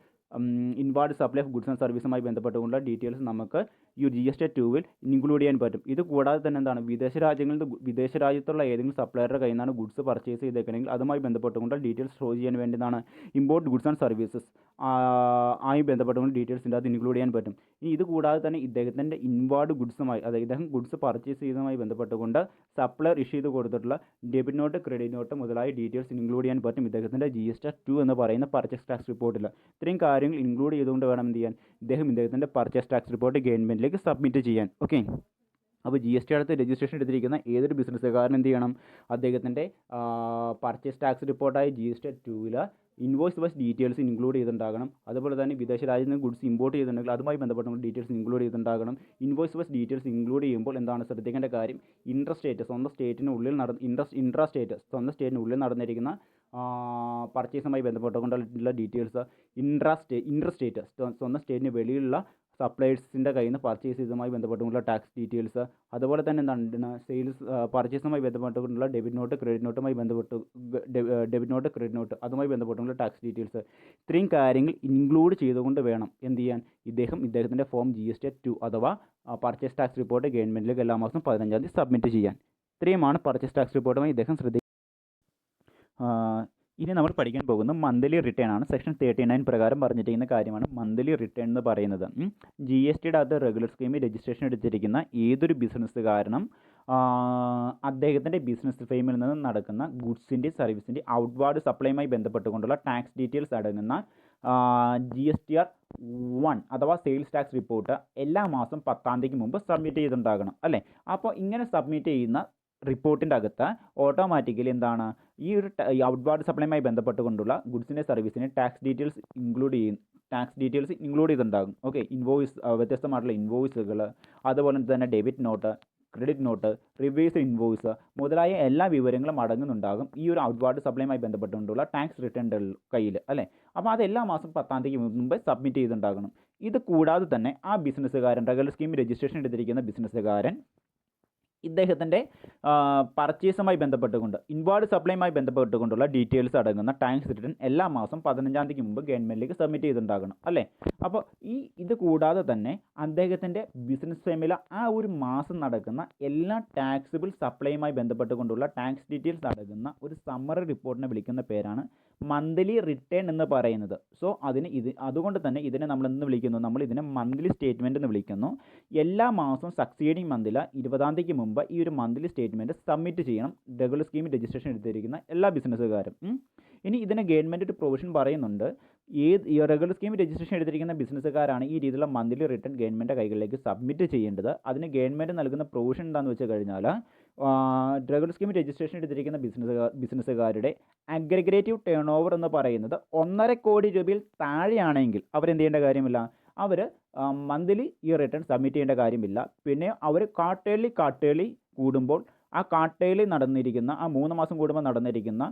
inward supply of goods and സർവീസുമായി ബന്ധപ്പെട്ടുകൊണ്ടുള്ള ഡീറ്റെയിൽസ് നമുക്ക് ഈ GST 2 ഇൻക്ലൂഡ് ചെയ്യാൻ പറ്റും. ഇത് കൂടാതെ തന്നെ എന്താണ്, വിദേശ രാജ്യത്തുള്ള ഏതെങ്കിലും സപ്ലയറുടെ കയ്യിൽ നിന്നാണ് ഗുഡ്സ് പർച്ചേസ് ചെയ്തേക്കണമെങ്കിൽ അതുമായി ബന്ധപ്പെട്ടുകൊണ്ട് ഡീറ്റെയിൽസ് ഷോ ചെയ്യാൻ വേണ്ടിയാണ് ഇമ്പോർട്ട് ഗുഡ്സ് ആൻഡ് സർവീസസ് ആയി ബന്ധപ്പെട്ടുകൊണ്ട് ഡീറ്റെയിൽസ് ഇതിനകത്ത് ഇൻക്ലൂഡ് ചെയ്യാൻ പറ്റും. ഇനി ഇത് കൂടാതെ തന്നെ ഇദ്ദേഹത്തിൻ്റെ ഇൻവാർഡ് ഗുഡ്സുമായി, അതായത് ഇദ്ദേഹം ഗുഡ്സ് പർച്ചേസ് ചെയ്തതുമായി ബന്ധപ്പെട്ടുകൊണ്ട് സപ്ലയർ ഇഷ്യൂ ചെയ്ത് കൊടുത്തിട്ടുള്ള ഡെബിറ്റ് നോട്ട്, ക്രെഡിറ്റ് നോട്ട് മുതലായ ഡീറ്റെയിൽസ് ഇൻക്ലൂഡ് ചെയ്യാൻ പറ്റും ഇദ്ദേഹത്തിൻ്റെ GST 2 എന്ന് പറയുന്ന പർച്ചേസ് ടാക്സ് റിപ്പോർട്ടിൽ. ഇത്രയും കാര്യങ്ങൾ ഇൻക്ലൂഡ് ചെയ്തുകൊണ്ട് വേണം എന്ത് ചെയ്യാൻ, ഇദ്ദേഹത്തിൻ്റെ പർച്ചേസ് ടാക്സ് റിപ്പോർട്ട് ഗവൺമെൻറ്റിലേക്ക് സബ്മിറ്റ് ചെയ്യാൻ. ഓക്കെ, അപ്പോൾ GST അടുത്ത് രജിസ്ട്രേഷൻ എടുത്തിരിക്കുന്ന ഏതൊരു ബിസിനസ്സുകാരൻ എന്ത് ചെയ്യണം, അദ്ദേഹത്തിൻ്റെ പർച്ചേസ് ടാക്സ് റിപ്പോർട്ടായ GST 2 invoice wise details include ചെയ്തിട്ടുണ്ടാകണം. അതുപോലെ തന്നെ വിദേശ രാജ്യത്ത് നിന്ന് ഗുഡ്സ് ഇമ്പോർട്ട് ചെയ്തിട്ടുണ്ടെങ്കിൽ അതുമായി ബന്ധപ്പെട്ട ഡീറ്റെയിൽസ് ഇൻക്ലൂഡ് ചെയ്തിട്ടുണ്ടാകണം. ഇൻവോയ്സ് വൈസ് ഡീറ്റെയിൽസ് ഇൻക്ലൂഡ് ചെയ്യുമ്പോൾ എന്താണ് ശ്രദ്ധിക്കേണ്ട കാര്യം, സ്വന്തം സ്റ്റേറ്റിനുള്ളിൽ സ്വന്തം സ്റ്റേറ്റിനുള്ളിൽ നടന്നിരിക്കുന്ന പർച്ചേസുമായി ബന്ധപ്പെട്ടുകൊണ്ടുള്ള ഡീറ്റെയിൽസ്, ഇൻട്രസ്റ്റേറ്റ് സ്വന്തം സ്റ്റേറ്റിന് വെളിയിലുള്ള സപ്ലൈസിൻ്റെ കയ്യിൽ നിന്ന് പർച്ചേസ് ചെയ്തതുമായി ബന്ധപ്പെട്ടുകൊണ്ടുള്ള ടാക്സ് ഡീറ്റെയിൽസ്, അതുപോലെ തന്നെ എന്താണ് പർച്ചേസുമായി ബന്ധപ്പെട്ടുകൊണ്ടുള്ള ഡെബിറ്റ് നോട്ട്, ക്രെഡിറ്റ് നോട്ട് അതുമായി ബന്ധപ്പെട്ടുള്ള ടാക്സ് ഡീറ്റെയിൽസ്. ഇത്രയും കാര്യങ്ങൾ ഇൻക്ലൂഡ് ചെയ്തുകൊണ്ട് വേണം എന്ത് ചെയ്യാൻ, ഇദ്ദേഹത്തിൻ്റെ ഫോം GST 2 അഥവാ പർച്ചേസ് ടാക്സ് റിപ്പോർട്ട് ഗവൺമെൻറ്റിലേക്ക് എല്ലാ മാസം 15-ാം തീയതി സബ്മിറ്റ് ചെയ്യാൻ. ഇത്രയുമാണ് പർച്ചേസ് ടാക്സ് റിപ്പോർട്ടുമായി ഇദ്ദേഹം ഇനി നമ്മൾ പഠിക്കാൻ പോകുന്നത് മന്ത്ലി റിട്ടേൺ ആണ്. സെക്ഷൻ 39 പ്രകാരം പറഞ്ഞിരിക്കുന്ന കാര്യമാണ് മന്ത്ലി റിട്ടേൺ എന്ന് പറയുന്നത്. GSTയുടെ അകത്ത് റെഗുലർ സ്കീമിൽ രജിസ്ട്രേഷൻ എടുത്തിരിക്കുന്ന ഏതൊരു ബിസിനസ്സുകാരനും അദ്ദേഹത്തിൻ്റെ ബിസിനസ് ഫെയിമിൽ നിന്ന് നടക്കുന്ന ഗുഡ്സിൻ്റെ സർവീസിൻ്റെ ഔട്ട്വാർഡ് സപ്ലൈയുമായി ബന്ധപ്പെട്ടുകൊണ്ടുള്ള ടാക്സ് ഡീറ്റെയിൽസ് അടങ്ങുന്ന GSTR 1 അഥവാ സെയിൽസ് ടാക്സ് റിപ്പോർട്ട് എല്ലാ മാസം 10-ാം തീയതിക്ക് മുമ്പ് സബ്മിറ്റ് ചെയ്തിട്ടുണ്ടാകണം അല്ലേ. അപ്പോൾ ഇങ്ങനെ സബ്മിറ്റ് ചെയ്യുന്ന റിപ്പോർട്ടിൻ്റെ അകത്ത് ഓട്ടോമാറ്റിക്കലി എന്താണ്, ഈ ഒരു ഔട്ട്വാർഡ് സപ്ലൈയുമായി ബന്ധപ്പെട്ടുകൊണ്ടുള്ള ഗുഡ്സിൻ്റെ സർവീസിന് ടാക്സ് ഡീറ്റെയിൽസ് ഇൻക്ലൂഡ് ചെയ്തിട്ടുണ്ടാകും. ഓക്കെ, വ്യത്യസ്തമായിട്ടുള്ള ഇൻവോയ്സുകൾ, അതുപോലെ തന്നെ debit note, credit not, reverse invoice മുതലായ എല്ലാ വിവരങ്ങളും അടങ്ങുന്നുണ്ടാകും ഈ ഒരു ഔട്ട്വാർഡ് സപ്ലൈയുമായി ബന്ധപ്പെട്ടുകൊണ്ടുള്ള ടാക്സ് റിട്ടേണിൻ്റെ കയ്യിൽ അല്ലേ. അപ്പോൾ അത് എല്ലാ മാസം 10-ാം തീയതിക്ക് മുമ്പ് സബ്മിറ്റ് ചെയ്തിട്ടുണ്ടാകണം. ഇത് കൂടാതെ തന്നെ ആ ബിസിനസ്സുകാരൻ, റെഗുലർ സ്കീം രജിസ്ട്രേഷൻ എടുത്തിരിക്കുന്ന ബിസിനസ്സുകാരൻ ഇദ്ദേഹത്തിൻ്റെ പർച്ചേസുമായി ബന്ധപ്പെട്ടുകൊണ്ട് ഇൻവാർഡ് സപ്ലൈയുമായി ബന്ധപ്പെട്ടുകൊണ്ടുള്ള ഡീറ്റെയിൽസ് അടങ്ങുന്ന ടാക്സ് റിട്ടേൺ എല്ലാ മാസം 15-ാം തീയതിക്ക് മുമ്പ് ഗവൺമെൻറ്റിലേക്ക് സബ്മിറ്റ് ചെയ്തിട്ടുണ്ടാകണം അല്ലേ. അപ്പോൾ ഇത് കൂടാതെ തന്നെ അദ്ദേഹത്തിൻ്റെ ബിസിനസ് ഫേമിൽ ആ ഒരു മാസം നടക്കുന്ന എല്ലാ ടാക്സിബിൾ സപ്ലൈയുമായി ബന്ധപ്പെട്ടുകൊണ്ടുള്ള ടാക്സ് ഡീറ്റെയിൽസ് അടങ്ങുന്ന ഒരു സമ്മറി റിപ്പോർട്ടിനെ വിളിക്കുന്ന പേരാണ് മന്ത്ലി റിട്ടേൺ എന്ന് പറയുന്നത്. സോ അതുകൊണ്ട് തന്നെ ഇതിനെ നമ്മൾ എന്ന് വിളിക്കുന്നു, നമ്മൾ ഇതിനെ മന്ത്ലി സ്റ്റേറ്റ്മെൻറ്റ് എന്ന് വിളിക്കുന്നു. എല്ലാ മാസവും സക്സീഡിങ് മന്തിൽ 20-ാം തീയതിക്ക് മുമ്പ് ഈ ഒരു മന്ത്ലി സ്റ്റേറ്റ്മെൻറ്റ് സബ്മിറ്റ് ചെയ്യണം റെഗുലർ സ്കീമിൽ രജിസ്ട്രേഷൻ എടുത്തിരിക്കുന്ന എല്ലാ ബിസിനസ്സുകാരും. ഇനി ഇതിന് ഗവൺമെൻറ് ഒരു പ്രൊവിഷൻ പറയുന്നുണ്ട്, ഈ റെഗുലർ സ്കീം രജിസ്ട്രേഷൻ എടുത്തിരിക്കുന്ന ബിസിനസ്സുകാരാണ് ഈ രീതിയിലുള്ള മന്ത്ലി റിട്ടേൺ ഗവൺമെൻറ് കൈകളിലേക്ക് സബ്മിറ്റ് ചെയ്യേണ്ടത്. അതിന് ഗവൺമെൻറ് നൽകുന്ന പ്രൊവിഷൻ എന്താണെന്ന് വെച്ച് കഴിഞ്ഞാൽ റെഗുലർ സ്കീം രജിസ്ട്രേഷൻ എടുത്തിരിക്കുന്ന ബിസിനസ്സുകാരുടെ അഗ്രഗേറ്റീവ് ടേൺ ഓവർ എന്ന് പറയുന്നത് 1.5 കോടി രൂപയിൽ താഴെയാണെങ്കിൽ അവരെന്ത് ചെയ്യേണ്ട കാര്യമില്ല, അവർ മന്ത്ലി ഈ റിട്ടേൺ സബ്മിറ്റ് ചെയ്യേണ്ട കാര്യമില്ല. പിന്നെ അവർ കാർട്ടേർലി കൂടുമ്പോൾ ആ കാർട്ടേർലി നടന്നിരിക്കുന്ന ആ 3 മാസം കൂടുമ്പോൾ നടന്നിരിക്കുന്ന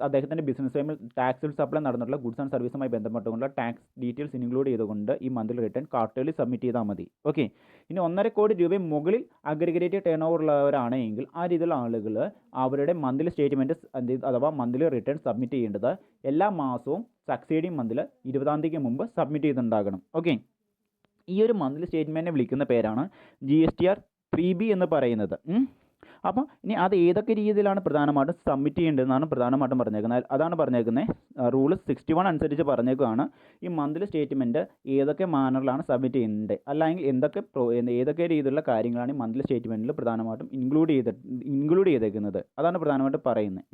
അദ്ദേഹത്തിൻ്റെ ബിസിനസ് ടൈമിൽ ടാക്സിൽ സപ്ലൈ നടന്നിട്ടുള്ള ഗുഡ്സ് ആൻഡ് സർവീസുമായി ബന്ധപ്പെട്ടുകൊണ്ടുള്ള ടാക്സ് ഡീറ്റെയിൽസ് ഇൻക്ലൂഡ് ചെയ്തുകൊണ്ട് ഈ മന്ത്ലി റിട്ടേൺ കാർട്ടേർലി സബ്മിറ്റ് ചെയ്താൽ മതി. ഓക്കെ. ഇനി 1.5 കോടി രൂപയും മുകളിൽ അഗ്രഗേറ്റഡ് ടേൺ ഓവർ ഉള്ളവരാണെങ്കിൽ ആ രീതിയിലുള്ള ആളുകൾ അവരുടെ മന്ത്ലി സ്റ്റേറ്റ്മെൻറ്റ് അഥവാ മന്ത്ലി റിട്ടേൺ സബ്മിറ്റ് ചെയ്യേണ്ടത് എല്ലാ മാസവും സക്സീഡിങ് മന്തിൽ 20-ാം തീയതിക്ക് മുമ്പ് സബ്മിറ്റ് ചെയ്തിട്ടുണ്ടാകണം. ഓക്കെ. ഈ ഒരു മന്ത്ലി സ്റ്റേറ്റ്മെൻറ്റിനെ വിളിക്കുന്ന പേരാണ് GSTR 3B എന്ന് പറയുന്നത്. അപ്പോൾ ഇനി അത് ഏതൊക്കെ രീതിയിലാണ് പ്രധാനമായിട്ടും സബ്മിറ്റ് ചെയ്യേണ്ടതെന്നാണ് പ്രധാനമായിട്ടും പറഞ്ഞേക്കുന്നത്. അതാണ് പറഞ്ഞേക്കുന്നത്. റൂൾ 61 അനുസരിച്ച് പറഞ്ഞേക്കുകയാണ് ഈ മന്ത്ലി സ്റ്റേറ്റ്മെൻറ്റ് ഏതൊക്കെ മാനറിലാണ് സബ്മിറ്റ് ചെയ്യുന്നത്, അല്ലെങ്കിൽ ഏതൊക്കെ രീതിയിലുള്ള കാര്യങ്ങളാണ് ഈ മന്ത്ലി സ്റ്റേറ്റ്മെൻറ്റിൽ പ്രധാനമായിട്ടും ഇൻക്ലൂഡ് ചെയ്തേക്കുന്നത്. അതാണ് പ്രധാനമായിട്ടും പറയുന്നത്.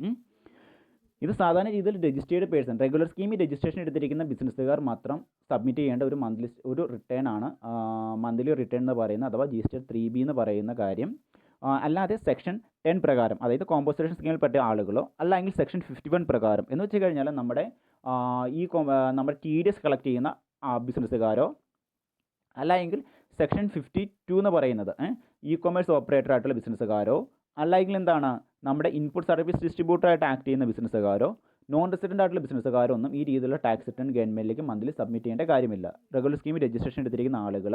ഇത് സാധാരണ രീതിയിൽ രജിസ്റ്റേർഡ് പേഴ്സൺ റെഗുലർ സ്കീമിൽ രജിസ്ട്രേഷൻ എടുത്തിരിക്കുന്ന ബിസിനസ്സുകാർ മാത്രം സബ്മിറ്റ് ചെയ്യേണ്ട ഒരു റിട്ടേൺ ആണ് മന്ത്ലി റിട്ടേൺ എന്ന് പറയുന്നത്, അഥവാ GSTR 3B എന്ന് പറയുന്ന കാര്യം. അല്ലാതെ സെക്ഷൻ 10 പ്രകാരം, അതായത് കോമ്പോസിഷൻ സ്കീമിൽ പെട്ട ആളുകളോ അല്ലെങ്കിൽ സെക്ഷൻ 51 പ്രകാരം എന്ന് വെച്ച് കഴിഞ്ഞാൽ നമ്മുടെ TDS കളക്ട് ചെയ്യുന്ന ബിസിനസ്സുകാരോ അല്ലെങ്കിൽ സെക്ഷൻ 52 എന്ന് പറയുന്നത് ഇ-കൊമേഴ്സ് ഓപ്പറേറ്റർ ആയിട്ടുള്ള ബിസിനസ്സുകാരോ അല്ലെങ്കിൽ എന്താണ് നമ്മുടെ ഇൻപുട്ട് സർവീസ് ഡിസ്ട്രിബ്യൂട്ടറായിട്ട് ആക്ട് ചെയ്യുന്ന ബിസിനസ്സുകാരോ നോൺ റെസിഡൻ്റ് ആയിട്ടുള്ള ബിസിനസ്സുകാരോ ഒന്നും ഈ രീതിയിലുള്ള ടാക്സ് റിട്ടേൺ ഗവൺമെൻറ്റിലേക്ക് മന്ത്ലി സബ്മിറ്റ് ചെയ്യേണ്ട കാര്യമില്ല. റെഗുലർ സ്കീമിൽ രജിസ്ട്രേഷൻ എടുത്തിരിക്കുന്ന ആളുകൾ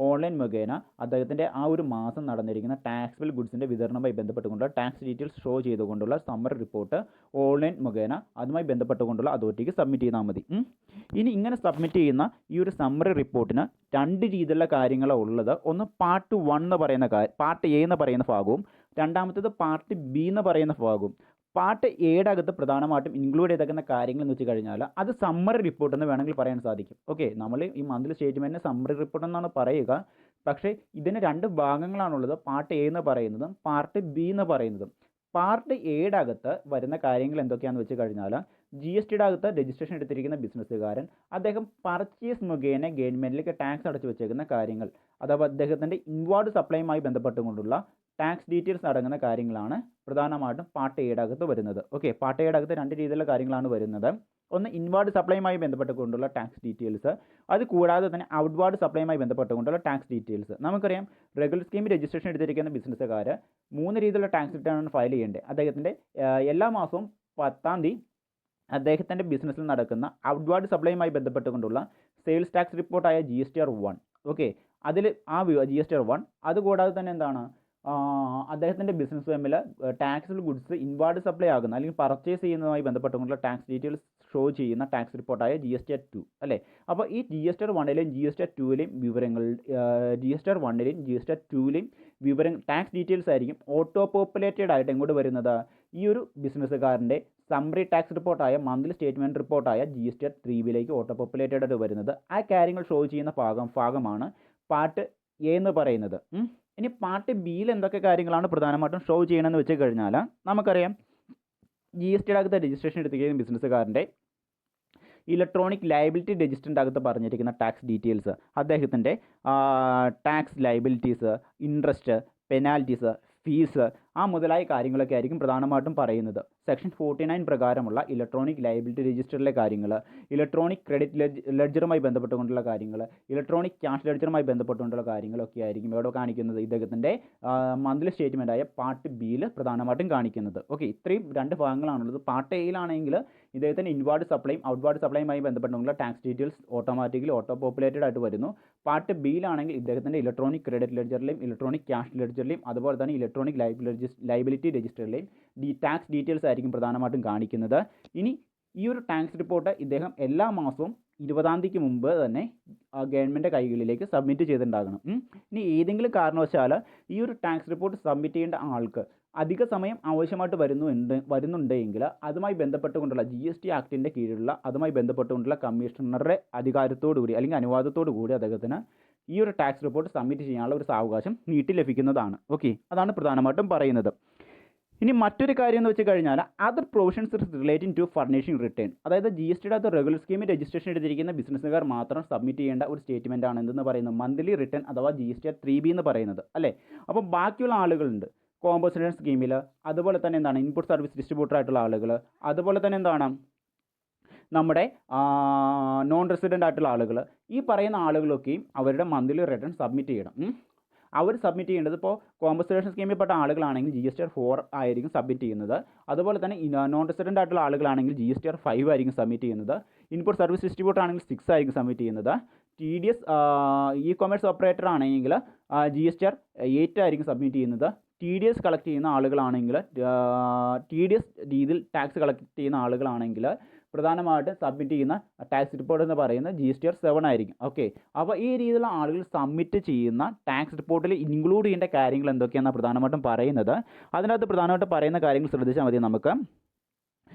ഓൺലൈൻ മുഖേന അദ്ദേഹത്തിൻ്റെ ആ ഒരു മാസം നടന്നിരിക്കുന്ന ടാക്സബിൾ ഗുഡ്സിൻ്റെ വിതരണവുമായി ബന്ധപ്പെട്ടുകൊണ്ടുള്ള ടാക്സ് ഡീറ്റെയിൽസ് ഷോ ചെയ്തുകൊണ്ടുള്ള സമ്മറി റിപ്പോർട്ട് ഓൺലൈൻ മുഖേന അതുമായി ബന്ധപ്പെട്ടുകൊണ്ടുള്ള അതോറിറ്റിക്ക് സബ്മിറ്റ് ചെയ്താൽ മതി. ഇനി ഇങ്ങനെ സബ്മിറ്റ് ചെയ്യുന്ന ഈ ഒരു സമ്മറി റിപ്പോർട്ടിന് 2 രീതിയിലുള്ള കാര്യങ്ങളാണ് ഉള്ളത്. ഒന്ന് പാർട്ട് 1 എന്ന് പറയുന്ന പാർട്ട് A എന്ന് പറയുന്ന ഭാഗവും രണ്ടാമത്തേത് പാർട്ട് B എന്ന് പറയുന്ന ഭാഗവും. പാർട്ട് എയുടെ അകത്ത് പ്രധാനമായിട്ടും ഇൻക്ലൂഡ് ചെയ്തേക്കുന്ന കാര്യങ്ങൾ എന്ന് വെച്ച് കഴിഞ്ഞാൽ അത് സമ്മറി റിപ്പോർട്ട് എന്ന് വേണമെങ്കിൽ പറയാൻ സാധിക്കും. ഓക്കെ. നമ്മൾ ഈ മന്ത്ലി സ്റ്റേറ്റ്മെൻറ്റിന് സമ്മറി റിപ്പോർട്ട് എന്നാണ് പറയുക. പക്ഷേ ഇതിന് 2 ഭാഗങ്ങളാണുള്ളത്. പാർട്ട് A എന്ന് പറയുന്നതും പാർട്ട് B എന്ന് പറയുന്നതും. പാർട്ട് എയുടെ അകത്ത് വരുന്ന കാര്യങ്ങൾ എന്തൊക്കെയാണെന്ന് വെച്ച് കഴിഞ്ഞാൽ GSTയുടെ അകത്ത് രജിസ്ട്രേഷൻ എടുത്തിരിക്കുന്ന ബിസിനസ്സുകാരൻ അദ്ദേഹം പർച്ചേസ് മുഖേന ഗവൺമെൻറ്റിലേക്ക് ടാക്സ് അടച്ചു വെച്ചേക്കുന്ന കാര്യങ്ങൾ, അഥവാ അദ്ദേഹത്തിൻ്റെ ഇൻവാർഡ് സപ്ലൈയുമായി ബന്ധപ്പെട്ടുകൊണ്ടുള്ള ടാക്സ് ഡീറ്റെയിൽസ് അടങ്ങുന്ന കാര്യങ്ങളാണ് പ്രധാനമായിട്ടും പാർട്ട് എയുടെ അകത്ത് വരുന്നത്. ഓക്കെ. പാർട്ട് എയുടെ അകത്ത് 2 രീതിയിലുള്ള കാര്യങ്ങളാണ് വരുന്നത്. ഒന്ന് ഇൻവാർഡ് സപ്ലൈയുമായി ബന്ധപ്പെട്ടുകൊണ്ടുള്ള ടാക്സ് ഡീറ്റെയിൽസ്, അത് കൂടാതെ തന്നെ ഔട്ട്വാർഡ് സപ്ലൈയുമായി ബന്ധപ്പെട്ടുകൊണ്ടുള്ള ടാക്സ് ഡീറ്റെയിൽസ്. നമുക്കറിയാം റെഗുലർ സ്കീമിൽ രജിസ്ട്രേഷൻ എടുത്തിരിക്കുന്ന ബിസിനസ്സുകാർ 3 രീതിയിലുള്ള ടാക്സ് റിട്ടേൺ ഫയൽ ചെയ്യേണ്ടത്. അദ്ദേഹത്തിൻ്റെ എല്ലാ മാസവും 10-ാം തീയതി അദ്ദേഹത്തിൻ്റെ ബിസിനസ്സിൽ നടക്കുന്ന ഔട്ട്വാർഡ് സപ്ലൈയുമായി ബന്ധപ്പെട്ടുകൊണ്ടുള്ള സെയിൽസ് ടാക്സ് റിപ്പോർട്ടായ GSTR 1. ഓക്കെ. അതിൽ GSTR 1 അതുകൂടാതെ തന്നെ എന്താണ് അദ്ദേഹത്തിൻ്റെ ബിസിനസ് തമ്മിൽ ടാക്സിബിൾ ഗുഡ്സ് ഇൻവാർഡ് സപ്ലൈ ആകുന്ന അല്ലെങ്കിൽ പർച്ചേസ് ചെയ്യുന്നതുമായി ബന്ധപ്പെട്ടുകൊണ്ടുള്ള ടാക്സ് ഡീറ്റെയിൽസ് ഷോ ചെയ്യുന്ന ടാക്സ് റിപ്പോർട്ടായ GSTR 2 അല്ലേ. അപ്പോൾ ഈ GSTR 1ലെയും GSTR 2ലെയും വിവരങ്ങൾ GSTR 1ലെയും GSTR 2ലെയും ടാക്സ് ഡീറ്റെയിൽസ് ആയിരിക്കും ഓട്ടോ പോപ്പുലേറ്റഡ് ആയിട്ട് എങ്ങോട്ട് വരുന്നത്, ഈ ഒരു ബിസിനസ്സുകാരൻ്റെ സമ്മറി ടാക്സ് റിപ്പോർട്ടായ മന്ത്ലി സ്റ്റേറ്റ്മെൻറ്റ് റിപ്പോർട്ടായ GSTR 3ലേക്ക് ഓട്ടോ പോപ്പുലേറ്റഡ് ആയിട്ട് വരുന്നത്. ആ കാര്യങ്ങൾ ഷോ ചെയ്യുന്ന ഭാഗമാണ് പാർട്ട് A എന്ന് പറയുന്നത്. ഇനി പാർട്ട് Bയിൽ എന്തൊക്കെ കാര്യങ്ങളാണ് പ്രധാനമായിട്ടും ഷോ ചെയ്യണമെന്ന് വെച്ച് കഴിഞ്ഞാൽ നമുക്കറിയാം GSTയുടെ അകത്ത് രജിസ്ട്രേഷൻ എടുത്തിരിക്കുന്ന ബിസിനസ്സുകാരൻ്റെ ഇലക്ട്രോണിക് ലയബിലിറ്റി രജിസ്റ്ററിൻ്റെ അകത്ത് പറഞ്ഞിരിക്കുന്ന ടാക്സ് ഡീറ്റെയിൽസ്, അദ്ദേഹത്തിൻ്റെ tax liabilities, interest, penalties, fees, ആ മുതലായ കാര്യങ്ങളൊക്കെ ആയിരിക്കും പ്രധാനമായിട്ടും പറയുന്നത്. സെക്ഷൻ 49 പ്രകാരമുള്ള ഇലക്ട്രോണിക് ലയബിലിറ്റി രജിസ്റ്ററിലെ കാര്യങ്ങൾ, ഇലക്ട്രോണിക് ക്രെഡിറ്റ് ലെഡ്ജറുമായി ബന്ധപ്പെട്ടുകൊണ്ടുള്ള കാര്യങ്ങൾ, ഇലക്ട്രോണിക് ക്യാഷ് ലെഡ്ജറുമായി ബന്ധപ്പെട്ടുകൊണ്ടുള്ള കാര്യങ്ങളൊക്കെ ആയിരിക്കും ഇവിടെ കാണിക്കുന്നത് ഇദ്ദേഹത്തിൻ്റെ മന്ത്ലി സ്റ്റേറ്റ്മെൻറ്റായ പാർട്ട് Bയിൽ പ്രധാനമായിട്ടും കാണിക്കുന്നത്. ഓക്കെ. ഇത്രയും 2 ഭാഗങ്ങളാണുള്ളത്. പാർട്ട് Aയിലാണെങ്കിൽ ഇദ്ദേഹത്തിൻ്റെ ഇൻവാർഡ് സപ്ലൈയും ഔട്ട്വാർഡ് സപ്ലൈയുമായി ബന്ധപ്പെട്ടുകൊണ്ടുള്ള tax details automatically auto populated ആയിട്ട് വരുന്നു. പാർട്ട് Bയിലാണെങ്കിൽ ഇദ്ദേഹത്തിൻ്റെ ഇലക്ട്രോണിക് ക്രെഡിറ്റ് ലെഡ്ജറിലെയും ഇലക്ട്രോണിക് ക്യാഷ് ലെഡ്ജറിലെയും അതുപോലെ തന്നെ ഇലക്ട്രോണിക് ലയബിലിറ്റി രജിസ്റ്ററിലെയും ടാക്സ് ഡീറ്റെയിൽസ് ആയിരിക്കും പ്രധാനമായിട്ടും കാണിക്കുന്നത്. ഇനി ഈ ഒരു ടാക്സ് റിപ്പോർട്ട് ഇദ്ദേഹം എല്ലാ മാസവും 20-ാം തീയതിക്ക് മുമ്പ് തന്നെ ഗവൺമെൻറ് കൈകളിലേക്ക് സബ്മിറ്റ് ചെയ്തിട്ടുണ്ടാകണം. ഇനി ഏതെങ്കിലും കാരണവശാൽ ഈ ഒരു ടാക്സ് റിപ്പോർട്ട് സബ്മിറ്റ് ചെയ്യേണ്ട ആൾക്ക് അധിക സമയം ആവശ്യമായിട്ട് വരുന്നുണ്ടെങ്കിൽ അതുമായി ബന്ധപ്പെട്ടുകൊണ്ടുള്ള GST ആക്ടിൻ്റെ കീഴിലുള്ള അതുമായി ബന്ധപ്പെട്ടുകൊണ്ടുള്ള കമ്മീഷണറുടെ അധികാരത്തോടു കൂടി അല്ലെങ്കിൽ അനുവാദത്തോടു കൂടി അദ്ദേഹത്തിന് ഈ ഒരു ടാക്സ് റിപ്പോർട്ട് സബ്മിറ്റ് ചെയ്യാനുള്ള ഒരു സാവകാശം നീട്ടി ലഭിക്കുന്നതാണ്. ഓക്കെ. അതാണ് പ്രധാനമായിട്ടും പറയുന്നത്. ഇനി മറ്റൊരു കാര്യം എന്ന് വെച്ച് കഴിഞ്ഞാൽ other provisions relating to furnishing return, അതായത് ജി എസ് ടിയുടെ അകത്ത് റെഗുലർ സ്കീമിൽ രജിസ്ട്രേഷൻ എടുത്തിരിക്കുന്ന ബിസിനസ്സുകാർ മാത്രം സബ്മിറ്റ് ചെയ്യേണ്ട ഒരു സ്റ്റേറ്റ്മെൻ്റ് ആണ് എന്തെന്ന് പറയുന്നത് മന്ത്ലി റിട്ടേൺ അഥവാ GSTR 3B എന്ന് പറയുന്നത് അല്ലേ. അപ്പോൾ ബാക്കിയുള്ള ആളുകളുണ്ട് കോമ്പൻസേഷൻ സ്കീമിൽ, അതുപോലെ തന്നെ എന്താണ് ഇൻപുട്ട് സർവീസ് ഡിസ്ട്രിബ്യൂട്ടർ ആയിട്ടുള്ള ആളുകൾ, അതുപോലെ തന്നെ എന്താണ് നമ്മുടെ നോൺ റെസിഡൻ്റ് ആയിട്ടുള്ള ആളുകൾ. ഈ പറയുന്ന ആളുകളൊക്കെയും അവരുടെ മന്ത്ലി റിട്ടേൺ സബ്മിറ്റ് ചെയ്യണം. അവർ സബ്മിറ്റ് ചെയ്യേണ്ടത് ഇപ്പോൾ കോമ്പൻസേഷൻ സ്കീമിൽപ്പെട്ട ആളുകളാണെങ്കിൽ GSTR 4 ആയിരിക്കും സബ്മിറ്റ് ചെയ്യുന്നത്. അതുപോലെ തന്നെ നോൺ റെസിഡൻ്റ് ആയിട്ടുള്ള ആളുകളാണെങ്കിൽ GSTR 5 ആയിരിക്കും സബ്മിറ്റ് ചെയ്യുന്നത്. ഇൻപുട്ട് സർവീസ് ഡിസ്ട്രിബ്യൂട്ടർ ആണെങ്കിൽ 6 ആയിരിക്കും സബ്മിറ്റ് ചെയ്യുന്നത്. TDS ഇ-കൊമേഴ്സ് ഓപ്പറേറ്റർ ആണെങ്കിൽ GSTR 8 ആയിരിക്കും സബ്മിറ്റ് ചെയ്യുന്നത്. TDS കളക്ട് ചെയ്യുന്ന ആളുകളാണെങ്കിൽ TDS രീതിയിൽ ടാക്സ് കളക്ട് ചെയ്യുന്ന ആളുകളാണെങ്കിൽ പ്രധാനമായിട്ടും സബ്മിറ്റ് ചെയ്യുന്ന ടാക്സ് റിപ്പോർട്ട് എന്ന് പറയുന്നത് GSTR 7 ആയിരിക്കും. ഓക്കെ, അപ്പോൾ ഈ രീതിയിലുള്ള ആളുകൾ സബ്മിറ്റ് ചെയ്യുന്ന ടാക്സ് റിപ്പോർട്ടിൽ ഇൻക്ലൂഡ് ചെയ്യേണ്ട കാര്യങ്ങൾ എന്തൊക്കെയാണെന്ന് പ്രധാനമായിട്ടും പറയുന്നത്. അതിനകത്ത് പ്രധാനമായിട്ടും പറയുന്ന കാര്യങ്ങൾ ശ്രദ്ധിച്ചാൽ മതി നമുക്ക്.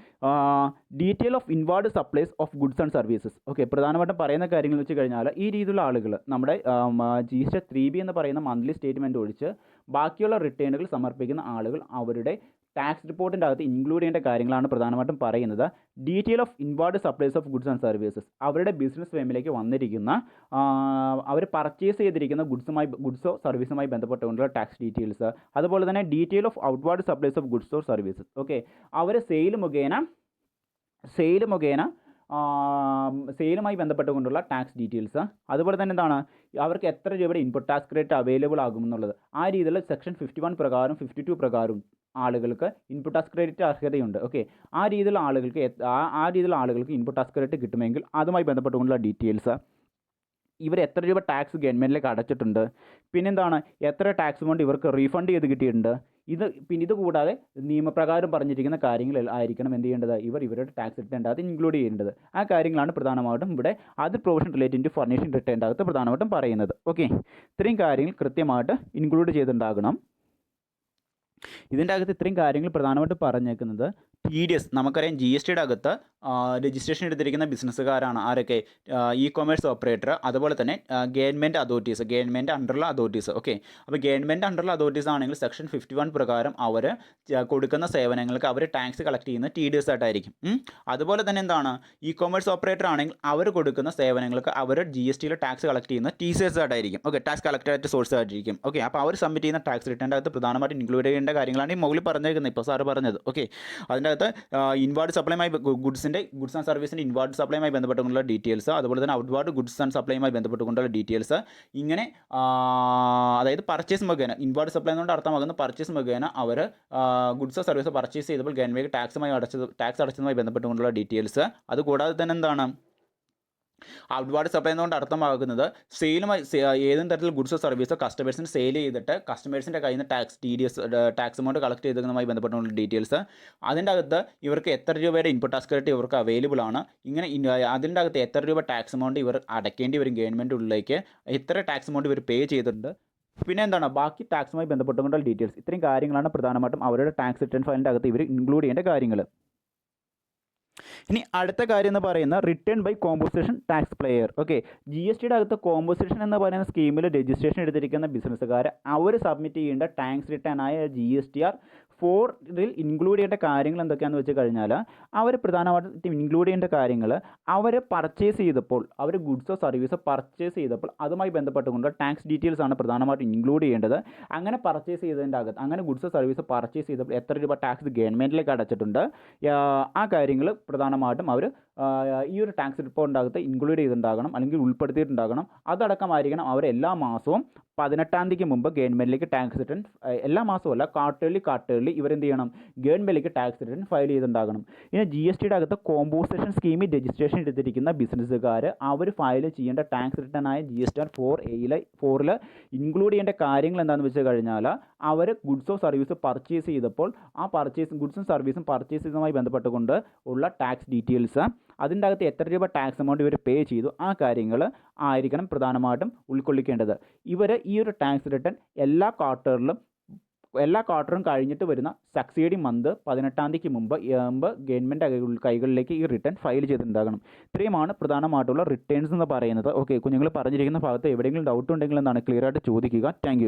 Detail of inward supplies of goods and services. Okay, പ്രധാനമായിട്ടും പറയുന്ന കാര്യങ്ങൾ വെച്ച് കഴിഞ്ഞാൽ ഈ രീതിയിലുള്ള ആളുകൾ നമ്മുടെ GSTR 3B എന്ന് പറയുന്ന മന്ത്ലി സ്റ്റേറ്റ്മെൻറ്റ് ഒഴിച്ച് ബാക്കിയുള്ള റിട്ടേണുകൾ സമർപ്പിക്കുന്ന ആളുകൾ അവരുടെ ടാക്സ് റിപ്പോർട്ടിൻ്റെ അകത്ത് ഇൻക്ലൂഡ് ചെയ്യേണ്ട കാര്യങ്ങളാണ് പ്രധാനമായിട്ടും പറയുന്നത്. Detail of inward supplies of goods and services, അവരുടെ ബിസിനസ് ഫേമിലേക്ക് വന്നിരിക്കുന്ന അവർ പർച്ചേസ് ചെയ്തിരിക്കുന്ന ഗുഡ്സോ സർവീസുമായി ബന്ധപ്പെട്ടുകൊണ്ടുള്ള ടാക്സ് ഡീറ്റെയിൽസ്. അതുപോലെ തന്നെ detail of outward supplies of goods or services. Okay, അവർ സെയിലുമായി ബന്ധപ്പെട്ടുകൊണ്ടുള്ള ടാക്സ് ഡീറ്റെയിൽസ്. അതുപോലെ തന്നെ എന്താണ് അവർക്ക് എത്ര രൂപയുടെ ഇൻപുട്ട് ടാക്സ് ക്രെഡിറ്റ് അവൈലബിൾ ആകുമെന്നുള്ളത്. ആ രീതിയിൽ സെക്ഷൻ 51 പ്രകാരം 52 പ്രകാരം ആളുകൾക്ക് ഇൻപുട്ട് ടാക്സ് ക്രെഡിറ്റ് അർഹതയുണ്ട്. ഓക്കെ, ആ രീതിയിലുള്ള ആളുകൾക്ക് ഇൻപുട്ട് ടാക്സ് ക്രെഡിറ്റ് കിട്ടുമെങ്കിൽ അതുമായി ബന്ധപ്പെട്ടുകൊണ്ടുള്ള ഡീറ്റെയിൽസ്. ഇവർ എത്ര രൂപ ടാക്സ് ഗവൺമെൻറ്റിലേക്ക് അടച്ചിട്ടുണ്ട്, പിന്നെന്താണ് എത്ര ടാക്സ് എമൗണ്ട് ഇവർക്ക് റീഫണ്ട് ചെയ്ത് കിട്ടിയിട്ടുണ്ട്. ഇത് കൂടാതെ നിയമപ്രകാരം പറഞ്ഞിരിക്കുന്ന കാര്യങ്ങൾ ആയിരിക്കണം എന്ത് ചെയ്യേണ്ടത് ഇവരുടെ ടാക്സ് റിട്ടേൺ അകത്ത് ഇൻക്ലൂഡ് ചെയ്യേണ്ടത്. ആ കാര്യങ്ങളാണ് പ്രധാനമായിട്ടും ഇവിടെ other provision relating to furnishing return അകത്ത് പ്രധാനമായിട്ടും പറയുന്നത്. ഓക്കെ, ഇത്രയും കാര്യങ്ങൾ കൃത്യമായിട്ട് ഇൻക്ലൂഡ് ചെയ്തിട്ടുണ്ടാകണം. ഇതിൻ്റെ അകത്ത് ഇത്രയും കാര്യങ്ങൾ പ്രധാനമായിട്ട് പറഞ്ഞേക്കുന്നത് TDS നമുക്കറിയാം GSTയുടെ അകത്ത് രജിസ്ട്രേഷൻ എടുത്തിരിക്കുന്ന ബിസിനസ്സുകാരാണ് ആരൊക്കെ ഇ-കൊമേഴ്സ് ഓപ്പറേറ്റർ, അതുപോലെ തന്നെ ഗവൺമെൻറ് അതോറിറ്റീസ്, ഗവൺമെൻറ് അണ്ടറുള്ള അതോറിറ്റീസ്. ഓക്കെ, അപ്പോൾ ഗവൺമെൻറ് അണ്ടറുള്ള അതോറിറ്റീസ് ആണെങ്കിൽ സെക്ഷൻ 51 പ്രകാരം അവർ കൊടുക്കുന്ന സേവനങ്ങൾക്ക് അവർ ടാക്സ് കളക്ട് ചെയ്യുന്ന TDS ആയിട്ടായിരിക്കും. അതുപോലെ തന്നെ എന്താണ് ഇ-കൊമേഴ്സ് ഓപ്പറേറ്റർ ആണെങ്കിൽ അവർ കൊടുക്കുന്ന സേവനങ്ങൾക്ക് അവർ GSTയിൽ ടാക്സ് കളക്ട് ചെയ്യുന്ന TCS ആയിട്ടായിരിക്കും. ഓക്കെ, ടാക്സ് കളക്ടറേറ്റ് സോഴ്സ് ആയിട്ടിരിക്കും. ഓക്കെ, അപ്പോൾ അവർ സബ്മിറ്റ് ചെയ്യുന്ന ടാക്സ് റിട്ടേണിൻ്റെ അകത്ത് പ്രധാനമായിട്ട് ഇൻക്ലൂഡ് ചെയ്യേണ്ട കാര്യങ്ങളാണ് ഈ മുകളിൽ പറഞ്ഞേക്കുന്നത്, ഇപ്പോൾ സാറ് പറഞ്ഞത്. ഓക്കെ, അതിൻ്റെ അകത്ത് ഇൻവാർഡ് സപ്ലൈയുമായി ഗുഡ്സ് ആൻഡ് സർവീസിൻ്റെ ഇൻവാർഡ് സപ്ലൈയുമായി ബന്ധപ്പെട്ടുകൊണ്ടുള്ള ഡീറ്റെയിൽസ്, അതുപോലെ തന്നെ ഔട്ട്വാർഡ് ഗുഡ്സ് ആൻഡ് സപ്ലൈയുമായി ബന്ധപ്പെട്ടുകൊണ്ടുള്ള ഡീറ്റെയിൽസ്. ഇങ്ങനെ അതായത് പർച്ചേസ് മുഖേന ഇൻവാർഡ് സപ്ലൈ എന്നുകൊണ്ട് അർത്ഥമാകുന്ന പർച്ചേസ് മുഖേന അവർ ഗുഡ്സോ സർവീസോ പർച്ചേസ് ചെയ്തപ്പോൾ ഗവൺമെൻറ് ടാക്സ് അടച്ചതുമായി ബന്ധപ്പെട്ടുകൊണ്ടുള്ള ഡീറ്റെയിൽസ്. അതുകൂടാതെ തന്നെ എന്താണ് ഔട്ട്വാർഡ് സപ്ലൈ എന്നുകൊണ്ട് അർത്ഥമാകുന്നത് സെയിലുമായി ഏതെങ്കിലും തരത്തിൽ ഗുഡ്സോ സർവീസോ കസ്റ്റമേഴ്സിന് സെയിൽ ചെയ്തിട്ട് കസ്റ്റമേഴ്സിൻ്റെ കയ്യിൽ നിന്ന് ടാക്സ് എമൗണ്ട് കളക്ട് ചെയ്തതുമായി ബന്ധപ്പെട്ടുള്ള ഡീറ്റെയിൽസ്. അതിൻ്റെ അകത്ത് ഇവർക്ക് എത്ര രൂപയുടെ ഇൻപുട്ട് ടാക്സ് ക്രെഡിറ്റ് ഇവർക്ക് അവൈലബിൾ ആണ്, ഇങ്ങനെ അതിൻ്റെ അകത്ത് എത്ര രൂപ ടാക്സ് എമൗണ്ട് ഇവർ അടയ്ക്കേണ്ടി വരും ഗവൺമെൻറ് ഉള്ളിലേക്ക്, എത്ര ടാക്സ് എമൗണ്ട് ഇവർ പേ ചെയ്തിട്ടുണ്ട്, പിന്നെ എന്താണ് ബാക്കി ടാക്സുമായി ബന്ധപ്പെട്ടുകൊണ്ടുള്ള ഡീറ്റെയിൽസ്. ഇത്രയും കാര്യങ്ങളാണ് പ്രധാനമായിട്ടും അവരുടെ ടാക്സ് റിട്ടേൺ ഫയലിൻ്റെ അകത്ത് ഇവർ ഇൻക്ലൂഡ് ചെയ്യേണ്ട കാര്യങ്ങൾ. ഇനി അടുത്ത കാര്യം എന്ന് പറയുന്നത് return by composition tax payer. Okay, GSTയുടെ അകത്ത് കോമ്പോസിഷൻ എന്ന് പറയുന്ന സ്കീമിൽ രജിസ്ട്രേഷൻ എടുത്തിരിക്കുന്ന ബിസിനസ്സുകാർ അവർ സബ്മിറ്റ് ചെയ്യേണ്ട ടാക്സ് റിട്ടേൺ ആയ GSTR 4 ഇൻക്ലൂഡ് ചെയ്യേണ്ട കാര്യങ്ങൾ എന്തൊക്കെയാണെന്ന് വെച്ച് കഴിഞ്ഞാൽ അവർ പ്രധാനമായിട്ടും ഇൻക്ലൂഡ് ചെയ്യേണ്ട കാര്യങ്ങൾ അവർ പർച്ചേസ് ചെയ്തപ്പോൾ അവർ ഗുഡ്സോ സർവീസോ പർച്ചേസ് ചെയ്തപ്പോൾ അതുമായി ബന്ധപ്പെട്ടുകൊണ്ട് ടാക്സ് ഡീറ്റെയിൽസ് ആണ് പ്രധാനമായിട്ടും ഇൻക്ലൂഡ് ചെയ്യേണ്ടത്. അങ്ങനെ പർച്ചേസ് ചെയ്തതിൻ്റെ അകത്ത് അങ്ങനെ ഗുഡ്സോ സർവീസോ പർച്ചേസ് ചെയ്തപ്പോൾ എത്ര രൂപ ടാക്സ് ഗവൺമെൻറ്റിലേക്ക് അടച്ചിട്ടുണ്ട്, ആ കാര്യങ്ങൾ പ്രധാനമായിട്ടും അവർ ഈ ഒരു ടാക്സ് റിപ്പോർട്ടിൻ്റെ അകത്ത് ഇൻക്ലൂഡ് ചെയ്തിട്ടുണ്ടാകണം അല്ലെങ്കിൽ ഉൾപ്പെടുത്തിയിട്ടുണ്ടാകണം. അതടക്കമായിരിക്കണം അവർ എല്ലാ മാസവും 18-ാം തീയതിക്ക് മുമ്പ് ഗവൺമെൻറ്റിലേക്ക് ടാക്സ് റിട്ടേൺ, എല്ലാ മാസവും അല്ല കാർട്ടേർലി ഇവരെന്ത് ചെയ്യണം ഗവൺമെൻറ്റിലേക്ക് ടാക്സ് റിട്ടേൺ ഫയൽ ചെയ്തിട്ടുണ്ടാകണം. ഇനി GSTയുടെ അകത്ത് കോമ്പോസിഷൻ സ്കീമിൽ രജിസ്ട്രേഷൻ എടുത്തിരിക്കുന്ന ബിസിനസ്സുകാർ അവർ ഫയൽ ചെയ്യേണ്ട ടാക്സ് റിട്ടേൺ ആയ GSTR 4 ഇൻക്ലൂഡ് ചെയ്യേണ്ട കാര്യങ്ങൾ എന്താണെന്ന് വെച്ച് കഴിഞ്ഞാൽ അവർ ഗുഡ്സോ സർവീസോ പർച്ചേസ് ചെയ്തപ്പോൾ ആ ഗുഡ്സും സർവീസും പർച്ചേസ് ചെയ്തതുമായി ബന്ധപ്പെട്ടുകൊണ്ട് ഉള്ള ടാക്സ് ഡീറ്റെയിൽസ്, അതിൻ്റെ അകത്ത് എത്ര രൂപ ടാക്സ് എമൗണ്ട് ഇവർ പേ ചെയ്തു, ആ കാര്യങ്ങൾ ആയിരിക്കണം പ്രധാനമായിട്ടും ഉൾക്കൊള്ളിക്കേണ്ടത്. ഇവർ ഈ ഒരു ടാക്സ് റിട്ടേൺ എല്ലാ ക്വാർട്ടറും കഴിഞ്ഞിട്ട് വരുന്ന സക്സീഡിങ് മന്ത് 18-ാം തീയതിക്ക് മുമ്പ് ഗവൺമെൻറ് കൈകളിലേക്ക് ഈ റിട്ടേൺ ഫയൽ ചെയ്തിട്ടുണ്ടാകണം. ഇത്രയുമാണ് പ്രധാനമായിട്ടുള്ള റിട്ടേൺസ് എന്ന് പറയുന്നത്. ഓക്കെ, കുഞ്ഞുങ്ങൾ പറഞ്ഞിരിക്കുന്ന ഭാഗത്ത് എവിടെയെങ്കിലും ഡൗട്ട് ഉണ്ടെങ്കിൽ എന്താണ് ക്ലിയർ ആയിട്ട് ചോദിക്കുക. താങ്ക്